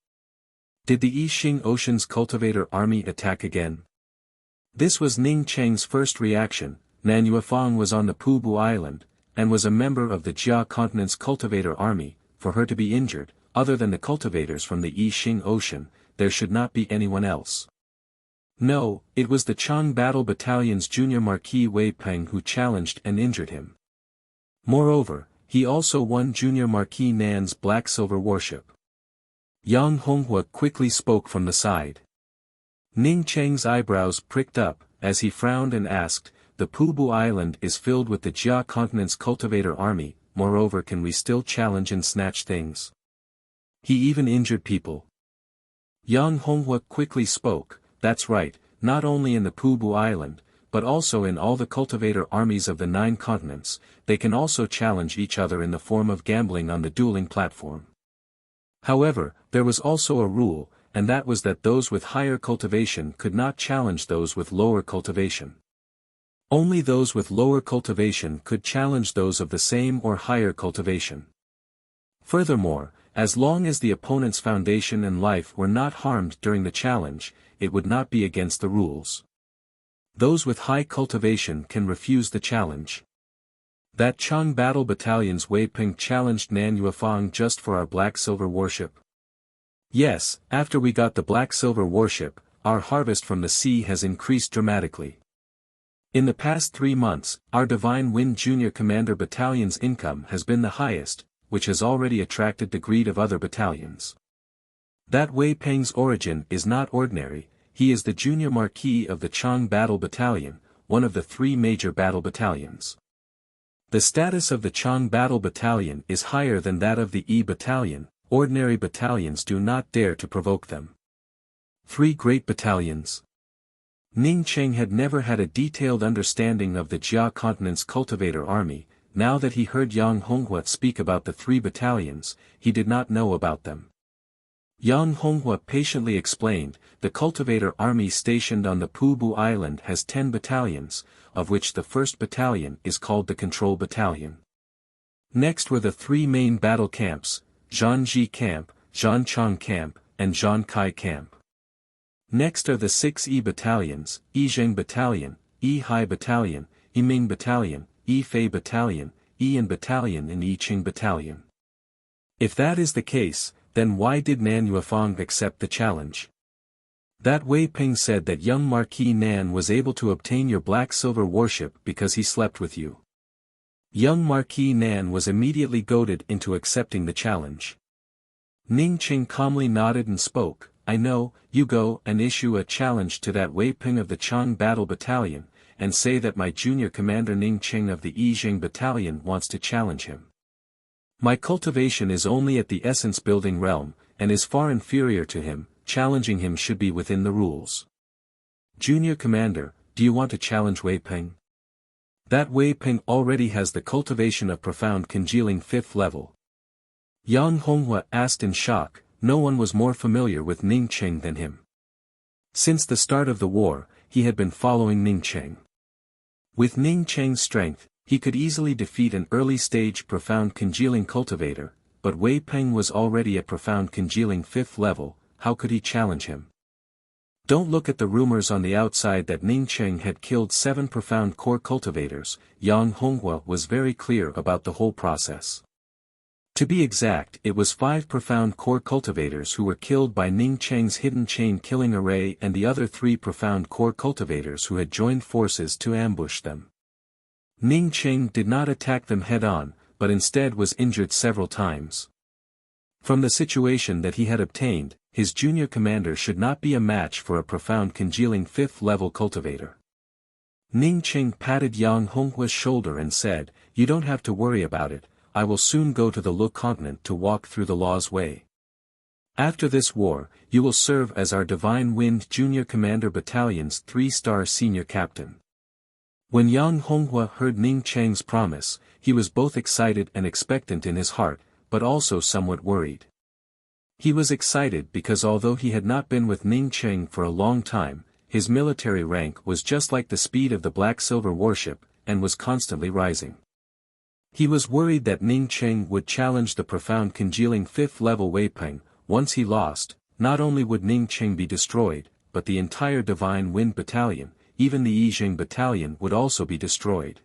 Did the Yixing Ocean's cultivator army attack again? This was Ningcheng's first reaction. Nan Yuefang was on the Pubu Island, and was a member of the Jia Continent's cultivator army. For her to be injured, other than the cultivators from the Yixing Ocean, there should not be anyone else. No, it was the Chang Battle Battalion's junior Marquis Wei Peng who challenged and injured him. Moreover, he also won Junior Marquis Nan's black-silver warship. Yang Honghua quickly spoke from the side. Ning Cheng's eyebrows pricked up, as he frowned and asked, "The Pubu Island is filled with the Jia Continent's cultivator army, moreover can we still challenge and snatch things? He even injured people." Yang Honghua quickly spoke, "That's right, not only in the Pubu Island, but also in all the cultivator armies of the 9 continents, they can also challenge each other in the form of gambling on the dueling platform. However, there was also a rule, and that was that those with higher cultivation could not challenge those with lower cultivation. Only those with lower cultivation could challenge those of the same or higher cultivation. Furthermore, as long as the opponent's foundation and life were not harmed during the challenge, it would not be against the rules. Those with high cultivation can refuse the challenge. That Chang Battle Battalion's Wei Peng challenged Nan Yuefang just for our black-silver warship. Yes, after we got the black-silver warship, our harvest from the sea has increased dramatically. In the past 3 months, our Divine Wind Junior Commander Battalion's income has been the highest, which has already attracted the greed of other battalions. That Wei Peng's origin is not ordinary, he is the Junior Marquis of the Chang Battle Battalion, one of the 3 major battle battalions. The status of the Chang Battle Battalion is higher than that of the Yi Battalion, ordinary battalions do not dare to provoke them. 3 great battalions. Ning Cheng had never had a detailed understanding of the Jia Continent's cultivator army. Now that he heard Yang Honghua speak about the 3 battalions, he did not know about them. Yang Honghua patiently explained, the cultivator army stationed on the Pubu Island has 10 battalions, of which the 1st battalion is called the Control Battalion. Next were the 3 main battle camps, Zhanji Camp, Zhanchang Camp, and Zhankai Camp. Next are the 6 Yi battalions, Yizheng Battalion, Yihai Battalion, Yiming Battalion, Yifei Battalion, Yian Battalion and Yiqing Battalion. If that is the case, then why did Nan Yuefang accept the challenge? That Wei Peng said that young Marquis Nan was able to obtain your black-silver warship because he slept with you. Young Marquis Nan was immediately goaded into accepting the challenge. Ning Cheng calmly nodded and spoke, "I know, you go and issue a challenge to that Wei Peng of the Chang Battle Battalion, and say that my junior commander Ning Cheng of the Yizheng Battalion wants to challenge him. My cultivation is only at the essence-building realm, and is far inferior to him, challenging him should be within the rules. Junior Commander, do you want to challenge Wei Peng? That Wei Peng already has the cultivation of profound congealing 5th level." Yang Honghua asked in shock, no one was more familiar with Ning Cheng than him. Since the start of the war, he had been following Ning Cheng. With Ning Cheng's strength, he could easily defeat an early-stage profound congealing cultivator, but Wei Peng was already at profound congealing 5th level, how could he challenge him? Don't look at the rumors on the outside that Ning Cheng had killed 7 profound core cultivators. Yang Honghua was very clear about the whole process. To be exact, it was 5 profound core cultivators who were killed by Ning Cheng's hidden chain killing array and the other 3 profound core cultivators who had joined forces to ambush them. Ning Cheng did not attack them head-on, but instead was injured several times. From the situation that he had obtained, his junior commander should not be a match for a profound congealing 5th level cultivator. Ning Cheng patted Yang Honghua's shoulder and said, "You don't have to worry about it, I will soon go to the Lu continent to walk through the law's way. After this war, you will serve as our Divine Wind Junior Commander Battalion's 3-star senior captain." When Yang Honghua heard Ning Cheng's promise, he was both excited and expectant in his heart, but also somewhat worried. He was excited because although he had not been with Ning Cheng for a long time, his military rank was just like the speed of the black-silver warship, and was constantly rising. He was worried that Ning Cheng would challenge the profound congealing 5th level Wei Peng. Once he lost, not only would Ning Cheng be destroyed, but the entire Divine Wind Battalion, even the Yijing battalion would also be destroyed.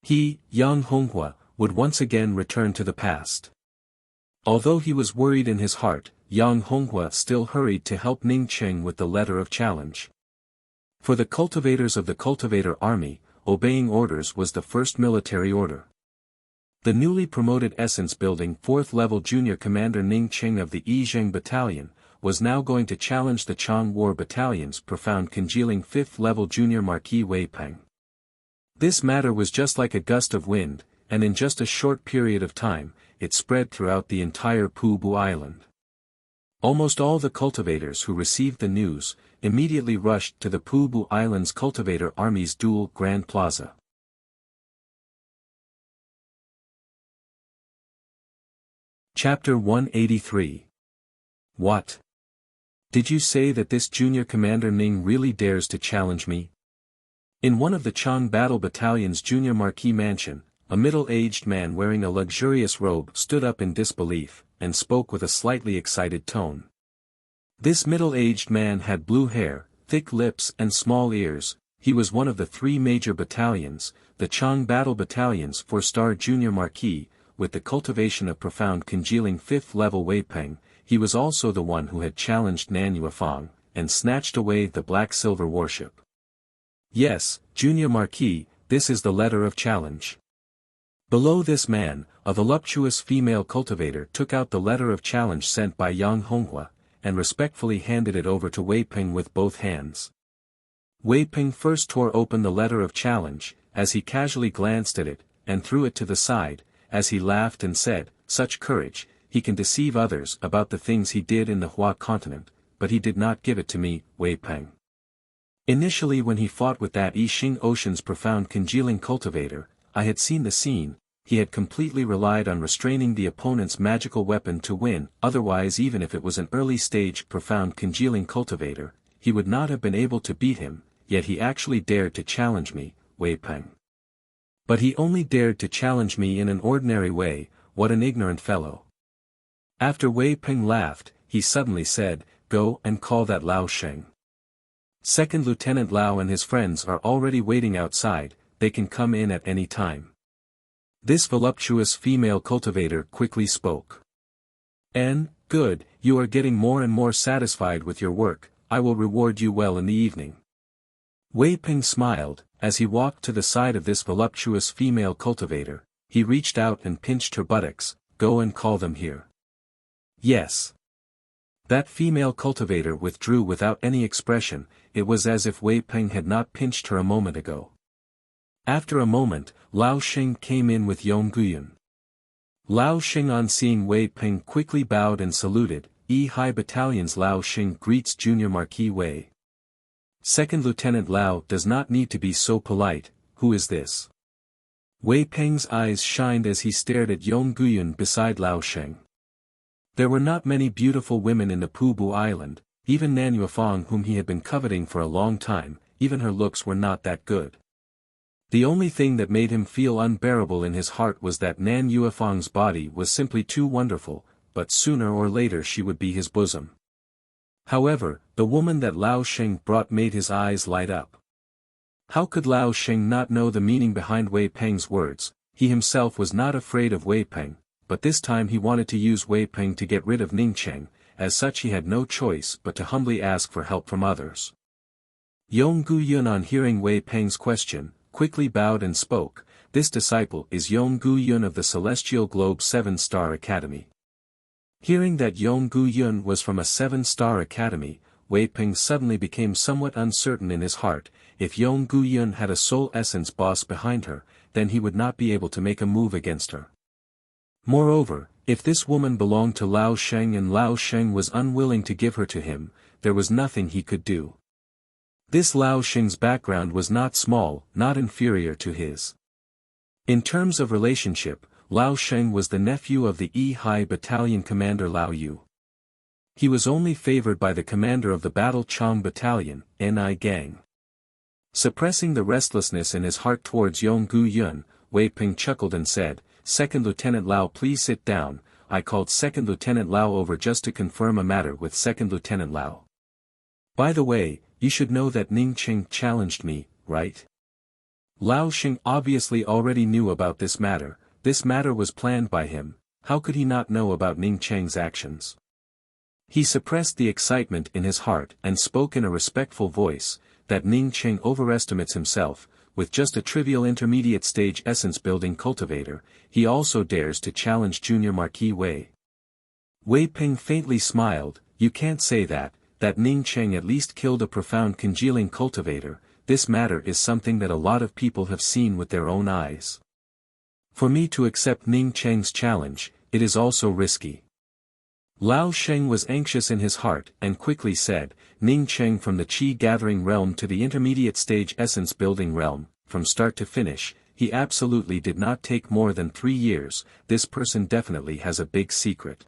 He, Yang Honghua, would once again return to the past. Although he was worried in his heart, Yang Honghua still hurried to help Ning Cheng with the letter of challenge. For the cultivators of the cultivator army, obeying orders was the first military order. The newly promoted essence-building 4th-level junior commander Ning Cheng of the Yizheng battalion, was now going to challenge the Chang War battalion's profound congealing 5th-level junior Marquis Wei Peng. This matter was just like a gust of wind, and in just a short period of time, it spread throughout the entire Pubu Island. Almost all the cultivators who received the news, immediately rushed to the Pubu Island's cultivator army's dual Grand Plaza. Chapter 183. What? Did you say that this junior commander Ning really dares to challenge me? In one of the Chang Battle Battalion's junior marquis mansion, a middle-aged man wearing a luxurious robe stood up in disbelief, and spoke with a slightly excited tone. This middle-aged man had blue hair, thick lips and small ears. He was one of the 3 major battalions, the Chang Battle Battalion's 4-star junior marquis, with the cultivation of profound congealing 5th-level Wei Peng. He was also the one who had challenged Nan Yuefang, and snatched away the black-silver warship. Yes, Junior Marquis, this is the letter of challenge. Below this man, a voluptuous female cultivator took out the letter of challenge sent by Yang Honghua, and respectfully handed it over to Wei Peng with both hands. Wei Peng first tore open the letter of challenge, as he casually glanced at it, and threw it to the side, as he laughed and said, "Such courage, he can deceive others about the things he did in the Hua continent, but he did not give it to me, Wei Peng. Initially when he fought with that Yixing Ocean's profound congealing cultivator, I had seen the scene. He had completely relied on restraining the opponent's magical weapon to win, otherwise even if it was an early-stage profound congealing cultivator, he would not have been able to beat him, yet he actually dared to challenge me, Wei Peng. But he only dared to challenge me in an ordinary way. What an ignorant fellow." After Wei Peng laughed, he suddenly said, "Go and call that Lao Sheng. Second Lieutenant Lao and his friends are already waiting outside, they can come in at any time." This voluptuous female cultivator quickly spoke. "Good, you are getting more and more satisfied with your work, I will reward you well in the evening." Wei Peng smiled, as he walked to the side of this voluptuous female cultivator. He reached out and pinched her buttocks. "Go and call them here." "Yes." That female cultivator withdrew without any expression. It was as if Wei Peng had not pinched her a moment ago. After a moment, Lao Sheng came in with Yong Guyun. Lao Sheng on seeing Wei Peng quickly bowed and saluted. High Battalion's Lao Sheng greets Junior Marquis Wei. Second Lieutenant Lao does not need to be so polite. Who is this? Wei Peng's eyes shined as he stared at Yong Guyun beside Lao Sheng. There were not many beautiful women in the Pubu Island, even Nan Yuefang whom he had been coveting for a long time, even her looks were not that good. The only thing that made him feel unbearable in his heart was that Nan Yuefang's body was simply too wonderful, but sooner or later she would be his bosom. However, the woman that Lao Sheng brought made his eyes light up. How could Lao Sheng not know the meaning behind Wei Peng's words? He himself was not afraid of Wei Peng, but this time he wanted to use Wei Peng to get rid of Ning Cheng. As such he had no choice but to humbly ask for help from others. Yong Guyun on hearing Wei Peng's question, quickly bowed and spoke. "This disciple is Yong Guyun of the Celestial Globe 7-Star Academy." Hearing that Yong Guyun was from a 7-star academy, Wei Peng suddenly became somewhat uncertain in his heart. If Yong Guyun had a soul essence boss behind her, then he would not be able to make a move against her. Moreover, if this woman belonged to Lao Sheng and Lao Sheng was unwilling to give her to him, there was nothing he could do. This Lao Sheng's background was not small, not inferior to his. In terms of relationship, Lao Sheng was the nephew of the High Battalion commander Lao Yu. He was only favored by the commander of the Battle Chang Battalion, Ni Gang. Suppressing the restlessness in his heart towards Yong Guyun, Wei Peng chuckled and said, "Second Lieutenant Lao, please sit down. I called Second Lieutenant Lao over just to confirm a matter with Second Lieutenant Lao. By the way, you should know that Ning Qing challenged me, right? Lao Xing obviously already knew about this matter was planned by him, how could he not know about Ning Cheng's actions? He suppressed the excitement in his heart and spoke in a respectful voice, that Ning Cheng overestimates himself, with just a trivial intermediate stage essence building cultivator, he also dares to challenge Junior Marquis Wei. Wei Ping faintly smiled, you can't say that Ning Cheng at least killed a profound congealing cultivator, this matter is something that a lot of people have seen with their own eyes. For me to accept Ning Cheng's challenge, it is also risky. Lao Sheng was anxious in his heart and quickly said, Ning Cheng from the Qi gathering realm to the intermediate stage essence building realm, from start to finish, he absolutely did not take more than 3 years, this person definitely has a big secret.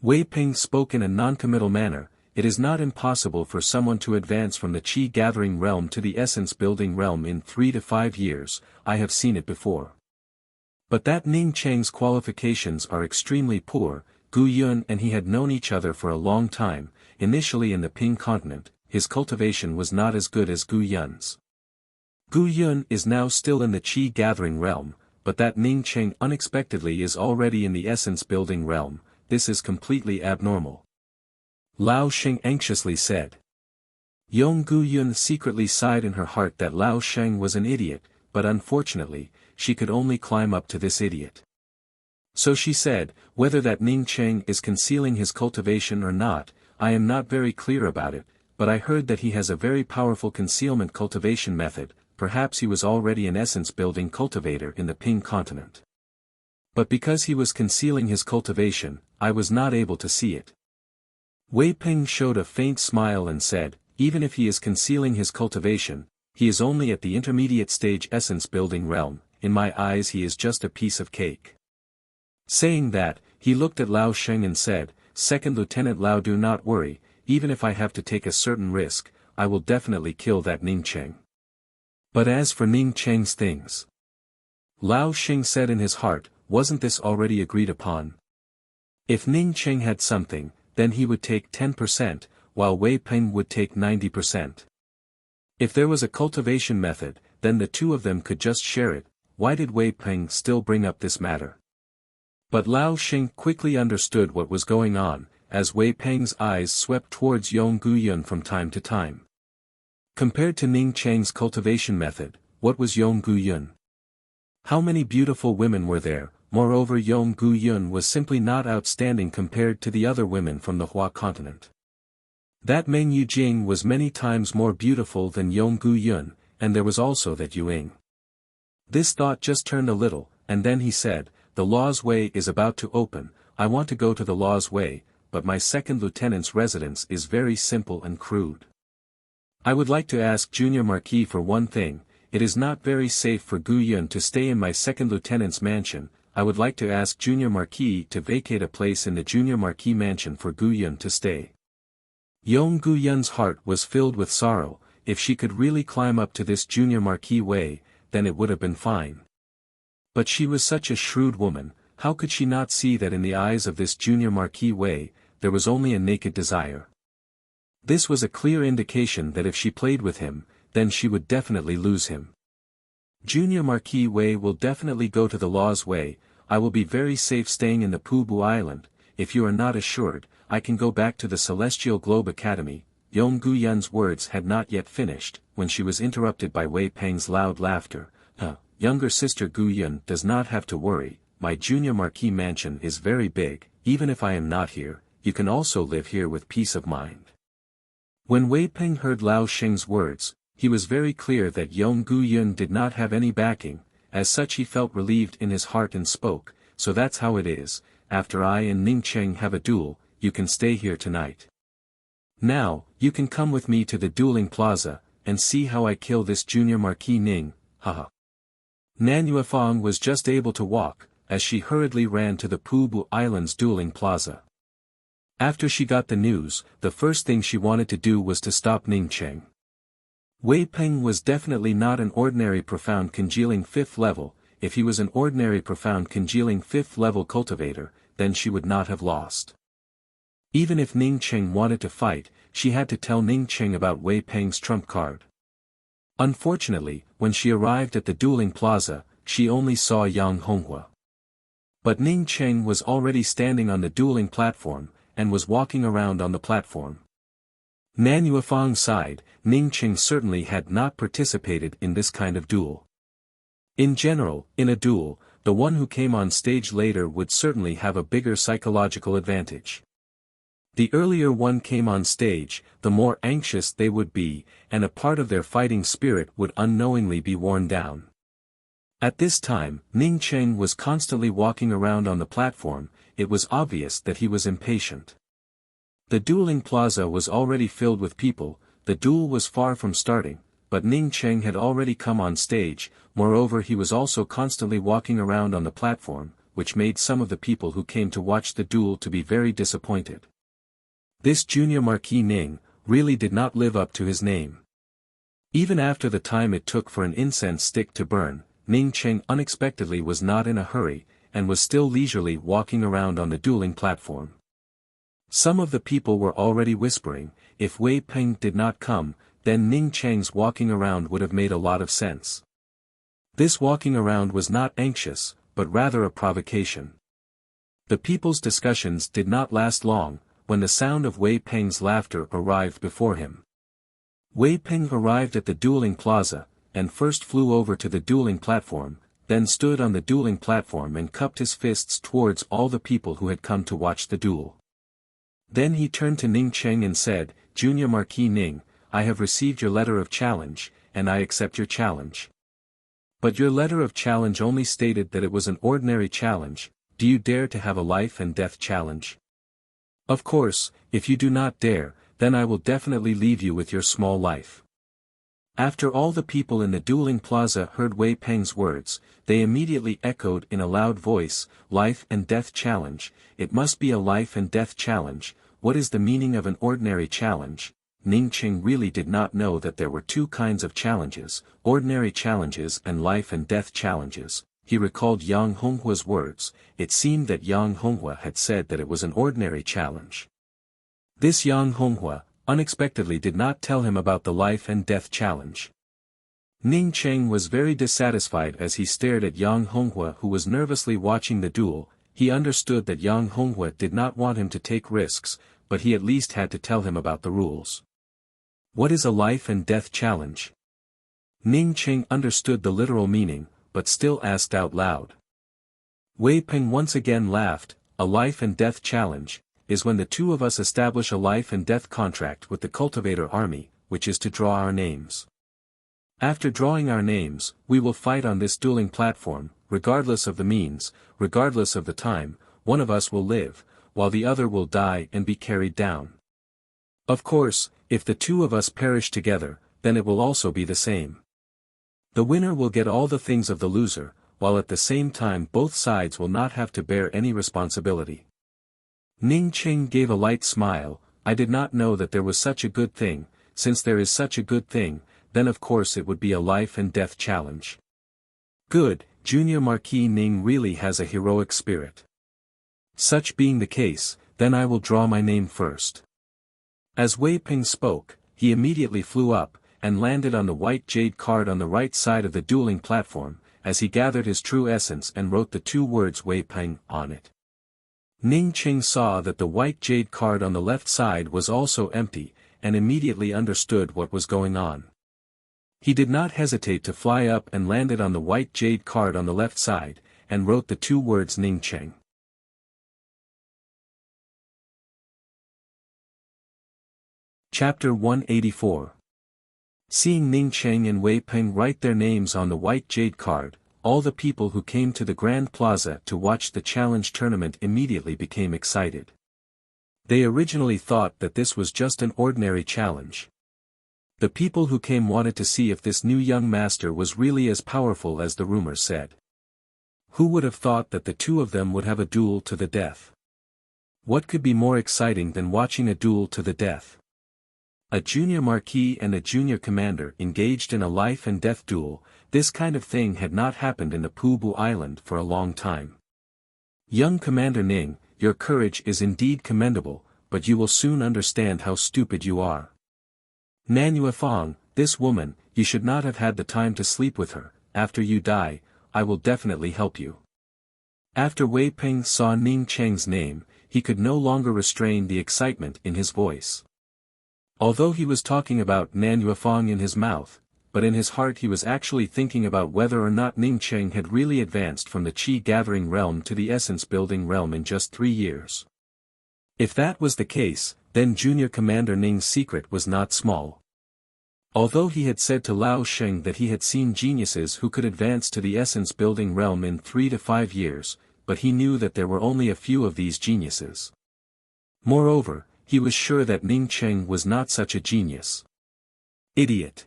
Wei Ping spoke in a non-committal manner, it is not impossible for someone to advance from the Qi gathering realm to the essence building realm in 3 to 5 years, I have seen it before. But that Ning Cheng's qualifications are extremely poor, Gu Yun and he had known each other for a long time, initially in the Ping continent, his cultivation was not as good as Gu Yun's. Gu Yun is now still in the Qi gathering realm, but that Ning Cheng unexpectedly is already in the essence building realm, this is completely abnormal. Lao Sheng anxiously said. Yong Gu Yun secretly sighed in her heart that Lao Sheng was an idiot, but unfortunately, she could only climb up to this idiot. So she said, whether that Ning Cheng is concealing his cultivation or not, I am not very clear about it, but I heard that he has a very powerful concealment cultivation method, perhaps he was already an essence-building cultivator in the Ping continent. But because he was concealing his cultivation, I was not able to see it. Wei Ping showed a faint smile and said, even if he is concealing his cultivation, he is only at the intermediate stage essence-building realm, in my eyes he is just a piece of cake. Saying that, he looked at Lao Sheng and said, Second Lieutenant Lao, do not worry, even if I have to take a certain risk, I will definitely kill that Ning Cheng. But as for Ning Cheng's things, Lao Sheng said in his heart, wasn't this already agreed upon? If Ning Cheng had something, then he would take 10%, while Wei Ping would take 90%. If there was a cultivation method, then the two of them could just share it, why did Wei Ping still bring up this matter? But Lao Xing quickly understood what was going on, as Wei Peng's eyes swept towards Yong Gu Yun from time to time. Compared to Ning Cheng's cultivation method, what was Yong Gu Yun? How many beautiful women were there? Moreover, Yong Gu Yun was simply not outstanding compared to the other women from the Hua continent. That Meng Yujing was many times more beautiful than Yong Gu Yun, and there was also that Yuing. This thought just turned a little, and then he said, the Law's Way is about to open, I want to go to the Law's Way, but my second lieutenant's residence is very simple and crude. I would like to ask Junior Marquis for one thing, it is not very safe for Gu Yun to stay in my second lieutenant's mansion, I would like to ask Junior Marquis to vacate a place in the Junior Marquis mansion for Gu Yun to stay. Yong Gu Yun's heart was filled with sorrow, if she could really climb up to this Junior Marquis Way, then it would have been fine. But she was such a shrewd woman, how could she not see that in the eyes of this Junior Marquis Wei, there was only a naked desire? This was a clear indication that if she played with him, then she would definitely lose him. Junior Marquis Wei will definitely go to the Law's Way, I will be very safe staying in the Pubu Island, if you are not assured, I can go back to the Celestial Globe Academy. Yong Gu Yun's words had not yet finished, when she was interrupted by Wei Peng's loud laughter. Younger sister Gu Yun does not have to worry, my Junior Marquis mansion is very big, even if I am not here, you can also live here with peace of mind. When Wei Peng heard Lao Xing's words, he was very clear that Yong Gu Yun did not have any backing, as such he felt relieved in his heart and spoke, so that's how it is, after I and Ning Cheng have a duel, you can stay here tonight. Now, you can come with me to the dueling plaza, and see how I kill this Junior Marquis Ning, haha. Nan Yuefang was just able to walk, as she hurriedly ran to the Pubu Island's dueling plaza. After she got the news, the first thing she wanted to do was to stop Ning Cheng. Wei Peng was definitely not an ordinary profound congealing 5th level, if he was an ordinary profound congealing 5th level cultivator, then she would not have lost. Even if Ning Cheng wanted to fight, she had to tell Ning Cheng about Wei Peng's trump card. Unfortunately, when she arrived at the dueling plaza, she only saw Yang Honghua. But Ning Cheng was already standing on the dueling platform, and was walking around on the platform. Nan Yuefang sighed. Ning Cheng certainly had not participated in this kind of duel. In general, in a duel, the one who came on stage later would certainly have a bigger psychological advantage. The earlier one came on stage, the more anxious they would be, and a part of their fighting spirit would unknowingly be worn down. At this time, Ning Cheng was constantly walking around on the platform. It was obvious that he was impatient. The dueling plaza was already filled with people. The duel was far from starting, but Ning Cheng had already come on stage. Moreover, he was also constantly walking around on the platform, which made some of the people who came to watch the duel to be very disappointed. This junior Marquis Ning really did not live up to his name. Even after the time it took for an incense stick to burn, Ning Cheng unexpectedly was not in a hurry, and was still leisurely walking around on the dueling platform. Some of the people were already whispering, if Wei Peng did not come, then Ning Cheng's walking around would have made a lot of sense. This walking around was not anxious, but rather a provocation. The people's discussions did not last long, when the sound of Wei Peng's laughter arrived before him. Wei Peng arrived at the dueling plaza, and first flew over to the dueling platform, then stood on the dueling platform and cupped his fists towards all the people who had come to watch the duel. Then he turned to Ning Cheng and said, Junior Marquis Ning, I have received your letter of challenge, and I accept your challenge. But your letter of challenge only stated that it was an ordinary challenge. Do you dare to have a life and death challenge? Of course, if you do not dare, then I will definitely leave you with your small life. After all the people in the dueling plaza heard Wei Peng's words, they immediately echoed in a loud voice, life and death challenge. It must be a life and death challenge. What is the meaning of an ordinary challenge? Ning Cheng really did not know that there were two kinds of challenges, ordinary challenges and life and death challenges. He recalled Yang Honghua's words. It seemed that Yang Honghua had said that it was an ordinary challenge. This Yang Honghua unexpectedly did not tell him about the life and death challenge. Ning Cheng was very dissatisfied as he stared at Yang Honghua, who was nervously watching the duel. He understood that Yang Honghua did not want him to take risks, but he at least had to tell him about the rules. What is a life and death challenge? Ning Cheng understood the literal meaning, but still asked out loud. Wei Peng once again laughed. A life and death challenge is when the two of us establish a life and death contract with the cultivator army, which is to draw our names. After drawing our names, we will fight on this dueling platform, regardless of the means, regardless of the time. One of us will live, while the other will die and be carried down. Of course, if the two of us perish together, then it will also be the same. The winner will get all the things of the loser, while at the same time both sides will not have to bear any responsibility. Ning Cheng gave a light smile. I did not know that there was such a good thing. Since there is such a good thing, then of course it would be a life and death challenge. Good, Junior Marquis Ning really has a heroic spirit. Such being the case, then I will draw my name first. As Wei Peng spoke, he immediately flew up, and landed on the white jade card on the right side of the dueling platform, as he gathered his true essence and wrote the two words Wei Peng on it. Ning Cheng saw that the white jade card on the left side was also empty, and immediately understood what was going on. He did not hesitate to fly up and landed on the white jade card on the left side, and wrote the two words Ning Cheng. Chapter 184. Seeing Ning Cheng and Wei Peng write their names on the white jade card, all the people who came to the Grand Plaza to watch the challenge tournament immediately became excited. They originally thought that this was just an ordinary challenge. The people who came wanted to see if this new young master was really as powerful as the rumors said. Who would have thought that the two of them would have a duel to the death? What could be more exciting than watching a duel to the death? A junior marquis and a junior commander engaged in a life and death duel. This kind of thing had not happened in the Pubu Island for a long time. Young Commander Ning, your courage is indeed commendable, but you will soon understand how stupid you are. Nan Yuefang, this woman, you should not have had the time to sleep with her. After you die, I will definitely help you. After Wei Peng saw Ning Cheng's name, he could no longer restrain the excitement in his voice. Although he was talking about Nan Yuefang in his mouth, but in his heart he was actually thinking about whether or not Ning Cheng had really advanced from the Qi-gathering realm to the essence-building realm in just 3 years. If that was the case, then Junior Commander Ning's secret was not small. Although he had said to Lao Sheng that he had seen geniuses who could advance to the essence-building realm in 3 to 5 years, but he knew that there were only a few of these geniuses. Moreover, he was sure that Ning Cheng was not such a genius. Idiot!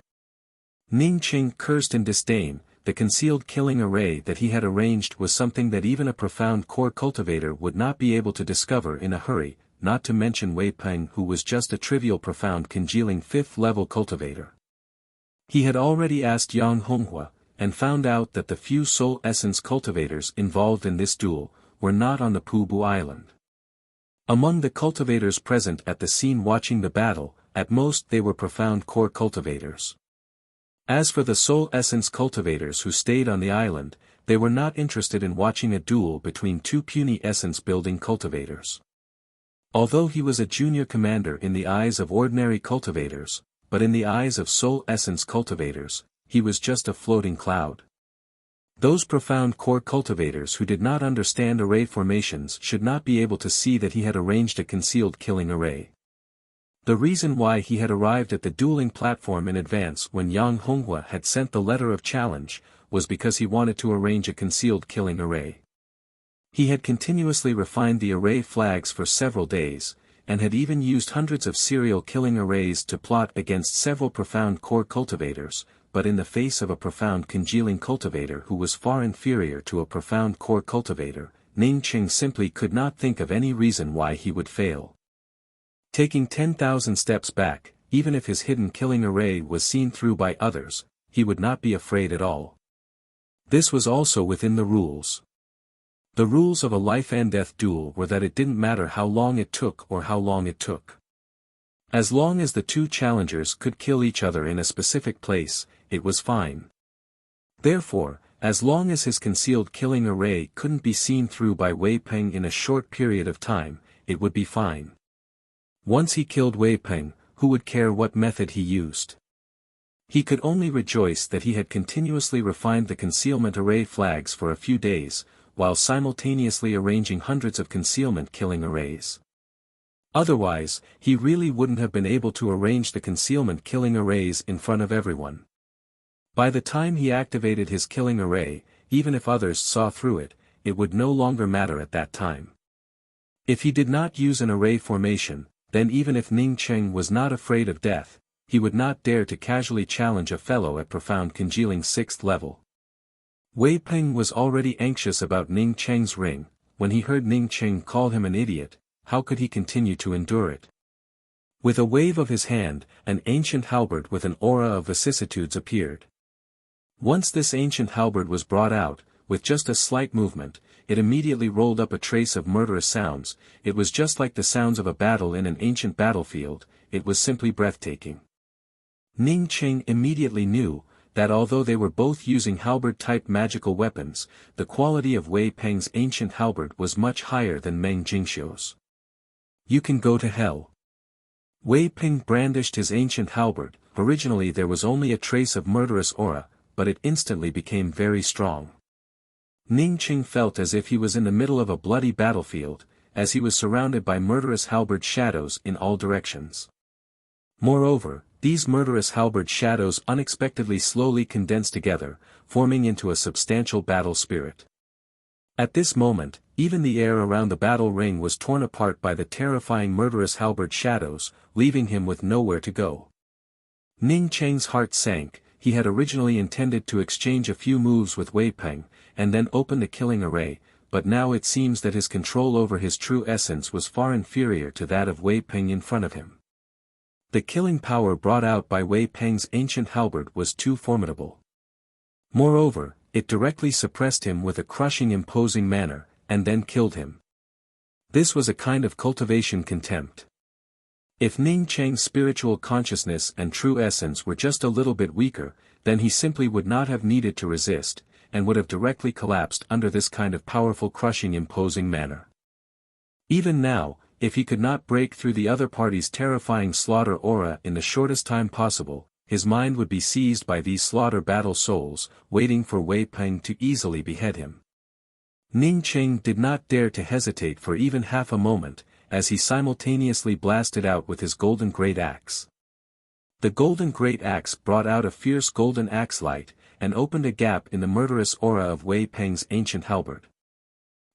Ning Cheng cursed in disdain. The concealed killing array that he had arranged was something that even a profound core cultivator would not be able to discover in a hurry, not to mention Wei Peng, who was just a trivial profound congealing 5th-level cultivator. He had already asked Yang Honghua, and found out that the few soul essence cultivators involved in this duel were not on the Pubu Island. Among the cultivators present at the scene watching the battle, at most they were profound core cultivators. As for the soul essence cultivators who stayed on the island, they were not interested in watching a duel between two puny essence-building cultivators. Although he was a junior commander in the eyes of ordinary cultivators, but in the eyes of soul essence cultivators, he was just a floating cloud. Those profound core cultivators who did not understand array formations should not be able to see that he had arranged a concealed killing array. The reason why he had arrived at the dueling platform in advance when Yang Honghua had sent the letter of challenge, was because he wanted to arrange a concealed killing array. He had continuously refined the array flags for several days, and had even used hundreds of serial killing arrays to plot against several profound core cultivators, but in the face of a profound congealing cultivator who was far inferior to a profound core cultivator, Ning Cheng simply could not think of any reason why he would fail. Taking 10,000 steps back, even if his hidden killing array was seen through by others, he would not be afraid at all. This was also within the rules. The rules of a life-and-death duel were that it didn't matter how long it took or how long it took. As long as the two challengers could kill each other in a specific place, it was fine. Therefore, as long as his concealed killing array couldn't be seen through by Wei Peng in a short period of time, it would be fine. Once he killed Wei Peng, who would care what method he used? He could only rejoice that he had continuously refined the concealment array flags for a few days, while simultaneously arranging hundreds of concealment killing arrays. Otherwise, he really wouldn't have been able to arrange the concealment killing arrays in front of everyone. By the time he activated his killing array, even if others saw through it, it would no longer matter at that time. If he did not use an array formation, then even if Ning Cheng was not afraid of death, he would not dare to casually challenge a fellow at profound congealing 6th level. Wei Peng was already anxious about Ning Cheng's ring. When he heard Ning Cheng call him an idiot, how could he continue to endure it? With a wave of his hand, an ancient halberd with an aura of vicissitudes appeared. Once this ancient halberd was brought out, with just a slight movement, it immediately rolled up a trace of murderous sounds. It was just like the sounds of a battle in an ancient battlefield. It was simply breathtaking. Ning Cheng immediately knew that although they were both using halberd-type magical weapons, the quality of Wei Peng's ancient halberd was much higher than Meng Jingxiu's. You can go to hell. Wei Peng brandished his ancient halberd. Originally there was only a trace of murderous aura, but it instantly became very strong. Ning Cheng felt as if he was in the middle of a bloody battlefield, as he was surrounded by murderous halberd shadows in all directions. Moreover, these murderous halberd shadows unexpectedly slowly condensed together, forming into a substantial battle spirit. At this moment, even the air around the battle ring was torn apart by the terrifying murderous halberd shadows, leaving him with nowhere to go. Ning Cheng's heart sank. He had originally intended to exchange a few moves with Wei Peng, and then open the killing array, but now it seems that his control over his true essence was far inferior to that of Wei Peng in front of him. The killing power brought out by Wei Peng's ancient halberd was too formidable. Moreover, it directly suppressed him with a crushing imposing manner, and then killed him. This was a kind of cultivation contempt. If Ning Cheng's spiritual consciousness and true essence were just a little bit weaker, then he simply would not have needed to resist, and would have directly collapsed under this kind of powerful crushing imposing manner. Even now, if he could not break through the other party's terrifying slaughter aura in the shortest time possible, his mind would be seized by these slaughter battle souls, waiting for Wei Peng to easily behead him. Ning Cheng did not dare to hesitate for even half a moment, as he simultaneously blasted out with his golden great axe. The golden great axe brought out a fierce golden axe light, and opened a gap in the murderous aura of Wei Peng's ancient halberd.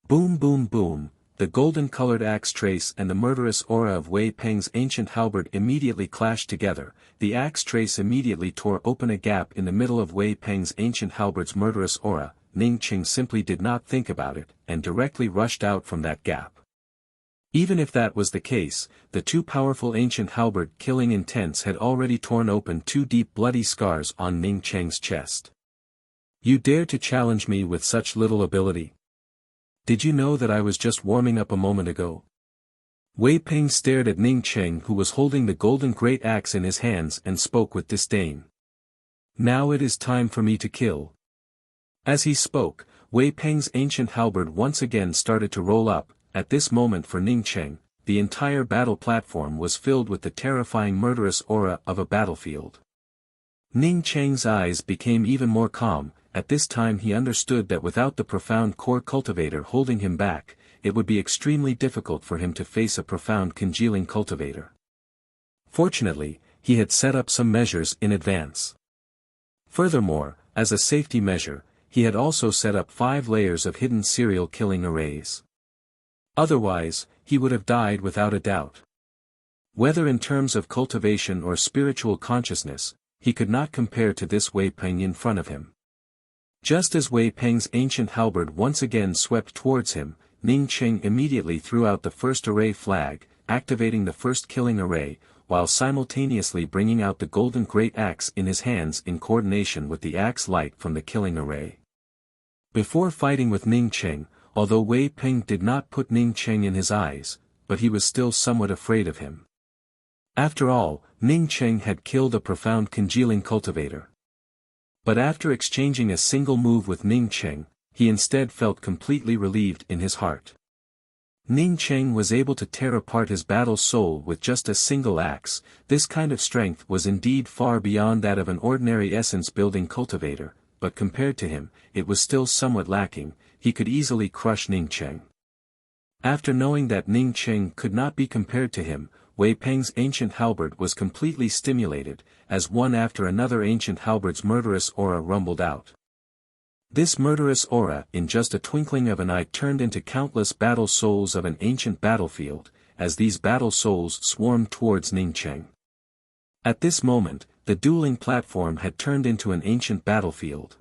Boom boom boom, the golden-colored axe trace and the murderous aura of Wei Peng's ancient halberd immediately clashed together. The axe trace immediately tore open a gap in the middle of Wei Peng's ancient halberd's murderous aura. Ning Cheng simply did not think about it, and directly rushed out from that gap. Even if that was the case, the two powerful ancient halberd-killing intents had already torn open two deep bloody scars on Ning Cheng's chest. "You dare to challenge me with such little ability? Did you know that I was just warming up a moment ago?" Wei Peng stared at Ning Cheng, who was holding the golden great axe in his hands, and spoke with disdain. "Now it is time for me to kill." As he spoke, Wei Peng's ancient halberd once again started to roll up. At this moment for Ning Cheng, the entire battle platform was filled with the terrifying murderous aura of a battlefield. Ning Cheng's eyes became even more calm. At this time he understood that without the profound core cultivator holding him back, it would be extremely difficult for him to face a profound congealing cultivator. Fortunately, he had set up some measures in advance. Furthermore, as a safety measure, he had also set up 5 layers of hidden serial killing arrays. Otherwise, he would have died without a doubt. Whether in terms of cultivation or spiritual consciousness, he could not compare to this Wei Peng in front of him. Just as Wei Peng's ancient halberd once again swept towards him, Ning Cheng immediately threw out the first array flag, activating the first killing array, while simultaneously bringing out the golden great axe in his hands in coordination with the axe light from the killing array. Before fighting with Ning Cheng, although Wei Peng did not put Ning Cheng in his eyes, but he was still somewhat afraid of him. After all, Ning Cheng had killed a profound congealing cultivator. But after exchanging a single move with Ning Cheng, he instead felt completely relieved in his heart. Ning Cheng was able to tear apart his battle soul with just a single axe. This kind of strength was indeed far beyond that of an ordinary essence-building cultivator, but compared to him, it was still somewhat lacking. He could easily crush Ning Cheng. After knowing that Ning Cheng could not be compared to him, Wei Peng's ancient halberd was completely stimulated, as one after another ancient halberd's murderous aura rumbled out. This murderous aura in just a twinkling of an eye turned into countless battle souls of an ancient battlefield, as these battle souls swarmed towards Ning Cheng. At this moment, the dueling platform had turned into an ancient battlefield.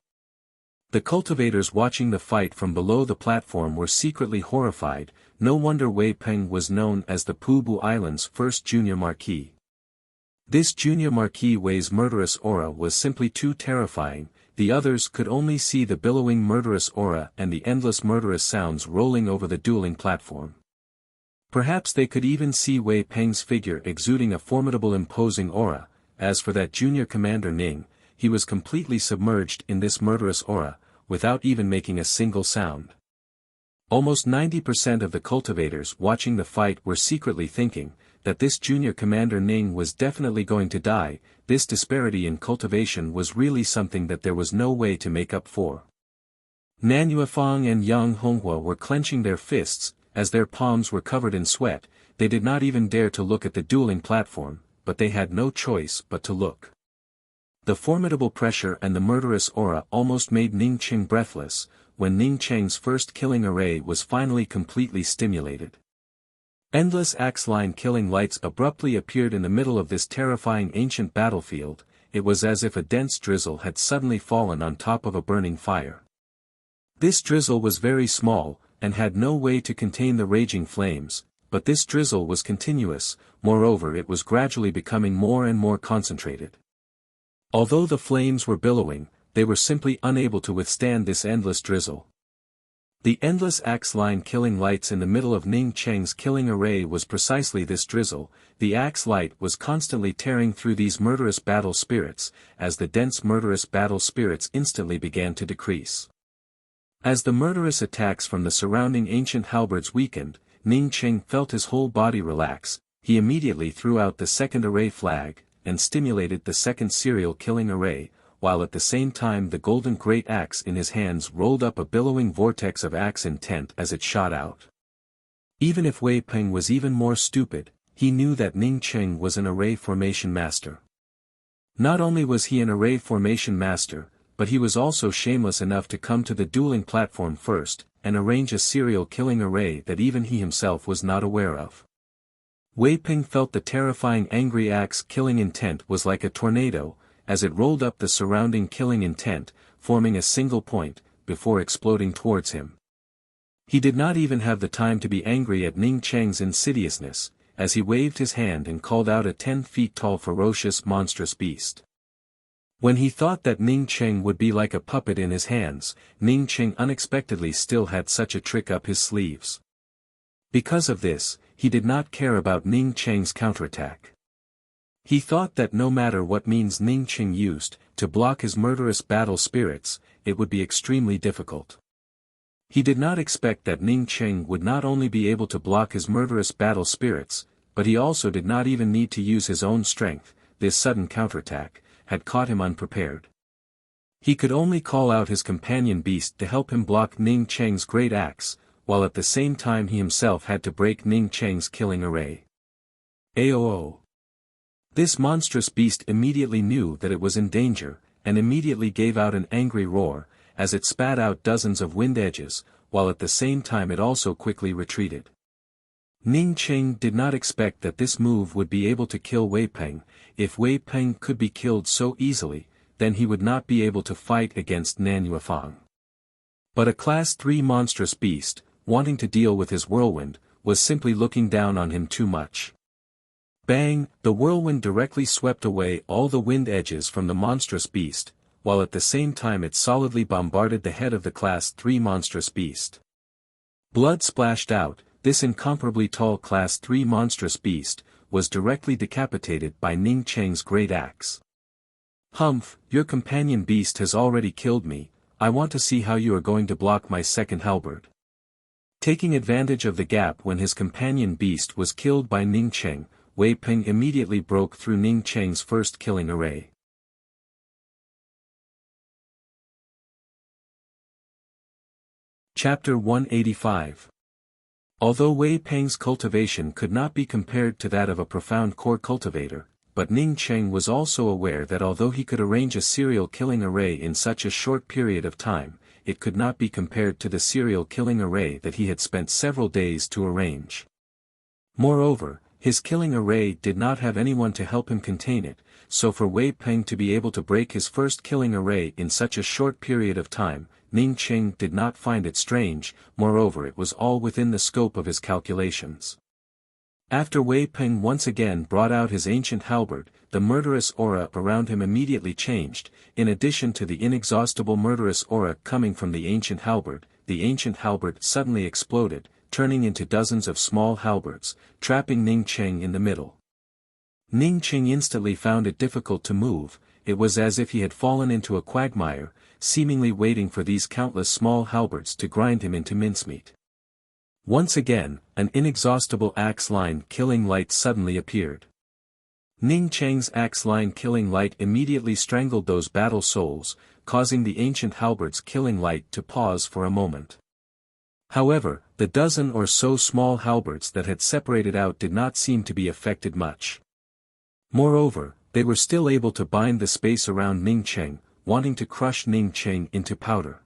The cultivators watching the fight from below the platform were secretly horrified. No wonder Wei Peng was known as the Pubu Island's first junior marquis. This junior marquis Wei's murderous aura was simply too terrifying. The others could only see the billowing murderous aura and the endless murderous sounds rolling over the dueling platform. Perhaps they could even see Wei Peng's figure exuding a formidable imposing aura. As for that junior commander Ning, he was completely submerged in this murderous aura, without even making a single sound. Almost 90% of the cultivators watching the fight were secretly thinking that this junior commander Ning was definitely going to die. This disparity in cultivation was really something that there was no way to make up for. Nan Yuefang and Yang Honghua were clenching their fists. As their palms were covered in sweat, they did not even dare to look at the dueling platform, but they had no choice but to look. The formidable pressure and the murderous aura almost made Ning Cheng breathless. When Ning Cheng's first killing array was finally completely stimulated. Endless axe-line killing lights abruptly appeared in the middle of this terrifying ancient battlefield. It was as if a dense drizzle had suddenly fallen on top of a burning fire. This drizzle was very small, and had no way to contain the raging flames, but this drizzle was continuous. Moreover, it was gradually becoming more and more concentrated. Although the flames were billowing, they were simply unable to withstand this endless drizzle. The endless axe line killing lights in the middle of Ning Cheng's killing array was precisely this drizzle. The axe light was constantly tearing through these murderous battle spirits, as the dense murderous battle spirits instantly began to decrease. As the murderous attacks from the surrounding ancient halberds weakened, Ning Cheng felt his whole body relax. He immediately threw out the second array flag, and stimulated the second serial killing array, while at the same time the golden great axe in his hands rolled up a billowing vortex of axe intent as it shot out. Even if Wei Peng was even more stupid, he knew that Ning Cheng was an array formation master. Not only was he an array formation master, but he was also shameless enough to come to the dueling platform first, and arrange a serial killing array that even he himself was not aware of. Wei Peng felt the terrifying angry axe killing intent was like a tornado, as it rolled up the surrounding killing intent, forming a single point, before exploding towards him. He did not even have the time to be angry at Ning Cheng's insidiousness, as he waved his hand and called out a 10 feet tall ferocious monstrous beast. When he thought that Ning Cheng would be like a puppet in his hands, Ning Cheng unexpectedly still had such a trick up his sleeves. Because of this, he did not care about Ning Cheng's counterattack. He thought that no matter what means Ning Cheng used to block his murderous battle spirits, it would be extremely difficult. He did not expect that Ning Cheng would not only be able to block his murderous battle spirits, but he also did not even need to use his own strength. This sudden counterattack had caught him unprepared. He could only call out his companion beast to help him block Ning Cheng's great axe, while at the same time he himself had to break Ning Cheng's killing array. Aoo! This monstrous beast immediately knew that it was in danger, and immediately gave out an angry roar, as it spat out dozens of wind edges, while at the same time it also quickly retreated. Ning Cheng did not expect that this move would be able to kill Wei Peng. If Wei Peng could be killed so easily, then he would not be able to fight against Nan Yuefang. But a Class 3 monstrous beast, wanting to deal with his whirlwind, was simply looking down on him too much. Bang! The whirlwind directly swept away all the wind edges from the monstrous beast, while at the same time it solidly bombarded the head of the Class 3 monstrous beast. Blood splashed out. This incomparably tall Class 3 monstrous beast was directly decapitated by Ning Cheng's great axe. Humph, your companion beast has already killed me. I want to see how you are going to block my second halberd. Taking advantage of the gap when his companion beast was killed by Ning Cheng, Wei Peng immediately broke through Ning Cheng's first killing array. Chapter 185. Although Wei Peng's cultivation could not be compared to that of a profound core cultivator, but Ning Cheng was also aware that although he could arrange a serial killing array in such a short period of time, it could not be compared to the serial killing array that he had spent several days to arrange. Moreover, his killing array did not have anyone to help him contain it, so for Wei Peng to be able to break his first killing array in such a short period of time, Ning Cheng did not find it strange. Moreover, it was all within the scope of his calculations. After Wei Peng once again brought out his ancient halberd, the murderous aura around him immediately changed. In addition to the inexhaustible murderous aura coming from the ancient halberd suddenly exploded, turning into dozens of small halberds, trapping Ning Cheng in the middle. Ning Cheng instantly found it difficult to move. It was as if he had fallen into a quagmire, seemingly waiting for these countless small halberds to grind him into mincemeat. Once again, an inexhaustible axe-line killing light suddenly appeared. Ning Cheng's axe-line killing light immediately strangled those battle souls, causing the ancient halberd's killing light to pause for a moment. However, the dozen or so small halberds that had separated out did not seem to be affected much. Moreover, they were still able to bind the space around Ning Cheng, wanting to crush Ning Cheng into powder.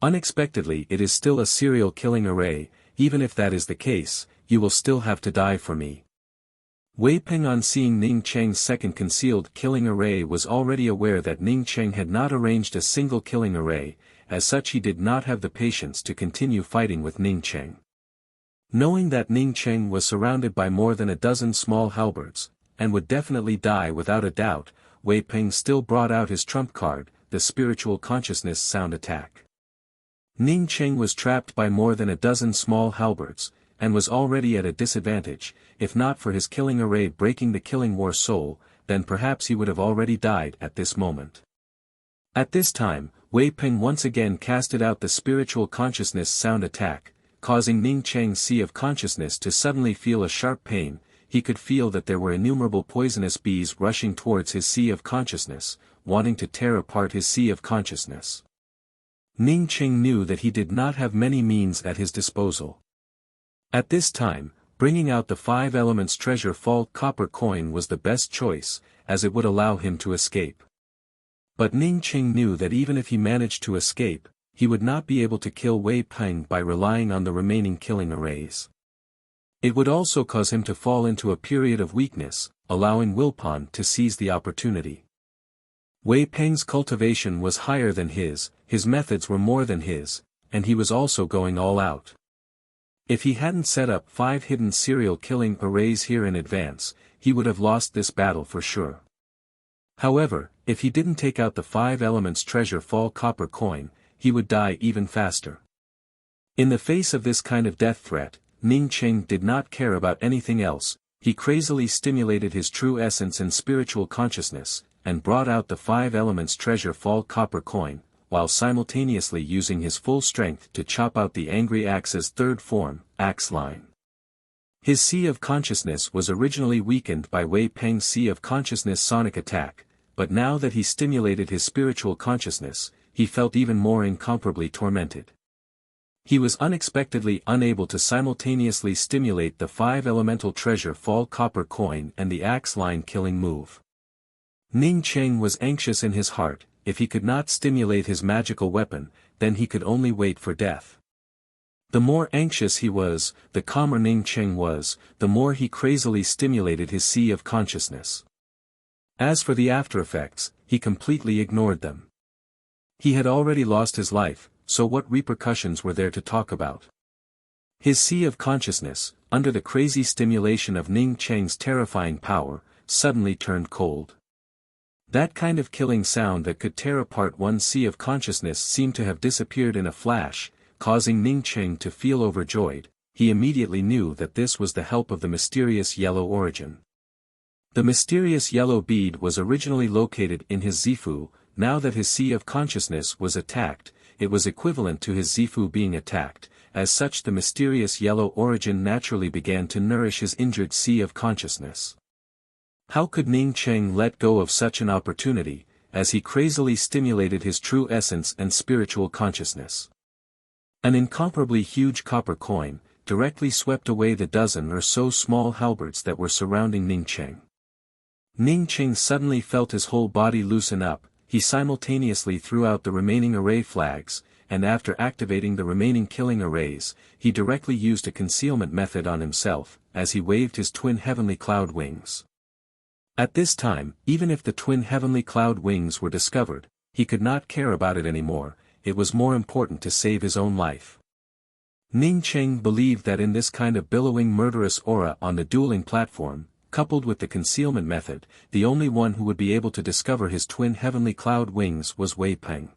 Unexpectedly, it is still a serial killing array. Even if that is the case, you will still have to die for me. Wei Peng, on seeing Ning Cheng's second concealed killing array, was already aware that Ning Cheng had not arranged a single killing array. As such, he did not have the patience to continue fighting with Ning Cheng. Knowing that Ning Cheng was surrounded by more than a dozen small halberds, and would definitely die without a doubt, Wei Peng still brought out his trump card, the spiritual consciousness sound attack. Ning Cheng was trapped by more than a dozen small halberds, and was already at a disadvantage. If not for his killing array breaking the killing war soul, then perhaps he would have already died at this moment. At this time, Wei Peng once again casted out the spiritual consciousness sound attack, causing Ning Cheng's sea of consciousness to suddenly feel a sharp pain. He could feel that there were innumerable poisonous bees rushing towards his sea of consciousness, wanting to tear apart his sea of consciousness. Ning Cheng knew that he did not have many means at his disposal. At this time, bringing out the 5 elements treasure vault copper coin was the best choice, as it would allow him to escape. But Ning Cheng knew that even if he managed to escape, he would not be able to kill Wei Peng by relying on the remaining killing arrays. It would also cause him to fall into a period of weakness, allowing Wilpon to seize the opportunity. Wei Peng's cultivation was higher than his methods were more than his, and he was also going all out. If he hadn't set up 5 hidden serial killing arrays here in advance, he would have lost this battle for sure. However, if he didn't take out the 5 elements treasure vault copper coin, he would die even faster. In the face of this kind of death threat, Ning Cheng did not care about anything else. He crazily stimulated his true essence and spiritual consciousness, and brought out the 5 elements treasure vault copper coin, while simultaneously using his full strength to chop out the angry axe's 3rd form, axe line. His sea of consciousness was originally weakened by Wei Peng's sea of consciousness sonic attack, but now that he stimulated his spiritual consciousness, he felt even more incomparably tormented. He was unexpectedly unable to simultaneously stimulate the 5 elemental treasure vault copper coin and the axe line killing move. Ning Cheng was anxious in his heart. If he could not stimulate his magical weapon, then he could only wait for death. The more anxious he was, the calmer Ning Cheng was, the more he crazily stimulated his sea of consciousness. As for the after-effects, he completely ignored them. He had already lost his life, so what repercussions were there to talk about? His sea of consciousness, under the crazy stimulation of Ning Cheng's terrifying power, suddenly turned cold. That kind of killing sound that could tear apart one's sea of consciousness seemed to have disappeared in a flash, causing Ning Cheng to feel overjoyed. He immediately knew that this was the help of the mysterious yellow origin. The mysterious yellow bead was originally located in his Zifu. Now that his sea of consciousness was attacked, it was equivalent to his Zifu being attacked. As such, the mysterious yellow origin naturally began to nourish his injured sea of consciousness. How could Ning Cheng let go of such an opportunity, as he crazily stimulated his true essence and spiritual consciousness? An incomparably huge copper coin, directly swept away the dozen or so small halberds that were surrounding Ning Cheng. Ning Cheng suddenly felt his whole body loosen up. He simultaneously threw out the remaining array flags, and after activating the remaining killing arrays, he directly used a concealment method on himself, as he waved his twin heavenly cloud wings. At this time, even if the twin heavenly cloud wings were discovered, he could not care about it anymore. It was more important to save his own life. Ning Cheng believed that in this kind of billowing murderous aura on the dueling platform, coupled with the concealment method, the only one who would be able to discover his twin heavenly cloud wings was Wei Peng.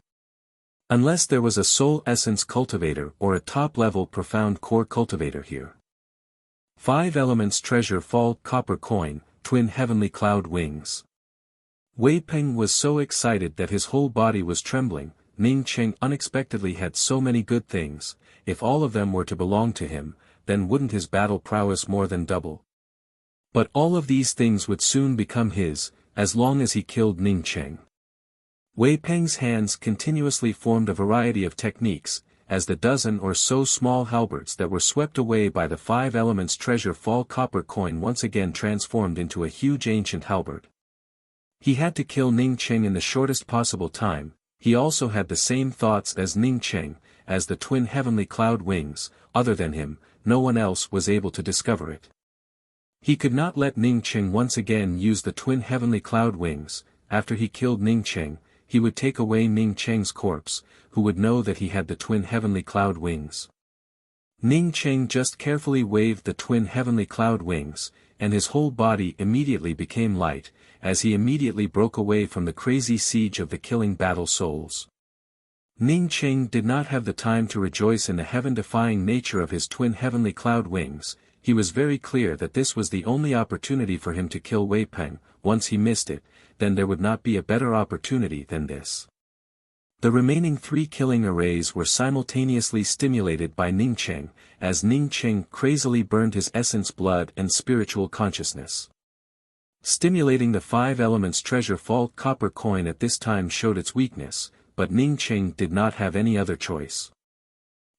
Unless there was a soul essence cultivator or a top-level profound core cultivator here. 5 elements treasure vault copper coin, twin heavenly cloud wings. Wei Peng was so excited that his whole body was trembling. Ning Cheng unexpectedly had so many good things. If all of them were to belong to him, then wouldn't his battle prowess more than double? But all of these things would soon become his, as long as he killed Ning Cheng. Wei Peng's hands continuously formed a variety of techniques, as the dozen or so small halberds that were swept away by the 5 elements treasure vault copper coin once again transformed into a huge ancient halberd. He had to kill Ning Cheng in the shortest possible time. He also had the same thoughts as Ning Cheng, as the twin heavenly cloud wings. Other than him, no one else was able to discover it. He could not let Ning Cheng once again use the twin heavenly cloud wings. After he killed Ning Cheng, he would take away Ning Cheng's corpse, who would know that he had the twin heavenly cloud wings. Ning Cheng just carefully waved the twin heavenly cloud wings, and his whole body immediately became light, as he immediately broke away from the crazy siege of the killing battle souls. Ning Cheng did not have the time to rejoice in the heaven-defying nature of his twin heavenly cloud wings. He was very clear that this was the only opportunity for him to kill Wei Peng. Once he missed it, then there would not be a better opportunity than this. The remaining 3 killing arrays were simultaneously stimulated by Ning Cheng, as Ning Cheng crazily burned his essence blood and spiritual consciousness. Stimulating the 5 elements treasure vault copper coin at this time showed its weakness, but Ning Cheng did not have any other choice.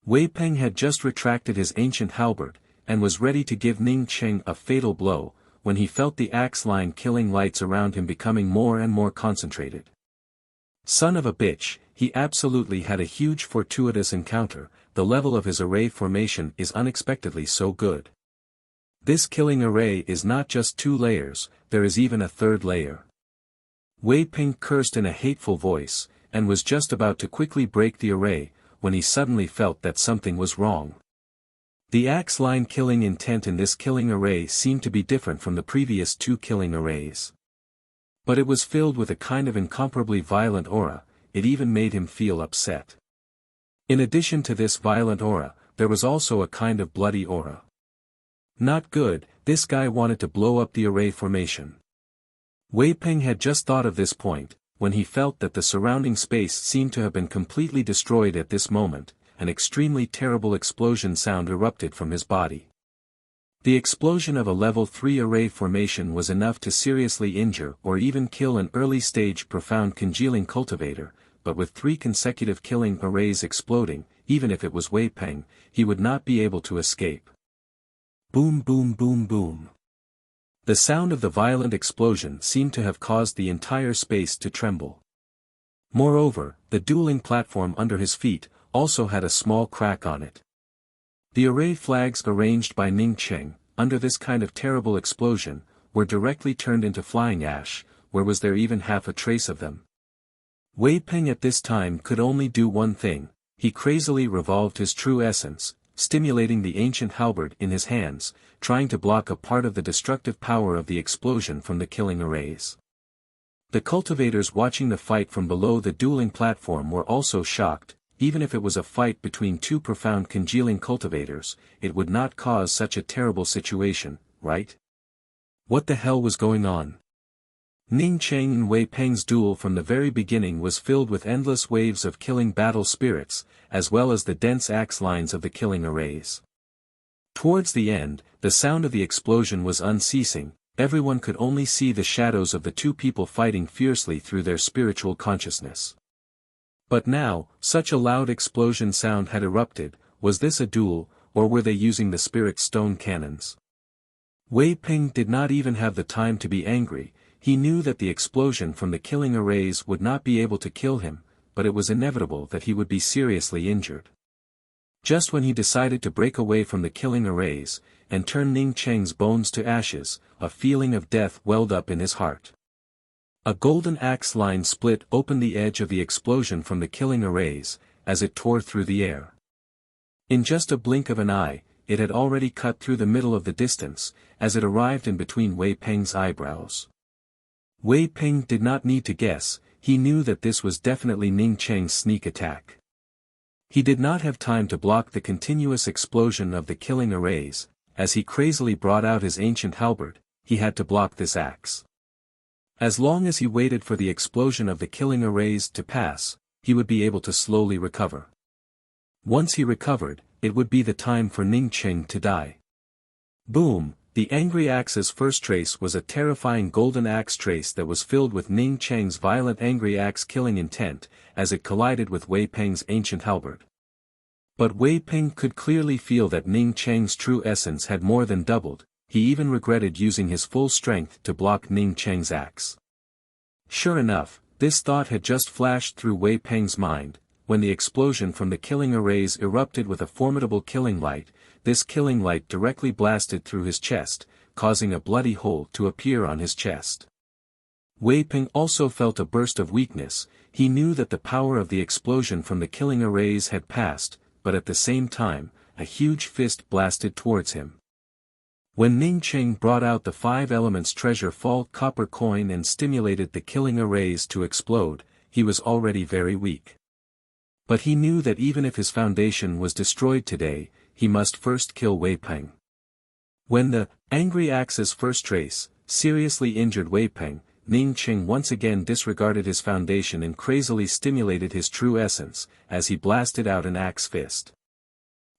Wei Peng had just retracted his ancient halberd, and was ready to give Ning Cheng a fatal blow, when he felt the axe-line killing lights around him becoming more and more concentrated. Son of a bitch, he absolutely had a huge fortuitous encounter. The level of his array formation is unexpectedly so good. This killing array is not just 2 layers, there is even a 3rd layer. Wei Peng cursed in a hateful voice, and was just about to quickly break the array, when he suddenly felt that something was wrong. The axe-line killing intent in this killing array seemed to be different from the previous 2 killing arrays. But it was filled with a kind of incomparably violent aura. It even made him feel upset. In addition to this violent aura, there was also a kind of bloody aura. Not good. This guy wanted to blow up the array formation. Wei Peng had just thought of this point, when he felt that the surrounding space seemed to have been completely destroyed at this moment. An extremely terrible explosion sound erupted from his body. The explosion of a level 3 array formation was enough to seriously injure or even kill an early-stage profound congealing cultivator, but with 3 consecutive killing arrays exploding, even if it was Wei Peng, he would not be able to escape. Boom boom boom boom. The sound of the violent explosion seemed to have caused the entire space to tremble. Moreover, the dueling platform under his feet also had a small crack on it. The array flags arranged by Ning Cheng, under this kind of terrible explosion, were directly turned into flying ash. Where was there even half a trace of them? Wei Peng at this time could only do one thing. He crazily revolved his true essence, stimulating the ancient halberd in his hands, trying to block a part of the destructive power of the explosion from the killing arrays. The cultivators watching the fight from below the dueling platform were also shocked. Even if it was a fight between 2 profound congealing cultivators, it would not cause such a terrible situation, right? What the hell was going on? Ning Cheng and Wei Peng's duel from the very beginning was filled with endless waves of killing battle spirits, as well as the dense axe lines of the killing arrays. Towards the end, the sound of the explosion was unceasing. Everyone could only see the shadows of the 2 people fighting fiercely through their spiritual consciousness. But now, such a loud explosion sound had erupted. Was this a duel, or were they using the spirit stone cannons? Wei Peng did not even have the time to be angry. He knew that the explosion from the killing arrays would not be able to kill him, but it was inevitable that he would be seriously injured. Just when he decided to break away from the killing arrays, and turn Ning Cheng's bones to ashes, a feeling of death welled up in his heart. A golden axe line split open the edge of the explosion from the killing arrays, as it tore through the air. In just a blink of an eye, it had already cut through the middle of the distance, as it arrived in between Wei Peng's eyebrows. Wei Peng did not need to guess. He knew that this was definitely Ning Cheng's sneak attack. He did not have time to block the continuous explosion of the killing arrays. As he crazily brought out his ancient halberd, he had to block this axe. As long as he waited for the explosion of the killing arrays to pass, he would be able to slowly recover. Once he recovered, it would be the time for Ning Cheng to die. Boom! The angry axe's first trace was a terrifying golden axe trace that was filled with Ning Cheng's violent angry axe killing intent, as it collided with Wei Peng's ancient halberd. But Wei Peng could clearly feel that Ning Cheng's true essence had more than doubled. He even regretted using his full strength to block Ning Cheng's axe. Sure enough, this thought had just flashed through Wei Peng's mind, when the explosion from the killing arrays erupted with a formidable killing light. This killing light directly blasted through his chest, causing a bloody hole to appear on his chest. Wei Peng also felt a burst of weakness. He knew that the power of the explosion from the killing arrays had passed, but at the same time, a huge fist blasted towards him. When Ning Cheng brought out the 5 elements treasure vault copper coin and stimulated the killing arrays to explode, he was already very weak. But he knew that even if his foundation was destroyed today, he must first kill Wei Peng. When the angry axe's first trace seriously injured Wei Peng, Ning Qing once again disregarded his foundation and crazily stimulated his true essence, as he blasted out an axe fist.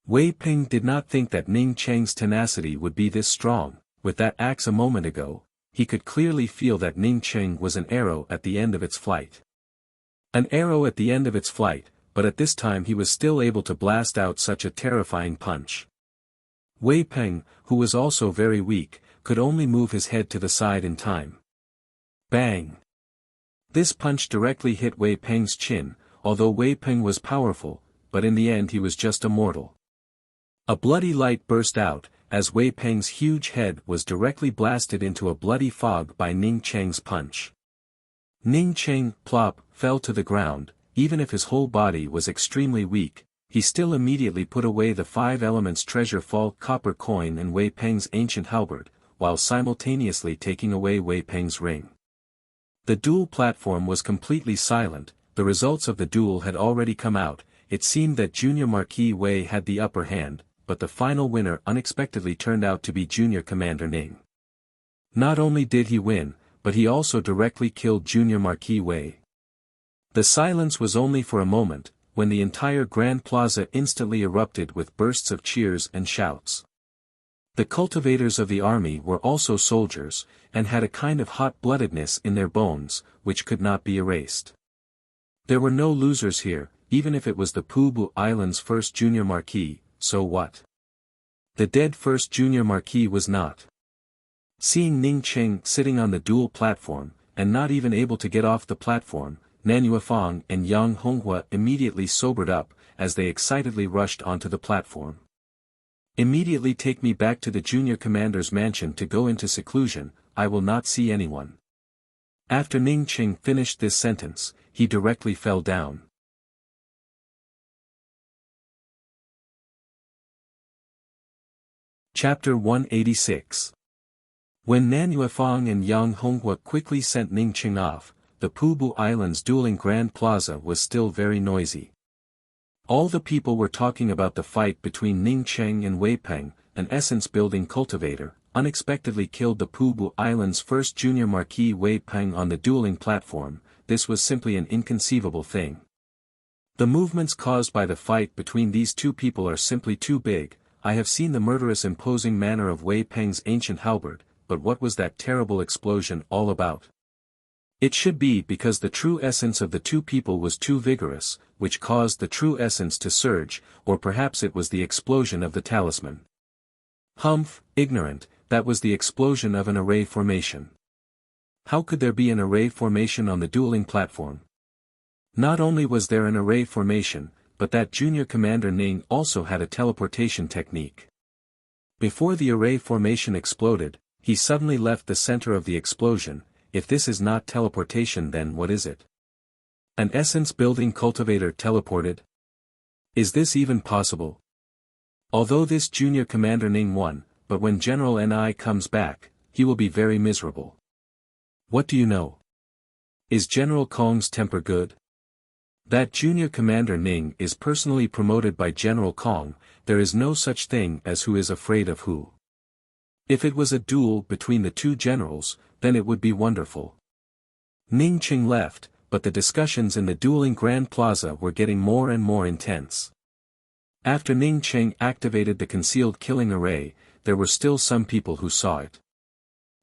Wei Peng did not think that Ning Cheng's tenacity would be this strong. With that axe a moment ago, he could clearly feel that Ning Cheng was an arrow at the end of its flight. An arrow at the end of its flight, but at this time he was still able to blast out such a terrifying punch. Wei Peng, who was also very weak, could only move his head to the side in time. Bang! This punch directly hit Wei Peng's chin, although Wei Peng was powerful, but in the end he was just a mortal. A bloody light burst out, as Wei Peng's huge head was directly blasted into a bloody fog by Ning Cheng's punch. Ning Cheng, plop, fell to the ground. Even if his whole body was extremely weak, he still immediately put away the 5 elements treasure fall copper coin and Wei Peng's ancient halberd, while simultaneously taking away Wei Peng's ring. The duel platform was completely silent. The results of the duel had already come out. It seemed that Junior Marquis Wei had the upper hand, but the final winner unexpectedly turned out to be Junior Commander Ning. Not only did he win, but he also directly killed Junior Marquis Wei. The silence was only for a moment, when the entire Grand Plaza instantly erupted with bursts of cheers and shouts. The cultivators of the army were also soldiers, and had a kind of hot-bloodedness in their bones, which could not be erased. There were no losers here, even if it was the Pubu Island's first junior marquis, so what? The dead first junior marquis was not. Seeing Ning Cheng sitting on the duel platform, and not even able to get off the platform, Nan Yuefang and Yang Honghua immediately sobered up, as they excitedly rushed onto the platform. Immediately take me back to the junior commander's mansion to go into seclusion, I will not see anyone. After Ning Cheng finished this sentence, he directly fell down. Chapter 186. When Nan Yuefang and Yang Honghua quickly sent Ning Cheng off, the Pubu Island's dueling Grand Plaza was still very noisy. All the people were talking about the fight between Ning Cheng and Wei Peng. An essence-building cultivator, unexpectedly killed the Pubu Island's first junior marquis Wei Peng on the dueling platform. This was simply an inconceivable thing. The movements caused by the fight between these two people are simply too big. I have seen the murderous imposing manner of Wei Peng's ancient halberd, but what was that terrible explosion all about? It should be because the true essence of the two people was too vigorous, which caused the true essence to surge, or perhaps it was the explosion of the talisman. Humph, ignorant, that was the explosion of an array formation. How could there be an array formation on the dueling platform? Not only was there an array formation, but that junior commander Ning also had a teleportation technique. Before the array formation exploded, he suddenly left the center of the explosion. If this is not teleportation, then what is it? An essence-building cultivator teleported? Is this even possible? Although this junior commander Ning won, but when General Ni comes back, he will be very miserable. What do you know? Is General Kong's temper good? That junior commander Ning is personally promoted by General Kong. There is no such thing as who is afraid of who. If it was a duel between the two generals, then it would be wonderful. Ning Cheng left, but the discussions in the dueling Grand Plaza were getting more and more intense. After Ning Cheng activated the concealed killing array, there were still some people who saw it.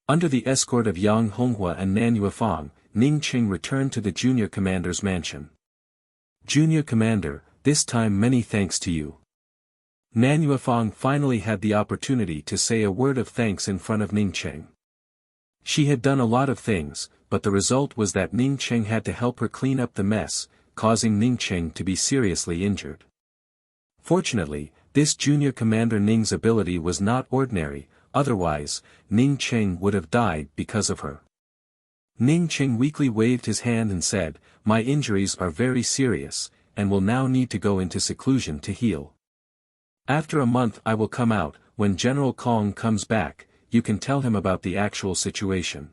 Under the escort of Yang Honghua and Nan Yuefang, Ning Cheng returned to the junior commander's mansion. Junior commander, this time many thanks to you. Nan Yuefang finally had the opportunity to say a word of thanks in front of Ning Cheng. She had done a lot of things, but the result was that Ning Cheng had to help her clean up the mess, causing Ning Cheng to be seriously injured. Fortunately, this junior commander Ning's ability was not ordinary, otherwise, Ning Cheng would have died because of her. Ning Cheng weakly waved his hand and said, "My injuries are very serious, and will now need to go into seclusion to heal. After a month I will come out. When General Kong comes back, you can tell him about the actual situation."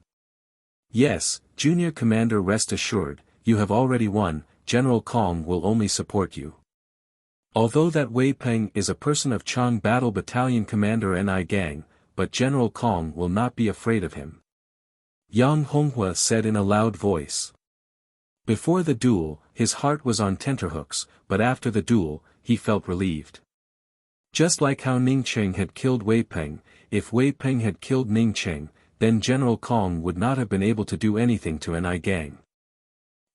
"Yes, Junior Commander, rest assured, you have already won." General Kong will only support you. Although that Wei Peng is a person of Chang Battle Battalion Commander Ni Gang, but General Kong will not be afraid of him. Yang Honghua said in a loud voice. Before the duel, his heart was on tenterhooks, but after the duel, he felt relieved. Just like how Ning Cheng had killed Wei Peng, if Wei Peng had killed Ning Cheng, then General Kong would not have been able to do anything to Ni Gang.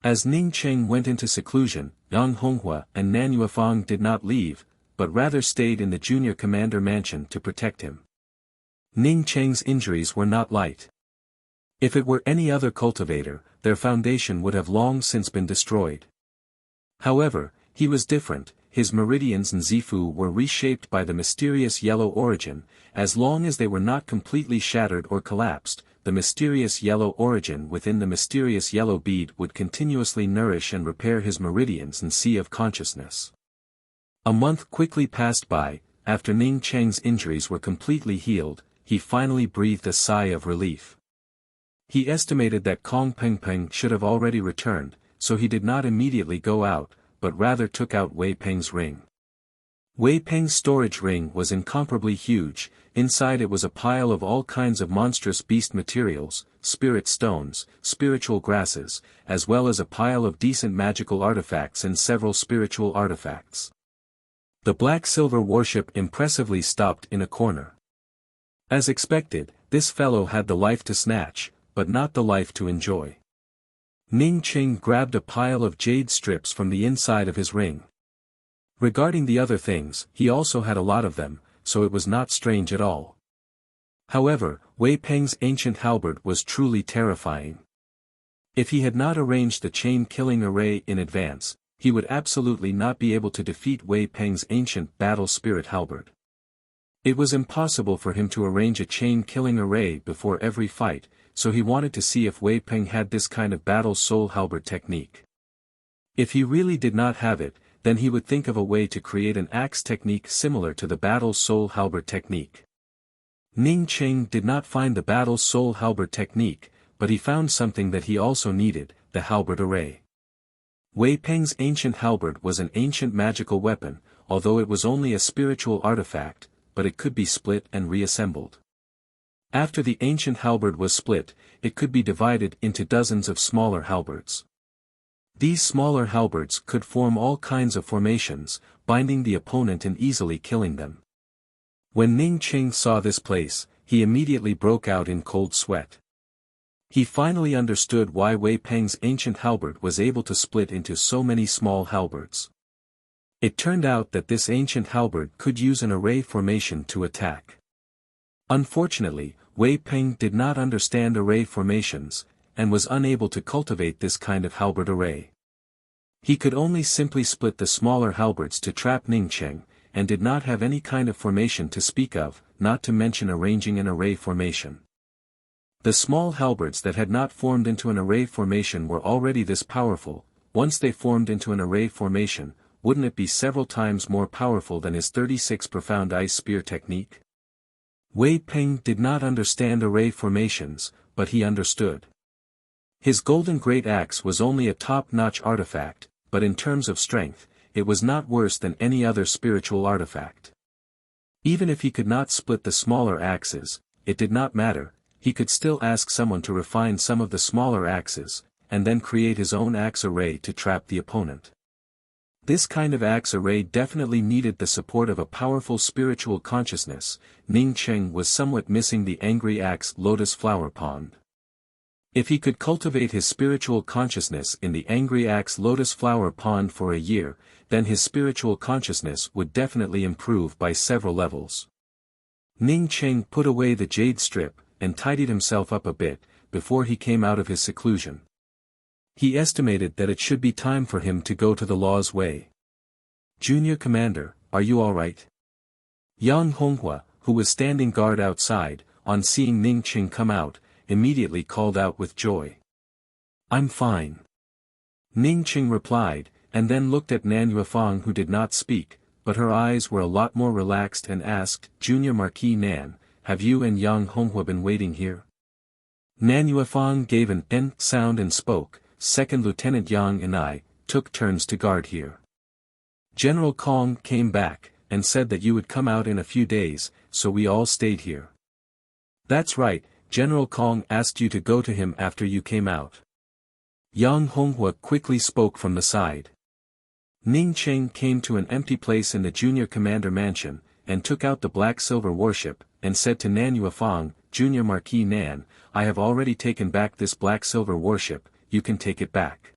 As Ning Cheng went into seclusion, Yang Honghua and Nan Yuefang did not leave, but rather stayed in the junior commander mansion to protect him. Ning Cheng's injuries were not light. If it were any other cultivator, their foundation would have long since been destroyed. However, he was different. His meridians and Zifu were reshaped by the mysterious yellow origin. As long as they were not completely shattered or collapsed, the mysterious yellow origin within the mysterious yellow bead would continuously nourish and repair his meridians and sea of consciousness. A month quickly passed by. After Ning Cheng's injuries were completely healed, he finally breathed a sigh of relief. He estimated that Kong Peng should have already returned, so he did not immediately go out, but rather took out Wei Peng's ring. Wei Peng's storage ring was incomparably huge. Inside it was a pile of all kinds of monstrous beast materials, spirit stones, spiritual grasses, as well as a pile of decent magical artifacts and several spiritual artifacts. The black-silver warship impressively stopped in a corner. As expected, this fellow had the life to snatch, but not the life to enjoy. Ning Cheng grabbed a pile of jade strips from the inside of his ring. Regarding the other things, he also had a lot of them, so it was not strange at all. However, Wei Peng's ancient halberd was truly terrifying. If he had not arranged the chain-killing array in advance, he would absolutely not be able to defeat Wei Peng's ancient battle spirit halberd. It was impossible for him to arrange a chain-killing array before every fight, so he wanted to see if Wei Peng had this kind of battle soul halberd technique. If he really did not have it, then he would think of a way to create an axe technique similar to the battle soul halberd technique. Ning Cheng did not find the battle soul halberd technique, but he found something that he also needed, the halberd array. Wei Peng's ancient halberd was an ancient magical weapon, although it was only a spiritual artifact, but it could be split and reassembled. After the ancient halberd was split, it could be divided into dozens of smaller halberds. These smaller halberds could form all kinds of formations, binding the opponent and easily killing them. When Ning Cheng saw this place, he immediately broke out in cold sweat. He finally understood why Wei Peng's ancient halberd was able to split into so many small halberds. It turned out that this ancient halberd could use an array formation to attack. Unfortunately, Wei Peng did not understand array formations, and was unable to cultivate this kind of halberd array. He could only simply split the smaller halberds to trap Ning Cheng, and did not have any kind of formation to speak of, not to mention arranging an array formation. The small halberds that had not formed into an array formation were already this powerful. Once they formed into an array formation, wouldn't it be several times more powerful than his 36 profound ice spear technique? Wei Peng did not understand array formations, but he understood. His golden great axe was only a top-notch artifact, but in terms of strength, it was not worse than any other spiritual artifact. Even if he could not split the smaller axes, it did not matter. He could still ask someone to refine some of the smaller axes, and then create his own axe array to trap the opponent. This kind of axe array definitely needed the support of a powerful spiritual consciousness. Ning Cheng was somewhat missing the angry axe lotus flower pond. If he could cultivate his spiritual consciousness in the angry axe lotus flower pond for a year, then his spiritual consciousness would definitely improve by several levels. Ning Cheng put away the jade strip, and tidied himself up a bit, before he came out of his seclusion. He estimated that it should be time for him to go to the Law's Way. "Junior Commander, are you all right?" Yang Honghua, who was standing guard outside, on seeing Ning Cheng come out, immediately called out with joy. "I'm fine." Ning Cheng replied, and then looked at Nan Yuefang, who did not speak, but her eyes were a lot more relaxed, and asked, "Junior Marquis Nan, have you and Yang Honghua been waiting here?" Nan Yuefang gave an "n" sound and spoke, "Second Lieutenant Yang and I, took turns to guard here. General Kong came back, and said that you would come out in a few days, so we all stayed here. That's right, General Kong asked you to go to him after you came out. Yang Honghua quickly spoke from the side. Ning Cheng came to an empty place in the junior commander mansion, and took out the black-silver warship, and said to Nan Yuefang, Junior Marquis Nan, I have already taken back this black-silver warship, you can take it back.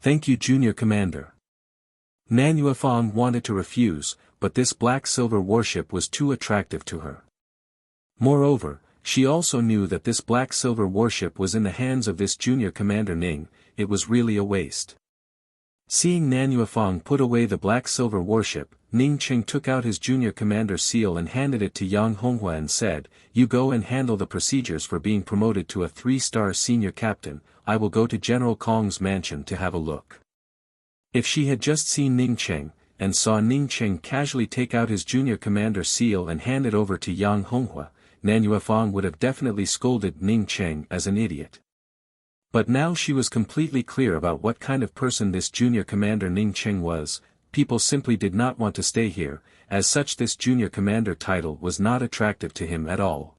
Thank you Junior Commander. Nan Yuefang wanted to refuse, but this black-silver warship was too attractive to her. Moreover, she also knew that this black-silver warship was in the hands of this junior commander Ning, it was really a waste. Seeing Nan Yuefang put away the black-silver warship, Ning Cheng took out his junior commander seal and handed it to Yang Honghua and said, You go and handle the procedures for being promoted to a 3-star senior captain, I will go to General Kong's mansion to have a look. If she had just seen Ning Cheng, and saw Ning Cheng casually take out his junior commander seal and hand it over to Yang Honghua, Nan Yuefang would have definitely scolded Ning Cheng as an idiot. But now she was completely clear about what kind of person this junior commander Ning Cheng was. People simply did not want to stay here, as such this junior commander title was not attractive to him at all.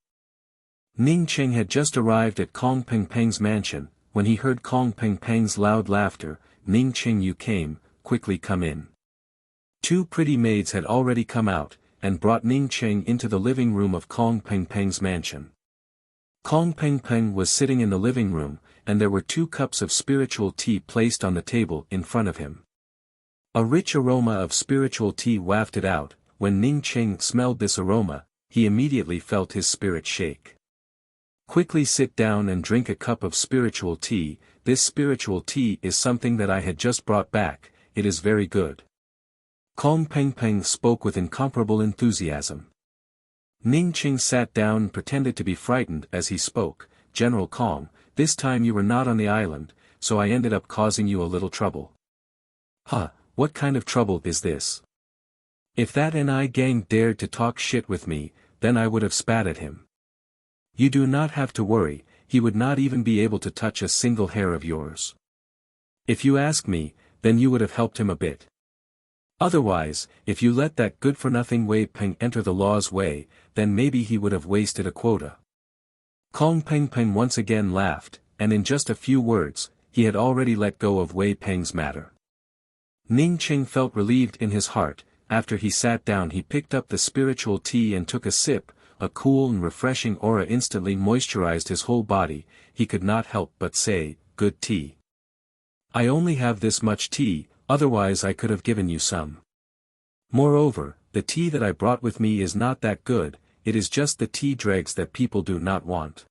Ning Cheng had just arrived at Kong Peng Peng's mansion, when he heard Kong Peng Peng's loud laughter. Ning Cheng, you came, quickly come in. 2 pretty maids had already come out, and brought Ning Cheng into the living room of Kong Peng Peng's mansion. Kong Peng Peng was sitting in the living room, and there were 2 cups of spiritual tea placed on the table in front of him. A rich aroma of spiritual tea wafted out. When Ning Cheng smelled this aroma, he immediately felt his spirit shake. Quickly sit down and drink a cup of spiritual tea. This spiritual tea is something that I had just brought back, it is very good. Kong Peng Peng spoke with incomparable enthusiasm. Ning Cheng sat down and pretended to be frightened as he spoke. General Kong, this time you were not on the island, so I ended up causing you a little trouble. Huh, what kind of trouble is this? If that NI gang dared to talk shit with me, then I would have spat at him. You do not have to worry, he would not even be able to touch a single hair of yours. If you ask me, then you would have helped him a bit. Otherwise, if you let that good-for-nothing Wei Peng enter the law's way, then maybe he would have wasted a quota. Kong Peng Peng once again laughed, and in just a few words, he had already let go of Wei Peng's matter. Ning Cheng felt relieved in his heart. After he sat down he picked up the spiritual tea and took a sip. A cool and refreshing aura instantly moisturized his whole body. He could not help but say, good tea. I only have this much tea, otherwise I could have given you some. Moreover, the tea that I brought with me is not that good, it is just the tea dregs that people do not want.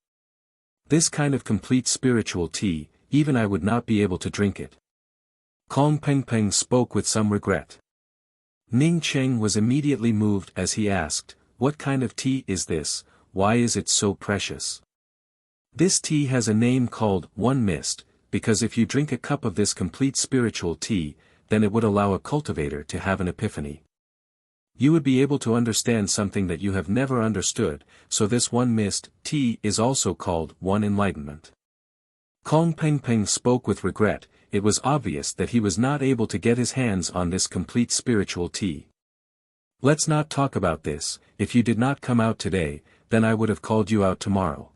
This kind of complete spiritual tea, even I would not be able to drink it. Kong Peng Peng spoke with some regret. Ning Cheng was immediately moved as he asked, what kind of tea is this, why is it so precious? This tea has a name called One Mist, because if you drink a cup of this complete spiritual tea, then it would allow a cultivator to have an epiphany. You would be able to understand something that you have never understood, so this One Mist tea is also called One Enlightenment. Kong Peng Peng spoke with regret. It was obvious that he was not able to get his hands on this complete spiritual tea. Let's not talk about this. If you did not come out today, then I would have called you out tomorrow.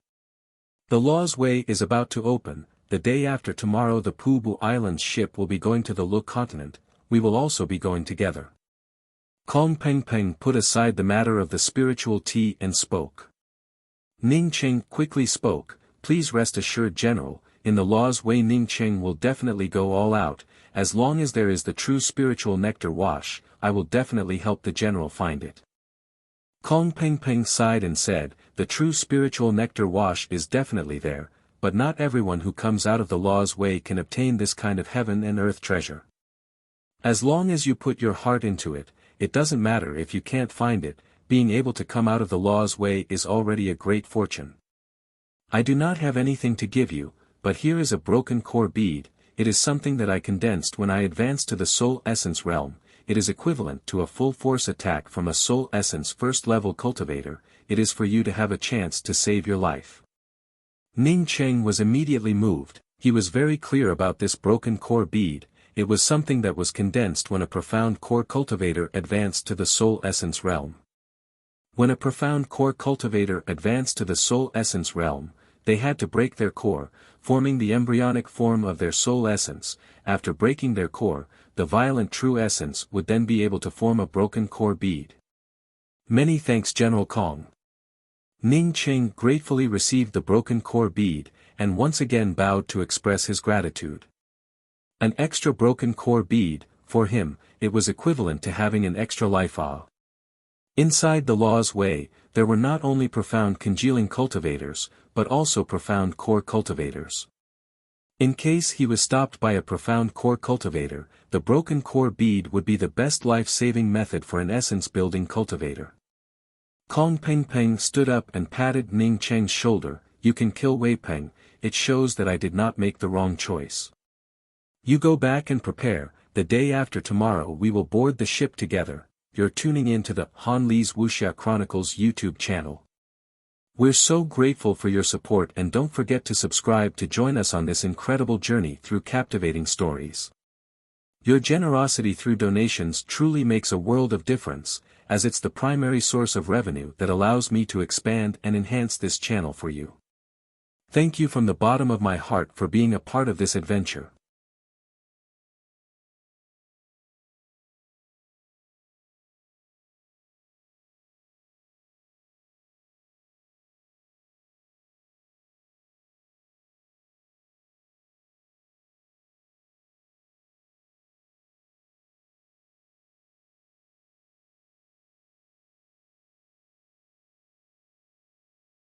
The Law's Way is about to open. The day after tomorrow the Pubu Islands ship will be going to the Lu continent, we will also be going together. Kong Peng Peng put aside the matter of the spiritual tea and spoke. Ning Cheng quickly spoke, please rest assured General, in the Law's Way Ning Cheng will definitely go all out. As long as there is the true spiritual nectar wash, I will definitely help the General find it. Kong Peng Peng sighed and said, the true spiritual nectar wash is definitely there, but not everyone who comes out of the Law's Way can obtain this kind of heaven and earth treasure. As long as you put your heart into it, it doesn't matter if you can't find it, being able to come out of the Law's Way is already a great fortune. I do not have anything to give you, but here is a broken core bead. It is something that I condensed when I advanced to the soul essence realm. It is equivalent to a full force attack from a soul essence first level cultivator. It is for you to have a chance to save your life. Ning Cheng was immediately moved. He was very clear about this broken core bead, it was something that was condensed when a profound core cultivator advanced to the soul essence realm. When a profound core cultivator advanced to the soul essence realm, they had to break their core, forming the embryonic form of their soul essence. After breaking their core, the violent true essence would then be able to form a broken core bead. Many thanks General Kong. Ning Cheng gratefully received the broken core bead, and once again bowed to express his gratitude. An extra broken core bead, for him, it was equivalent to having an extra life. Inside the law's way, there were not only profound congealing cultivators, but also profound core cultivators. In case he was stopped by a profound core cultivator, the broken core bead would be the best life-saving method for an essence-building cultivator. Kong Peng Peng stood up and patted Ning Cheng's shoulder. You can kill Wei Peng, it shows that I did not make the wrong choice. You go back and prepare, the day after tomorrow we will board the ship together. You're tuning in to the Han Li's Wuxia Chronicles YouTube channel. We're so grateful for your support, and don't forget to subscribe to join us on this incredible journey through captivating stories. Your generosity through donations truly makes a world of difference, as it's the primary source of revenue that allows me to expand and enhance this channel for you. Thank you from the bottom of my heart for being a part of this adventure.